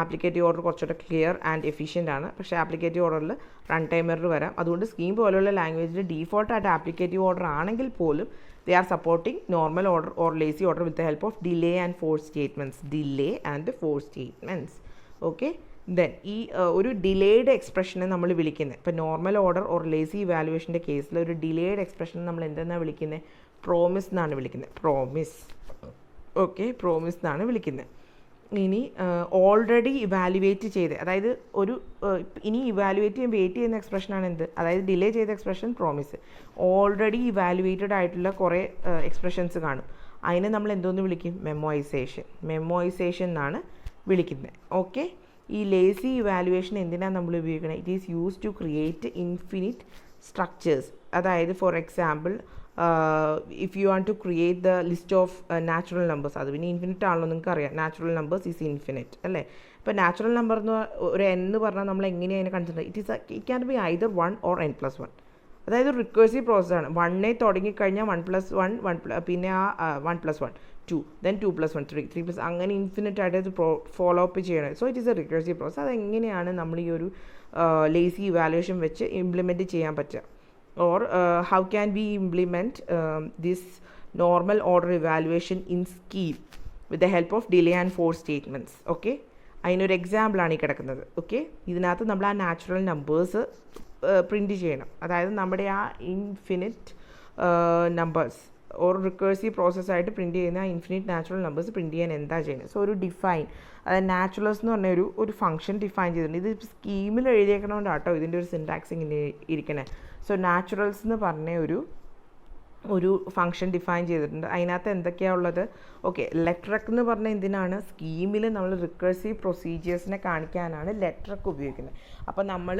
ആപ്ലിക്കേറ്റീവ് ഓർഡർ കുറച്ചുകൂടെ ക്ലിയർ ആൻഡ് എഫിഷ്യൻ്റ് ആണ്. പക്ഷേ ആപ്ലിക്കേറ്റീവ് ഓർഡറിൽ റൺ ടൈം എറർ വരാം. അതുകൊണ്ട് സ്കീം പോലുള്ള ലാംഗ്വേജിൽ ഡീഫോൾട്ടായിട്ട് ആപ്ലിക്കേറ്റീവ് ഓർഡർ ആണെങ്കിൽ പോലും they are supporting normal order or lazy order with the help of delay and force statements. Delay and force statements. Okay, then ഈ ഒരു ഡിലേഡ് എക്സ്പ്രഷനെ നമ്മൾ വിളിക്കുന്നത്, ഇപ്പോൾ നോർമൽ ഓർഡർ ഓർ ലേസി ഇവാലുവേഷൻ്റെ കേസിൽ ഒരു ഡിലേഡ് എക്സ്പ്രഷൻ നമ്മൾ എന്തെന്നാണ് വിളിക്കുന്നത്, പ്രോമിസ് എന്നാണ് വിളിക്കുന്നത്. പ്രോമിസ്. ഓക്കെ, പ്രോമിസ് എന്നാണ് വിളിക്കുന്നത്. ഇനി ഓൾറെഡി ഇവാലുവേറ്റ് ചെയ്ത്, അതായത് ഒരു ഇനി ഇവാലുവേറ്റ് ചെയ്യാൻ വെയിറ്റ് ചെയ്യുന്ന എക്സ്പ്രഷനാണ് എന്ത്, അതായത് ഡിലേ ചെയ്ത എക്സ്പ്രഷൻ പ്രോമിസ്. ഓൾറെഡി ഇവാലുവേറ്റഡ് ആയിട്ടുള്ള കുറേ എക്സ്പ്രഷൻസ് കാണും, അതിനെ നമ്മൾ എന്തോന്ന് വിളിക്കും, മെമ്മോയിസേഷൻ. മെമ്മോയിസേഷൻ എന്നാണ് വിളിക്കുന്നത്. ഓക്കെ, ഈ ലേസി ഇവാലുവേഷൻ എന്തിനാണ് നമ്മൾ ഉപയോഗിക്കുന്നത്, it is use to create infinite structures. അതായത് for example, if you want to create the list of natural numbers, അത് പിന്നെ ഇൻഫിനിറ്റ് ആണല്ലോ, നിങ്ങൾക്ക് അറിയാം, നാച്ചുറൽ നമ്പേഴ്സ് ഈസ് ഇൻഫിനിറ്റ് അല്ലേ. ഇപ്പോൾ നാച്ചുറൽ നമ്പർ എന്ന് ഒരു എന്ന് പറഞ്ഞാൽ നമ്മൾ എങ്ങനെയാണ് അതിനെ consider, it can be either 1 or n+1. അതായത് ഒരു റിക്കേഴ്സീവ് പ്രോസസ്സാണ്. 1 തുടങ്ങിക്കഴിഞ്ഞാൽ 1+1 പിന്നെ ആ 1+1 2, then 2+1 3, 3+, അങ്ങനെ ഇൻഫിനിറ്റ് ആയിട്ട് ഇത് ഫോളോ അപ്പ് ചെയ്യണം. So it is A recursive process. അതെങ്ങനെയാണ് നമ്മൾ ഈ ഒരു ലേസി ഇവാലുവേഷൻ വെച്ച് ഇംപ്ലിമെൻറ്റ് ചെയ്യാൻ പറ്റുക, or how can we implement this normal order evaluation in scheme with the help of delay and force statements. Okay, അതിനൊരു എക്സാമ്പിളാണ് ഈ കിടക്കുന്നത്. ഓക്കെ, ഇതിനകത്ത് നമ്മൾ ആ നാച്ചുറൽ നമ്പേഴ്സ് പ്രിൻറ്റ് ചെയ്യണം. അതായത് നമ്മുടെ ആ ഇൻഫിനിറ്റ് നമ്പേഴ്സ് ഓർ റിക്കേഴ്സീവ് പ്രോസസ്സായിട്ട് പ്രിൻറ്റ് ചെയ്യുന്ന ആ ഇൻഫിനിറ്റ് നാച്ചുറൽ നമ്പേഴ്സ് പ്രിൻറ്റ് ചെയ്യാൻ എന്താ ചെയ്യുന്നത്. സോ ഒരു ഡിഫൈൻ, അതായത് നാച്ചുറൽസ് എന്ന് പറഞ്ഞ ഒരു ഫംഗ്ഷൻ ഡിഫൈൻ ചെയ്തിട്ടുണ്ട്. ഇത് സ്കീമിൽ എഴുതിയേക്കണോണ്ടാട്ടോ ഇതിൻ്റെ ഒരു സിൻടാക്സ് ഇങ്ങനെ ഇരിക്കണേ. സോ നാച്ചുറൽസ് എന്ന് പറഞ്ഞ ഒരു ഫംഗ്ഷൻ ഡിഫൈൻ ചെയ്തിട്ടുണ്ട്. അതിനകത്ത് എന്തൊക്കെയാണ് ഉള്ളത്, ഓക്കെ, ലെറ്ററക്ക് എന്ന് പറഞ്ഞാൽ എന്തിനാണ്, സ്കീമിൽ നമ്മൾ റിക്കേഴ്സീവ് പ്രൊസീജിയേഴ്സിനെ കാണിക്കാനാണ് ലെറ്ററക്ക് ഉപയോഗിക്കുന്നത്. അപ്പോൾ നമ്മൾ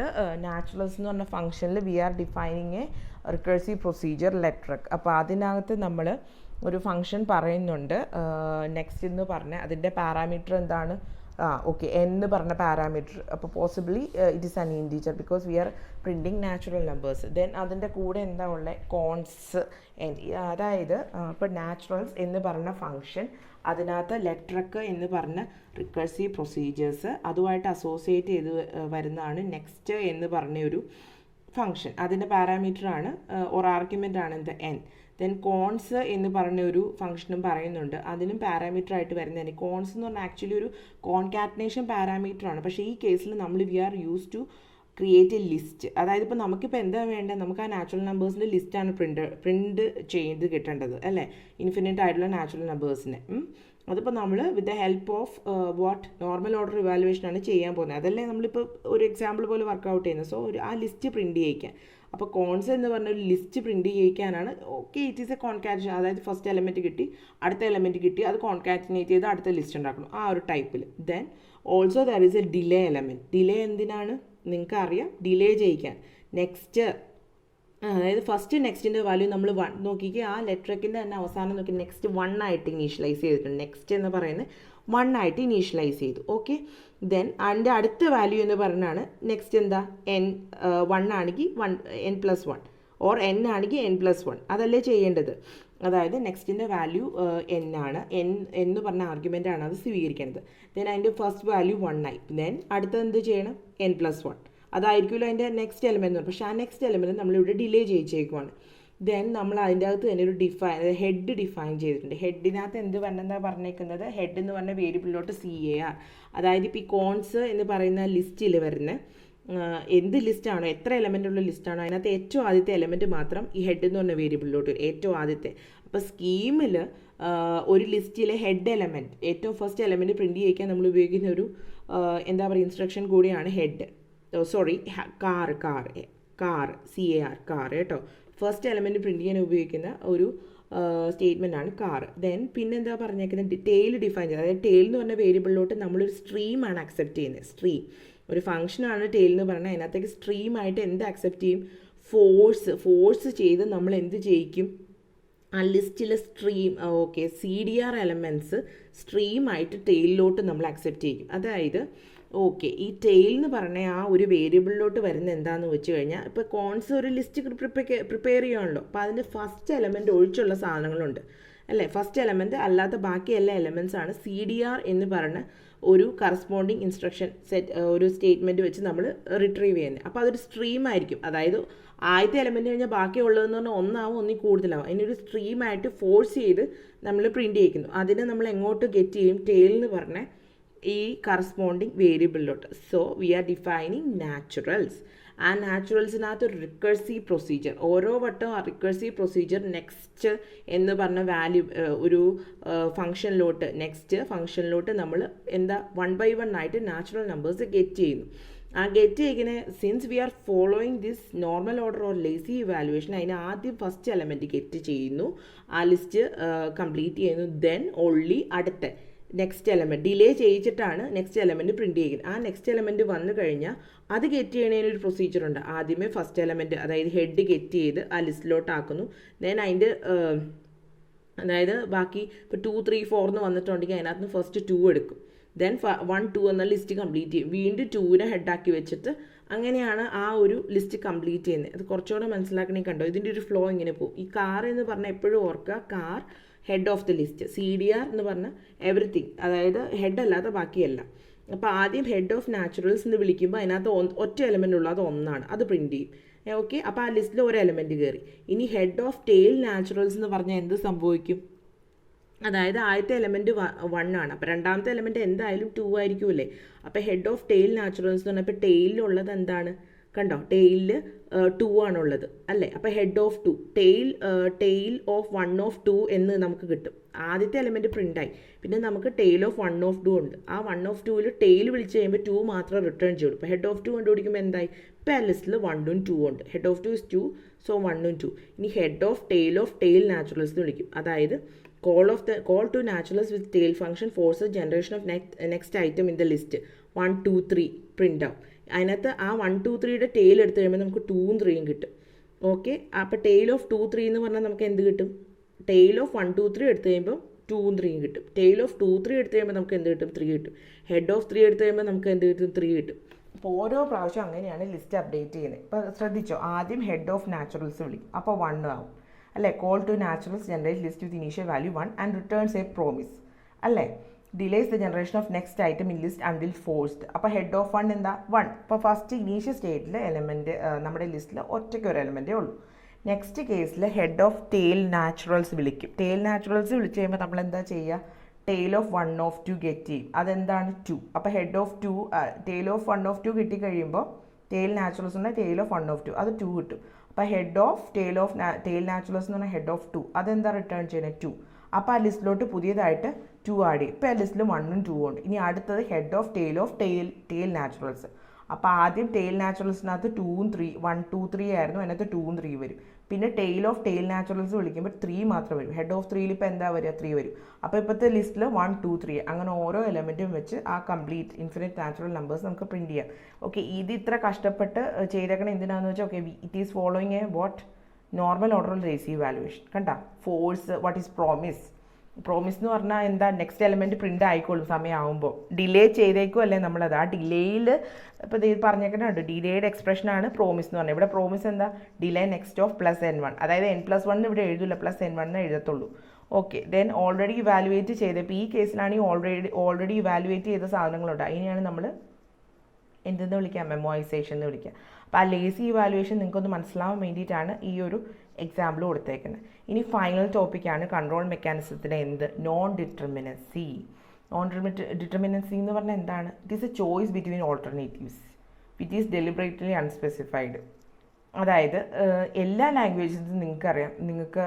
നാച്ചുറൽസ് എന്ന് പറഞ്ഞ ഫംഗ്ഷനിൽ we are defining a recursive procedure ലെറ്ററക്ക്. അപ്പോൾ അതിനകത്ത് നമ്മൾ ഒരു ഫംഗ്ഷൻ പറയുന്നുണ്ട്. നെക്സ്റ്റ് എന്ന് പറഞ്ഞാൽ അതിൻ്റെ പാരാമീറ്റർ എന്താണ്, ഓക്കെ, എന്ന് പറഞ്ഞ പാരാമീറ്റർ. അപ്പോൾ possibly it is an integer because we are printing natural numbers. Then അതിൻ്റെ കൂടെ എന്താ ഉള്ളത്, കോൺസ്. അതായത് ഇപ്പോൾ നാച്ചുറൽസ് എന്ന് പറഞ്ഞ ഫംഗ്ഷൻ, അതിനകത്ത് ലെറ്ററക്ക് എന്ന് പറഞ്ഞ റിക്കേഴ്സീവ് പ്രൊസീജിയേഴ്സ് അതുമായിട്ട് അസോസിയേറ്റ് ചെയ്ത് വരുന്നതാണ് നെക്സ്റ്റ് എന്ന് പറഞ്ഞൊരു ഫംഗ്ഷൻ. അതിൻ്റെ പാരാമീറ്ററാണ് ഓർ ആർഗ്യുമെൻ്റ് ആണ് എന്ത്, എൻ. ദെൻ കോൺസ് എന്ന് പറഞ്ഞ ഒരു ഫംഗ്ഷനും പറയുന്നുണ്ട്, അതിനും പാരാമീറ്റർ ആയിട്ട് വരുന്നതാണ്. കോൺസ് എന്ന് പറഞ്ഞാൽ ആക്ച്വലി ഒരു കോൺകാറ്റനേഷൻ പാരാമീറ്റർ ആണ്. പക്ഷേ ഈ കേസിൽ നമ്മൾ we are use to create a list. അതായത് ഇപ്പോൾ നമുക്കിപ്പോൾ എന്താ വേണ്ടത്, നമുക്ക് ആ നാച്ചുറൽ നമ്പേഴ്സിൻ്റെ ലിസ്റ്റാണ് പ്രിൻറ്റ് ചെയ്ത് കിട്ടേണ്ടത് അല്ലേ, ഇൻഫിനിറ്റ് ആയിട്ടുള്ള നാച്ചുറൽ നമ്പേഴ്സിനെ. അതിപ്പോൾ നമ്മൾ with the help of what normal order ഇവാലുവേഷനാണ് ചെയ്യാൻ പോകുന്നത്. അതല്ലേ നമ്മളിപ്പോൾ ഒരു എക്സാമ്പിൾ പോലെ വർക്കൗട്ട് ചെയ്യുന്നത്. സോ ആ ലിസ്റ്റ് പ്രിൻറ്റ് ചെയ്യിക്കാൻ, അപ്പോൾ കോൺസ് എന്ന് പറഞ്ഞ ഒരു ലിസ്റ്റ് പ്രിൻറ്റ് ചെയ്യിക്കാനാണ്. Okay, it is a concatenation, അതായത് ഫസ്റ്റ് എലമെൻറ്റ് കിട്ടി, അടുത്ത എലമെൻറ്റ് കിട്ടി, അത് കോൺകാറ്റിനേറ്റ് ചെയ്ത് അടുത്ത ലിസ്റ്റ് ഉണ്ടാക്കണം, ആ ഒരു ടൈപ്പിൽ. Then also there is A delay element. Delay എന്തിനാണ്, നിങ്ങൾക്ക് അറിയാം, ഡിലേ ചെയ്യിക്കാൻ. നെക്സ്റ്റ്, അതായത് ഫസ്റ്റ് നെക്സ്റ്റിൻ്റെ വാല്യൂ നമ്മൾ 1 നോക്കിക്കുക, ആ ലെറ്ററക്കിൻ്റെ തന്നെ അവസാനം നോക്കി നെക്സ്റ്റ് 1 ആയിട്ട് ഇനീഷ്യലൈസ് ചെയ്തിട്ടുണ്ട്. നെക്സ്റ്റ് എന്ന് പറയുന്നത് 1 ആയിട്ട് ഇനീഷ്യലൈസ് ചെയ്തു. ഓക്കെ, ദെൻ അതിൻ്റെ അടുത്ത വാല്യൂ എന്ന് പറഞ്ഞാണ് നെക്സ്റ്റ് എന്താ, n1 ആണെങ്കിൽ n+1 ഓർ n ആണെങ്കിൽ n+1, അതല്ലേ ചെയ്യേണ്ടത്. അതായത് നെക്സ്റ്റിൻ്റെ വാല്യൂ n ആണ്, എന്ന് പറഞ്ഞ ആർഗ്യുമെൻ്റ് ആണ് അത് സ്വീകരിക്കേണ്ടത്. ദെൻ അതിൻ്റെ ഫസ്റ്റ് വാല്യൂ 1 ആയി. ദെൻ അടുത്തത് എന്ത് ചെയ്യണം, n+1, അതായിരിക്കുമല്ലോ അതിൻ്റെ നെക്സ്റ്റ് എലമെൻറ്റ്. പക്ഷേ ആ നെക്സ്റ്റ് എലമെൻറ്റ് നമ്മളിവിടെ ഡിലേ ചെയ്യിച്ചേക്കുവാണ്. ദെൻ നമ്മൾ അതിൻ്റെ അകത്ത് തന്നെ ഒരു ഹെഡ് ഡിഫൈൻ ചെയ്തിട്ടുണ്ട്. ഹെഡിനകത്ത് എന്ത് പറഞ്ഞാൽ പറഞ്ഞേക്കുന്നത്, ഹെഡ് എന്ന് പറഞ്ഞ വേരിയബിളിലോട്ട് CAR, അതായത് ഇപ്പോൾ ഈ കോൺസ് എന്ന് പറയുന്ന ലിസ്റ്റിൽ വരുന്ന എന്ത് ലിസ്റ്റാണോ, എത്ര എലമെൻ്റ് ഉള്ള ലിസ്റ്റാണോ, അതിനകത്ത് ഏറ്റവും ആദ്യത്തെ എലമെൻറ്റ് മാത്രം ഈ ഹെഡ് എന്ന് പറഞ്ഞ വേരിയബിളിലോട്ട് ഏറ്റവും ആദ്യത്തെ. അപ്പോൾ സ്കീമിൽ ഒരു ലിസ്റ്റിലെ ഹെഡ് എലമെൻറ്റ്, ഏറ്റവും ഫസ്റ്റ് എലമെൻറ്റ് പ്രിൻറ്റ് ചെയ്യിക്കാൻ നമ്മൾ ഉപയോഗിക്കുന്ന ഒരു എന്താ പറയുക ഇൻസ്ട്രക്ഷൻ കൂടിയാണ് head. Sorry, car CAR, car കേട്ടോ. ഫസ്റ്റ് എലമെൻറ്റ് പ്രിൻറ്റ് ചെയ്യാൻ ഉപയോഗിക്കുന്ന ഒരു സ്റ്റേറ്റ്മെൻ്റ് ആണ് കാർ. ദെൻ പിന്നെന്താ പറഞ്ഞേക്കുന്നത്, ടെയിൽ ഡിഫൈൻ ചെയ്യുന്നത്. അതായത് ടെയിൽ എന്ന് പറഞ്ഞ വേരിയബിളിലോട്ട് നമ്മളൊരു സ്ട്രീമാണ് അക്സെപ്റ്റ് ചെയ്യുന്നത്. സ്ട്രീം ഒരു ഫംഗ്ഷനാണ് ടെയിൽ എന്ന് പറഞ്ഞാൽ, അതിനകത്തേക്ക് സ്ട്രീമായിട്ട് എന്ത് അക്സെപ്റ്റ് ചെയ്യും, ഫോഴ്സ് ചെയ്ത് നമ്മൾ എന്ത് ചെയ്യിക്കും, ആ ലിസ്റ്റിലെ സ്ട്രീം, ഓക്കെ, CDR എലമെൻറ്റ്സ് സ്ട്രീമായിട്ട് ടെയിലിലോട്ട് നമ്മൾ അക്സെപ്റ്റ് ചെയ്യും. അതായത് ഓക്കെ, ഈ ടെയിൽ എന്ന് പറഞ്ഞ ആ ഒരു വേരിയബിളിലോട്ട് വരുന്ന എന്താണെന്ന് വെച്ച് കഴിഞ്ഞാൽ, ഇപ്പോൾ കോൺസ് ഒരു ലിസ്റ്റ് പ്രിപ്പയർ ചെയ്യുകയാണല്ലോ. അപ്പോൾ അതിൻ്റെ ഫസ്റ്റ് എലമെൻറ്റ് ഒഴിച്ചുള്ള സാധനങ്ങളുണ്ട് അല്ലേ. ഫസ്റ്റ് എലമെൻറ്റ് അല്ലാത്ത ബാക്കി എല്ലാ എലമെൻറ്റ്സ് ആണ് CDR എന്ന് പറഞ്ഞ ഒരു കറസ്പോണ്ടിങ് ഇൻസ്ട്രക്ഷൻ സെറ്റ്, ഒരു സ്റ്റേറ്റ്മെൻറ്റ് വെച്ച് നമ്മൾ റിട്രീവ് ചെയ്യുന്നത്. അപ്പോൾ അതൊരു സ്ട്രീം ആയിരിക്കും. അതായത് ആദ്യത്തെ എലമെൻറ്റ് കഴിഞ്ഞാൽ ബാക്കിയുള്ളതെന്ന് പറഞ്ഞാൽ ഒന്നാവും, ഒന്നിൽ കൂടുതലാവും. അതിനൊരു സ്ട്രീമായിട്ട് ഫോഴ്സ് ചെയ്ത് നമ്മൾ പ്രിൻറ്റ് ചെയ്യിക്കുന്നു. അതിനെ നമ്മൾ എങ്ങോട്ട് ഗെറ്റ് ചെയ്യും? ടെയിൽ എന്ന് പറഞ്ഞ ഈ കറസ്പോണ്ടിങ് വേരിയബിളിലോട്ട്. So we are defining naturals. ആ നാച്ചുറൽസിനകത്ത് ഒരു റിക്കേഴ്സീവ് പ്രൊസീജിയർ, ഓരോ വട്ടം ആ റിക്കേഴ്സീവ് പ്രൊസീജിയർ നെക്സ്റ്റ് എന്ന് പറഞ്ഞ വാല്യൂ ഒരു ഫംഗ്ഷനിലോട്ട്, നെക്സ്റ്റ് ഫംഗ്ഷനിലോട്ട് നമ്മൾ എന്താ 1 by 1 ആയിട്ട് നാച്ചുറൽ നമ്പേഴ്സ് ഗെറ്റ് ചെയ്യുന്നു. ആ ഗെറ്റ് ചെയ്യുന്ന since we are following this normal order or lazy evaluation, അതിന് ആദ്യം ഫസ്റ്റ് എലമെൻറ്റ് ഗെറ്റ് ചെയ്യുന്നു, ആ ലിസ്റ്റ് കംപ്ലീറ്റ് ചെയ്യുന്നു. ദെൻ ഓൺലി അടുത്ത നെക്സ്റ്റ് എലമെൻറ്റ് ഡിലേ ചെയ്യിച്ചിട്ടാണ് നെക്സ്റ്റ് എലമെൻറ്റ് പ്രിൻറ്റ് ചെയ്യുന്നത്. ആ നെക്സ്റ്റ് എലമെൻറ്റ് വന്നു കഴിഞ്ഞാൽ അത് ഗെറ്റ് ചെയ്യണതിനൊരു പ്രൊസീജിയറുണ്ട്. ആദ്യമേ ഫസ്റ്റ് എലമെൻറ്റ്, അതായത് ഹെഡ് ഗെറ്റ് ചെയ്ത് ആ ലിസ്റ്റിലോട്ട് ആക്കുന്നു. ദെൻ അതിൻ്റെ അതായത് ബാക്കി ഇപ്പോൾ 2 3 4 എന്ന് വന്നിട്ടുണ്ടെങ്കിൽ അതിനകത്ത് നിന്ന് ഫസ്റ്റ് 2 എടുക്കും. ദെൻ 1 2 എന്ന ലിസ്റ്റ് കംപ്ലീറ്റ് ചെയ്യും. വീണ്ടും 2നെ ഹെഡാക്കി വെച്ചിട്ട് അങ്ങനെയാണ് ആ ഒരു ലിസ്റ്റ് കംപ്ലീറ്റ് ചെയ്യുന്നത്. അത് കുറച്ചുകൂടെ മനസ്സിലാക്കണമെങ്കിൽ കണ്ടോ, ഇതിൻ്റെ ഒരു ഫ്ലോ ഇങ്ങനെ പോകും. ഈ കാർ എന്ന് പറഞ്ഞാൽ എപ്പോഴും ഓർക്കുക, car head of the list. CDR എന്ന് പറഞ്ഞാൽ എവറിത്തിങ്, അതായത് ഹെഡ് അല്ലാത്ത ബാക്കിയെല്ലാം. അപ്പോൾ ആദ്യം ഹെഡ് ഓഫ് നാച്ചുറൽസ് എന്ന് വിളിക്കുമ്പോൾ അതിനകത്ത് ഒറ്റ എലമെൻ്റ് ഉള്ളൂ, അത് ഒന്നാണ്, അത് പ്രിൻറ്റ് ചെയ്യും. ഓക്കെ, അപ്പോൾ ആ ലിസ്റ്റിൽ ഒരു എലമെൻറ്റ് കയറി. ഇനി ഹെഡ് ഓഫ് ടെയിൽ നാച്ചുറൽസ് എന്ന് പറഞ്ഞാൽ എന്ത് സംഭവിക്കും? അതായത് ആദ്യത്തെ എലമെൻറ്റ് 1 ആണ്, അപ്പോൾ രണ്ടാമത്തെ എലമെൻറ്റ് എന്തായാലും 2 ആയിരിക്കുമല്ലേ. അപ്പോൾ ഹെഡ് ഓഫ് ടെയിൽ നാച്ചുറൽസ് എന്ന് പറഞ്ഞാൽ ഇപ്പോൾ ടെയിലുള്ളത് എന്താണ്? കണ്ടോ, ടെയിലിൽ 2 ആണുള്ളത് അല്ലേ. അപ്പോൾ head of 2, tail of 1 of 2 എന്ന് നമുക്ക് കിട്ടും. ആദ്യത്തെ എലമെൻറ്റ് പ്രിൻ്റായി. പിന്നെ നമുക്ക് ടെയിൽ ഓഫ് 1 of 2 ഉണ്ട്. ആ 1 of 2ൽ ടെയിൽ വിളിച്ച് കഴിയുമ്പോൾ 2 മാത്രം റിട്ടേൺ ചെയ്യുള്ളൂ. ഇപ്പോൾ ഹെഡ് ഓഫ് 2 കണ്ടുപിടിക്കുമ്പോൾ എന്തായി? ഇപ്പോൾ ആ ലിസ്റ്റിൽ 1 ഉം 2 ഉണ്ട്. ഹെഡ് ഓഫ് 2 is 2, സോ 1 ഉം 2. ഇനി ഹെഡ് ഓഫ് ടെയിൽ നാച്ചുറൽസ് എന്ന് വിളിക്കും. അതായത് call to naturals with tail function forces generation of next item in the list. 1 2 3 print ആവും. അതിനകത്ത് ആ 1 2 3യുടെ ടെയിൽ എടുത്ത് കഴിയുമ്പോൾ നമുക്ക് 2ഉം 3ഉം കിട്ടും. ഓക്കെ, അപ്പോൾ ടെയിൽ ഓഫ് 2 3 എന്ന് പറഞ്ഞാൽ നമുക്ക് എന്ത് കിട്ടും? ടെയിൽ ഓഫ് 1 2 3 എടുത്ത് കഴിയുമ്പോൾ 2ഉം 3ഉം കിട്ടും. ടെയിൽ ഓഫ് 2 3 എടുത്ത് കഴിയുമ്പോൾ നമുക്ക് എന്ത് കിട്ടും? 3 കിട്ടും. ഹെഡ് ഓഫ് 3 എടുത്ത് കഴിയുമ്പോൾ നമുക്ക് എന്ത് കിട്ടും? 3 കിട്ടും. അപ്പോൾ ഓരോ പ്രാവശ്യം അങ്ങനെയാണ് ലിസ്റ്റ് അപ്ഡേറ്റ് ചെയ്യുന്നത്. ഇപ്പോൾ ശ്രദ്ധിച്ചോ, ആദ്യം ഹെഡ് ഓഫ് നാച്ചുറൽസ് വിളിക്കും, അപ്പോൾ 1 ആവും അല്ലേ. Call to naturals generate list with initial value 1 and returns a promise അല്ലേ. Delays the generation of next item in list until forced. അപ്പോൾ ഹെഡ് ഓഫ് 1 എന്താ? 1. ഇപ്പോൾ ഫസ്റ്റ് ഇനീഷ്യൽ സ്റ്റേറ്റിൽ എലമെൻറ്റ് നമ്മുടെ ലിസ്റ്റിൽ ഒറ്റയ്ക്ക് ഒരു എലമെൻറ്റേ ഉള്ളൂ. നെക്സ്റ്റ് കേസിൽ ഹെഡ് ഓഫ് ടെയിൽ നാച്ചുറൽസ് വിളിക്കും. ടെയിൽ നാച്ചുറൽസ് വിളിച്ച് കഴിയുമ്പോൾ നമ്മൾ എന്താ ചെയ്യുക? ടെയിൽ ഓഫ് 1 of 2 ഗെറ്റ് ചെയ്യും. അതെന്താണ്? 2. അപ്പോൾ head of 2, tail of 1 of 2 കിട്ടിക്കഴിയുമ്പോൾ ടെയിൽ നാച്ചുറൽസ് ഉണ്ട്, ടെയിൽ ഓഫ് 1 of 2 അത് 2 കിട്ടും. അപ്പോൾ ഹെഡ് ഓഫ് ടെയിൽ നാച്ചുറൽസ് എന്ന് പറഞ്ഞാൽ ഹെഡ് ഓഫ് 2, അതെന്താ റിട്ടേൺ ചെയ്യുന്നത്? 2. അപ്പോൾ ആ ലിസ്റ്റിലോട്ട് പുതിയതായിട്ട് 2 ആഡ് ചെയ്യും. ഇപ്പോൾ ആ ലിസ്റ്റിൽ 1ഉം 2ഉം ഉണ്ട്. ഇനി അടുത്തത് ഹെഡ് ഓഫ് ടെയിൽ നാച്ചുറൽസ്. അപ്പോൾ ആദ്യം ടെയിൽ നാച്ചുറൽസിനകത്ത് 2ഉം 3, 1 2 3 ആയിരുന്നു, അതിനകത്ത് 2ഉം 3 വരും. പിന്നെ ടെയിൽ ഓഫ് ടെയിൽ നാച്ചുറൽസ് വിളിക്കുമ്പോൾ 3 മാത്രം വരും. ഹെഡ് ഓഫ് 3ൽ ഇപ്പോൾ എന്താ വരിക? 3 വരും. അപ്പോൾ ഇപ്പോഴത്തെ ലിസ്റ്റിൽ 1 2 3 അങ്ങനെ ഓരോ എലമെൻറ്റും വെച്ച് ആ കംപ്ലീറ്റ് ഇൻഫിനിറ്റ് നാച്ചുറൽ നമ്പേഴ്സ് നമുക്ക് പ്രിൻറ്റ് ചെയ്യാം. ഓക്കെ, ഇത് ഇത്ര കഷ്ടപ്പെട്ട് ചെയ്തേക്കണം എന്തിനാണെന്ന് വെച്ചാൽ, okay it is following a what normal order lazy evaluation. കണ്ട, ഫോഴ്സ്, വാട്ട് ഈസ് പ്രോമിസ് എന്ന് പറഞ്ഞാൽ എന്താ? നെക്സ്റ്റ് എലമെൻറ്റ് പ്രിൻ്റ് ആയിക്കോളും സമയമാകുമ്പോൾ. ഡിലേ ചെയ്തേക്കും അല്ലേ നമ്മളത്. ആ ഡിലേയിൽ ഇപ്പോൾ ഇത് പറഞ്ഞേക്കുന്നുണ്ട്, ഡിലേയുടെ എക്സ്പ്രഷനാണ് പ്രോമിസ് എന്ന് പറഞ്ഞാൽ. ഇവിടെ പ്രോമിസ് എന്താ? ഡിലേ നെക്സ്റ്റ് ഓഫ് +n1, അതായത് n+1 ഇവിടെ എഴുതില്ല, +n1 എഴുതത്തുള്ളൂ. ഓക്കെ, ദെൻ ഓൾറെഡി ഇവാലുവേറ്റ് ചെയ്ത്, ഇപ്പോൾ ഈ കേസിലാണെങ്കിൽ ഓൾറെഡി ഇവാലുവേറ്റ് ചെയ്ത സാധനങ്ങളുണ്ട്. അതിനെയാണ് നമ്മൾ എന്തെന്ന് വിളിക്കുക? മെമ്മോയിസേഷൻ എന്ന് വിളിക്കുക. അപ്പോൾ ആ ലേസി ഇവാലുവേഷൻ നിങ്ങൾക്കൊന്ന് മനസ്സിലാവാൻ വേണ്ടിയിട്ടാണ് ഈ ഒരു എക്സാമ്പിൾ കൊടുത്തേക്കുന്നത്. ഇനി ഫൈനൽ ടോപ്പിക്കാണ് കൺട്രോൾ മെക്കാനിസത്തിൻ്റെ നോൺ ഡിറ്റർമിനൻസി. ഡിറ്റർമിനൻസി എന്ന് പറഞ്ഞാൽ എന്താണ്? It is A choice between alternatives which is deliberately unspecified. അതായത് എല്ലാ ലാംഗ്വേജസിലും നിങ്ങൾക്കറിയാം, നിങ്ങൾക്ക്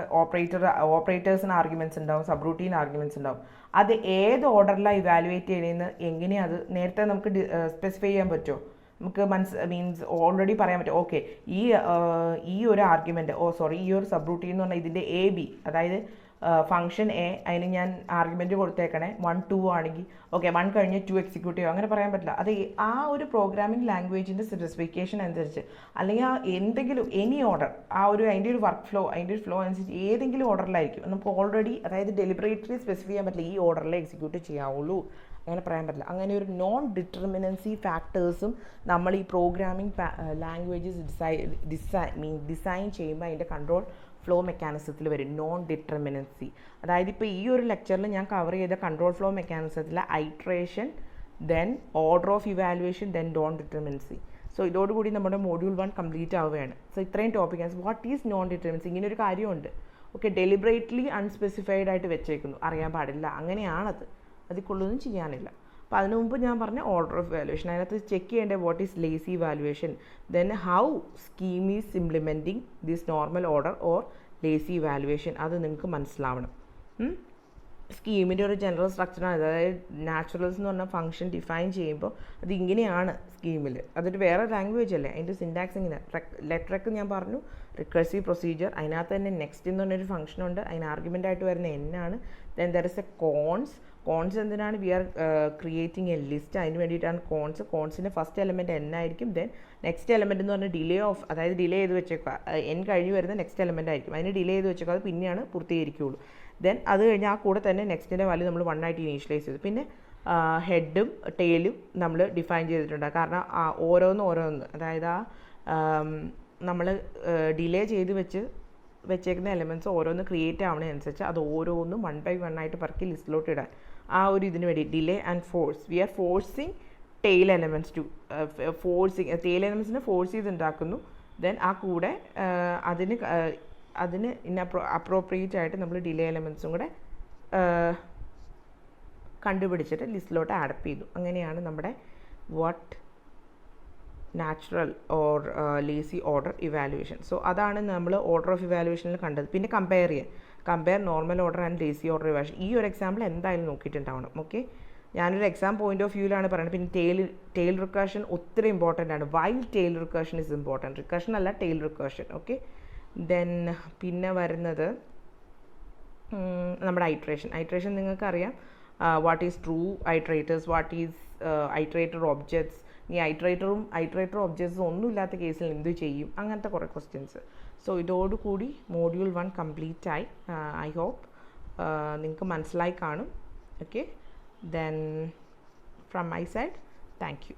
ഓപ്പറേറ്റേഴ്സിന് ആർഗ്യുമെൻറ്റ്സ് ഉണ്ടാവും, സബ്റൂട്ടീൻ ആർഗ്യുമെൻറ്റ്സ് ഉണ്ടാവും. അത് ഏത് ഓർഡറിലാണ് ഇവാലുവേറ്റ് ചെയ്യണമെന്ന് എങ്ങനെയാണ് അത് നേരത്തെ നമുക്ക് സ്പെസിഫൈ ചെയ്യാൻ പറ്റുമോ? നമുക്ക് മീൻസ് ഓൾറെഡി പറയാൻ പറ്റും. ഓക്കെ, ഈ ഒരു ആർഗ്യുമെൻറ്റ് ഈ ഒരു സബ്റൂട്ടീൻ എന്ന് പറഞ്ഞാൽ ഇതിൻ്റെ AB, അതായത് ഫംഗ്ഷൻ എ, അതിന് ഞാൻ ആർഗ്യുമെൻറ്റ് കൊടുത്തേക്കണേ 1 2 ആണെങ്കിൽ ഓക്കെ 1 കഴിഞ്ഞ് 2 എക്സിക്യൂട്ട് ചെയ്യുക, അങ്ങനെ പറയാൻ പറ്റില്ല. അത് ആ ഒരു പ്രോഗ്രാമിംഗ് ലാംഗ്വേജിൻ്റെ സ്പെസിഫിക്കേഷൻ അനുസരിച്ച് അല്ലെങ്കിൽ ആ എന്തെങ്കിലും എനി ഓർഡർ അതിൻ്റെ ഒരു വർക്ക് ഫ്ലോ അതിൻ്റെ ഒരു ഫ്ലോ അനുസരിച്ച് ഏതെങ്കിലും ഓർഡറിലായിരിക്കും. നമുക്ക് ഓൾറെഡി അതായത് ഡെലിബറേറ്റ്ലി സ്പെസിഫൈ ചെയ്യാൻ പറ്റില്ല ഈ ഓർഡറിൽ എക്സിക്യൂട്ട് ചെയ്യാവുള്ളൂ, അങ്ങനെ പറയാൻ പറ്റില്ല. അങ്ങനെ ഒരു നോൺ ഡിറ്റർമിനൻസി ഫാക്ടേഴ്സും നമ്മൾ ഈ പ്രോഗ്രാമിംഗ് ലാംഗ്വേജസ് ഡിസൈൻ ചെയ്യുമ്പോൾ അതിൻ്റെ കൺട്രോൾ ഫ്ലോ മെക്കാനിസത്തിൽ വരും. നോൺ ഡിറ്റർമിനൻസി, അതായത് ഇപ്പോൾ ഈ ഒരു ലെക്ചറിൽ ഞാൻ കവർ ചെയ്ത കൺട്രോൾ ഫ്ലോ മെക്കാനിസത്തിൽ iteration, then order of evaluation, then non determinacy. So ഇതോടുകൂടി നമ്മുടെ മൊഡ്യൂൾ 1 കംപ്ലീറ്റ് ആവുകയാണ്. സോ ഇത്രയും topic what is non determinacy, ഇങ്ങനെ ഒരു കാര്യമുണ്ട്. ഓക്കെ, ഡെലിബറേറ്റ്ലി അൺസ്പെസിഫൈഡ് ആയിട്ട് വെച്ചേക്കുന്നു, അറിയാൻ പാടില്ല, അങ്ങനെയാണത്, അതിൽ കൊള്ളൊന്നും ചെയ്യാനില്ല. അപ്പോൾ അതിനു മുമ്പ് ഞാൻ പറഞ്ഞ ഓർഡർ ഓഫ് വാല്യുവേഷൻ, അതിനകത്ത് ചെക്ക് ചെയ്യേണ്ടത് what is lazy valuation, then how scheme is implementing this normal order or lazy valuation, അത് നിങ്ങൾക്ക് മനസ്സിലാവണം. സ്കീമിൻ്റെ ഒരു ജനറൽ സ്ട്രക്ചറാണ്, അതായത് നാച്ചുറൽസ് എന്ന് പറഞ്ഞ ഫംഗ്ഷൻ ഡിഫൈൻ ചെയ്യുമ്പോൾ അത് ഇങ്ങനെയാണ് സ്കീമിൽ, അതൊരു വേറെ ലാംഗ്വേജ് അല്ലേ, അതിൻ്റെ സിൻടാക്സ് ഇങ്ങനെ. ലെറ്ററൊക്കെ ഞാൻ പറഞ്ഞു റിക്കർസീവ് പ്രൊസീജിയർ, അതിനകത്ത് തന്നെ നെക്സ്റ്റ് എന്ന് പറഞ്ഞൊരു ഫംഗ്ഷൻ ഉണ്ട്, അതിന് ആർഗ്യുമെൻ്റ് ആയിട്ട് വരുന്ന എന്നാണ്. Then there is a cons എന്തിനാണ്, we are creating a list, അതിന് വേണ്ടിയിട്ടാണ് കോൺസിൻ്റെ ഫസ്റ്റ് എലമെൻറ്റ് എൻ ആയിരിക്കും. ദെൻ നെക്സ്റ്റ് എലമെൻറ്റ് എന്ന് പറഞ്ഞാൽ ഡിലേ ഓഫ്, അതായത് ഡിലേ ചെയ്ത് വെച്ചേക്കുക, എൻ കഴിഞ്ഞ് വരുന്ന നെക്സ്റ്റ് എലമെൻ്റ് ആയിരിക്കും, അതിന് ഡിലേ ചെയ്ത് വെച്ചേക്കുക, അത് പിന്നെയാണ് പൂർത്തീകരിക്കുകയുള്ളൂ. ദെൻ അത് കഴിഞ്ഞ് ആ കൂടെ തന്നെ നെക്സ്റ്റിൻ്റെ വാല്യൂ നമ്മൾ 1 ആയിട്ട് ഇനീഷ്യലൈസ് ചെയ്തു. പിന്നെ ഹെഡും ടെയിലും നമ്മൾ ഡിഫൈൻ ചെയ്തിട്ടുണ്ട്, കാരണം ഓരോന്ന് അതായത് നമ്മൾ ഡിലേ ചെയ്ത് വെച്ചേക്കുന്ന എലമെൻറ്റ്സ് ഓരോന്ന് ക്രിയേറ്റ് ആവണതനുസരിച്ച് അത് ഓരോന്നും 1 by 1 ആയിട്ട് പറക്കി ലിസ്റ്റിലോട്ട് ഇടാൻ, ആ ഒരു ഇതിന് വേണ്ടി delay and force, we are forcing tail elements to tail എലമെൻറ്റ്സിനെ ഫോഴ്സ് ചെയ്ത് ഉണ്ടാക്കുന്നു. ദെൻ ആ കൂടെ അതിന് അപ്രോപ്രിയേറ്റ് ആയിട്ട് നമ്മൾ ഡിലേ എലമെൻറ്റ്സും കൂടെ കണ്ടുപിടിച്ചിട്ട് ലിസ്റ്റിലോട്ട് ആഡപ്പ് ചെയ്തു. അങ്ങനെയാണ് നമ്മുടെ what natural or lazy order evaluation. So അതാണ് നമ്മൾ ഓർഡർ ഓഫ് ഇവാലുവേഷനിൽ കണ്ടത്. പിന്നെ compare normal order and lazy order evaluation. ഈ ഒരു എക്സാമ്പിൾ എന്തായാലും നോക്കിയിട്ടുണ്ടാവണം. ഓക്കെ, ഞാനൊരു എക്സാം പോയിന്റ് ഓഫ് വ്യൂവിലാണ് പറയുന്നത്. പിന്നെ ടെയിൽ റിക്കർഷൻ ഒത്തിരി ഇമ്പോർട്ടൻ്റ് ആണ്. Why tail recursion is important, recursion അല്ല ടെയിൽ റിക്കർഷൻ. ഓക്കെ, ദെൻ പിന്നെ വരുന്നത് നമ്മുടെ ഐട്രേഷൻ നിങ്ങൾക്കറിയാം. What is true iterators, what is iterator objects, ഈ ഐട്രേറ്റർ ഒബ്ജക്ട്സും ഒന്നുമില്ലാത്ത കേസിൽ എന്ത് ചെയ്യും, അങ്ങനത്തെ കുറേ ക്വസ്റ്റ്യൻസ്. സോ ഇതോടുകൂടി മൊഡ്യൂൾ 1 കംപ്ലീറ്റ് ആയി. ഐ ഹോപ്പ് നിങ്ങൾക്ക് മനസ്സിലായി കാണും. Okay, then from my side, thank you.